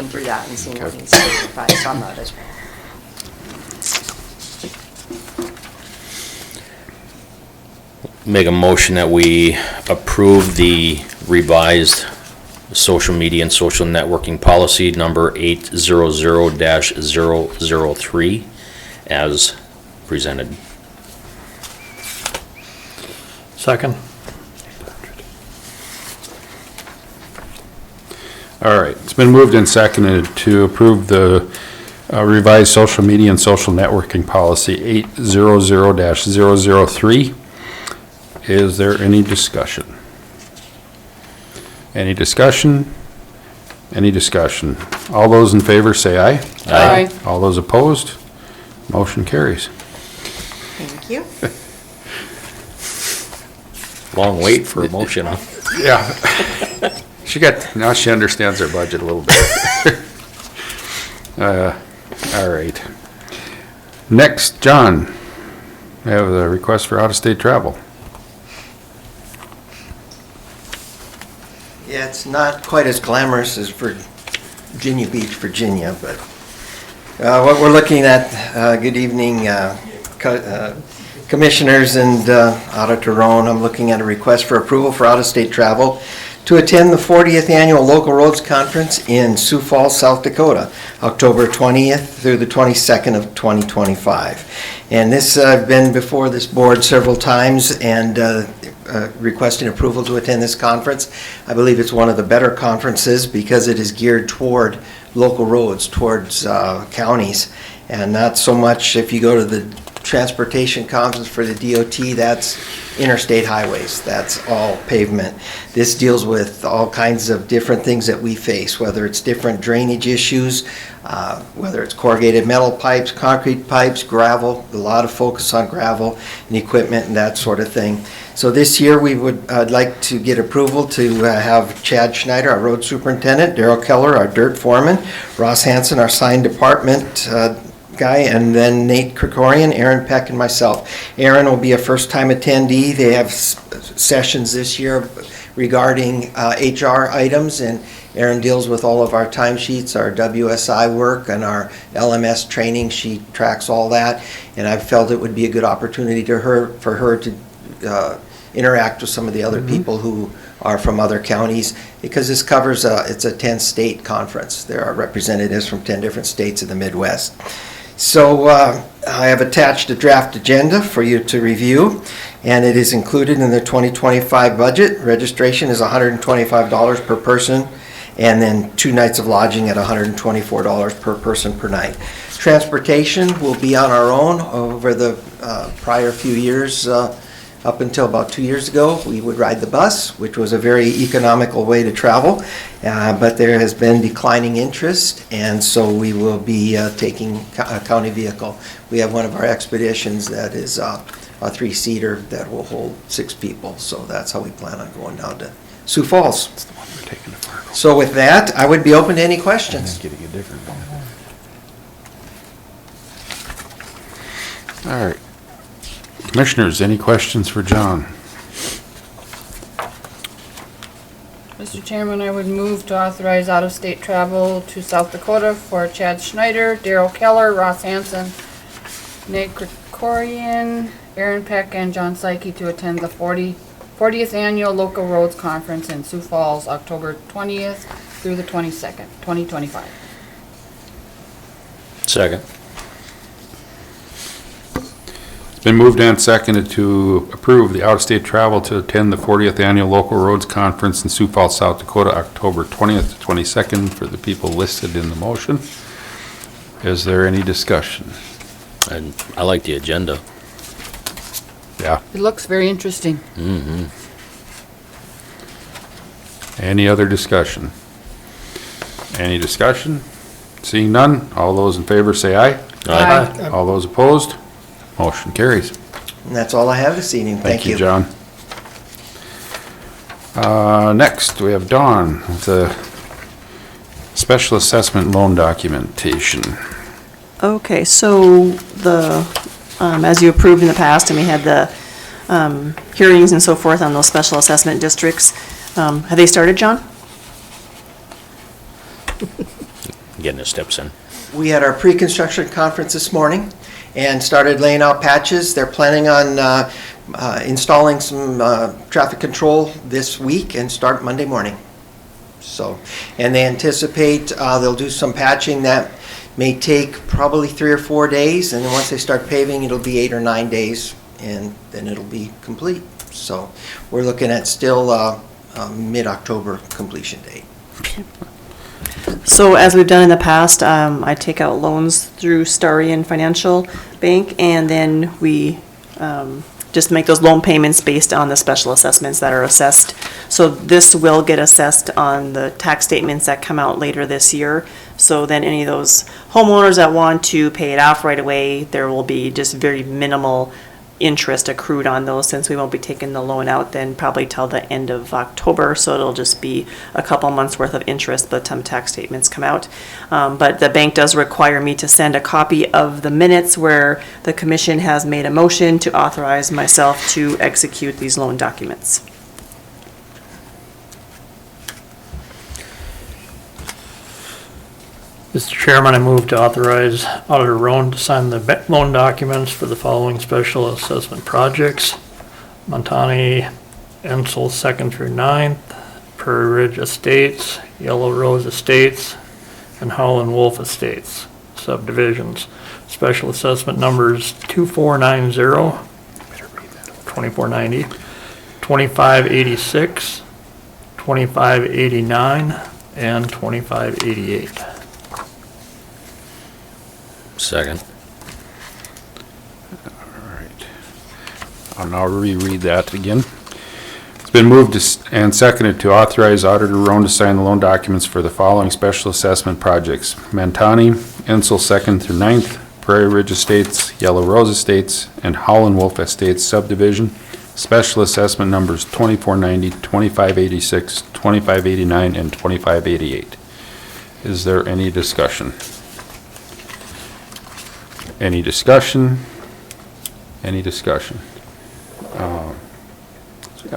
through that and seeing what needs to be revised on that as well. Make a motion that we approve the revised social media and social networking policy number 800-003 as presented. Second. All right, it's been moved and seconded to approve the revised social media and social networking policy 800-003. Is there any discussion? Any discussion? Any discussion? All those in favor say aye. Aye. All those opposed? Motion carries. Thank you. Long wait for a motion, huh? Yeah. Now she understands her budget a little bit. All right. Next, John, we have a request for out-of-state travel. Yeah, it's not quite as glamorous as Virginia Beach, Virginia, but what we're looking at, good evening, commissioners and Auditor Roan. I'm looking at a request for approval for out-of-state travel to attend the 40th Annual Local Roads Conference in Sioux Falls, South Dakota, October 20th through the 22nd of 2025. And this, I've been before this board several times and requesting approval to attend this conference. I believe it's one of the better conferences because it is geared toward local roads, towards counties, and not so much if you go to the transportation conference for the DOT, that's interstate highways, that's all pavement. This deals with all kinds of different things that we face, whether it's different drainage issues, whether it's corrugated metal pipes, concrete pipes, gravel, a lot of focus on gravel and equipment and that sort of thing. So this year we would like to get approval to have Chad Schneider, our road superintendent, Daryl Keller, our dirt foreman, Ross Hanson, our sign department guy, and then Nate Krikorian, Aaron Peck, and myself. Aaron will be a first-time attendee. They have sessions this year regarding HR items, and Aaron deals with all of our timesheets, our WSI work, and our LMS training. She tracks all that, and I felt it would be a good opportunity for her to interact with some of the other people who are from other counties, because this covers, it's a 10-state conference. There are representatives from 10 different states in the Midwest. So I have attached a draft agenda for you to review, and it is included in the 2025 budget. Registration is $125 per person, and then 2 nights of lodging at $124 per person per night. Transportation will be on our own. Over the prior few years, Up until about 2 years ago, we would ride the bus, which was a very economical way to travel, but there has been declining interest, and so we will be taking a county vehicle. We have one of our expeditions that is a three-seater that will hold 6 people, so that's how we plan on going down to Sioux Falls. So with that, I would be open to any questions. All right. Commissioners, any questions for John? Mr. Chairman, I would move to authorize out-of-state travel to South Dakota for Chad Schneider, Daryl Keller, Ross Hanson, Nate Krikorian, Aaron Peck, and John Psyche to attend the 40th Annual Local Roads Conference in Sioux Falls, October 20th through the 22nd, 2025. Second. It's been moved and seconded to approve the out-of-state travel to attend the 40th Annual Local Roads Conference in Sioux Falls, South Dakota, October 20th to 22nd for the people listed in the motion. Is there any discussion? And I like the agenda. Yeah. It looks very interesting. Mm-hmm. Any other discussion? Any discussion? Seeing none, all those in favor say aye. Aye. All those opposed? Motion carries. And that's all I have this evening. Thank you. John. Next, we have Dawn with the special assessment loan documentation. Okay, so as you approved in the past, and we had the hearings and so forth on those special assessment districts, have they started, John? Getting his steps in. We had our pre-construction conference this morning and started laying out patches. They're planning on installing some traffic control this week and start Monday morning. So, and they anticipate they'll do some patching that may take probably 3 or 4 days, and then once they start paving, it'll be 8 or 9 days, and then it'll be complete. So we're looking at still mid-October completion date. So as we've done in the past, I take out loans through Starian Financial Bank, and then we just make those loan payments based on the special assessments that are assessed. So this will get assessed on the tax statements that come out later this year. So then any of those homeowners that want to pay it off right away, there will be just very minimal interest accrued on those, since we won't be taking the loan out then probably till the end of October, so it'll just be a couple months worth of interest by the time tax statements come out. But the bank does require me to send a copy of the minutes where the commission has made a motion to authorize myself to execute these loan documents. Mr. Chairman, I move to authorize Auditor Roan to sign the loan documents for the following special assessment projects: Montani, Ensel 2nd through 9th, Prairie Ridge Estates, Yellow Rose Estates, and Howland Wolf Estates subdivisions. Special assessment numbers 2490, 2490, 2586, 2589, and 2588. Second. All right. I'll now reread that again. It's been moved and seconded to authorize Auditor Roan to sign the loan documents for the following special assessment projects: Montani, Ensel 2nd through 9th, Prairie Ridge Estates, Yellow Rose Estates, and Howland Wolf Estates subdivision. Special assessment numbers 2490, 2586, 2589, and 2588. Is there any discussion? Any discussion? Any discussion?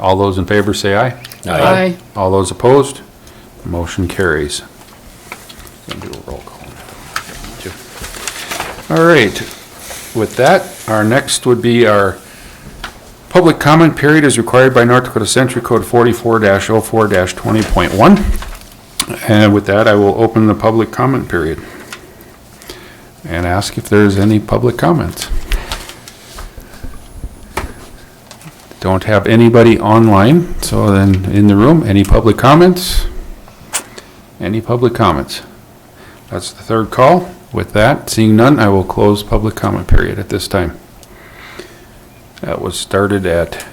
All those in favor say aye. Aye. All those opposed? Motion carries. Gonna do a roll call. All right. With that, our next would be our public comment period as required by North Dakota Century Code 44-04-20.1. And with that, I will open the public comment period and ask if there's any public comments. Don't have anybody online, so then in the room, any public comments? Any public comments? That's the third call. With that, seeing none, I will close public comment period at this time. That was started at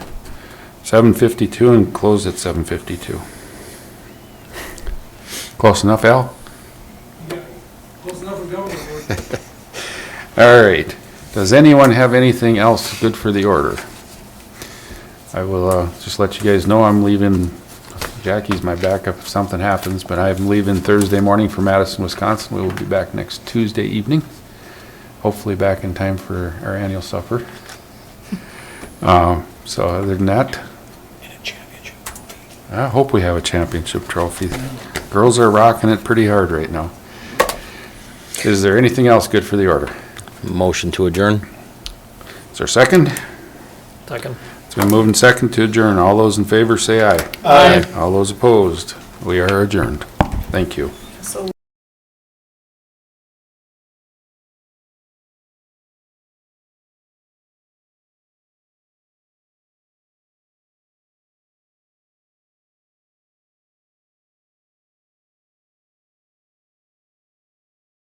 7:52 and closed at 7:52. Close enough, Al? Close enough for government. All right. Does anyone have anything else good for the order? I will just let you guys know I'm leaving. Jackie's my backup if something happens, but I'm leaving Thursday morning for Madison, Wisconsin. We will be back next Tuesday evening. Hopefully back in time for our annual supper. So other than that, I hope we have a championship trophy. Girls are rocking it pretty hard right now. Is there anything else good for the order? Motion to adjourn? Is there a second? Second. It's been moved and second to adjourn. All those in favor say aye. Aye. All those opposed, we are adjourned. Thank you. So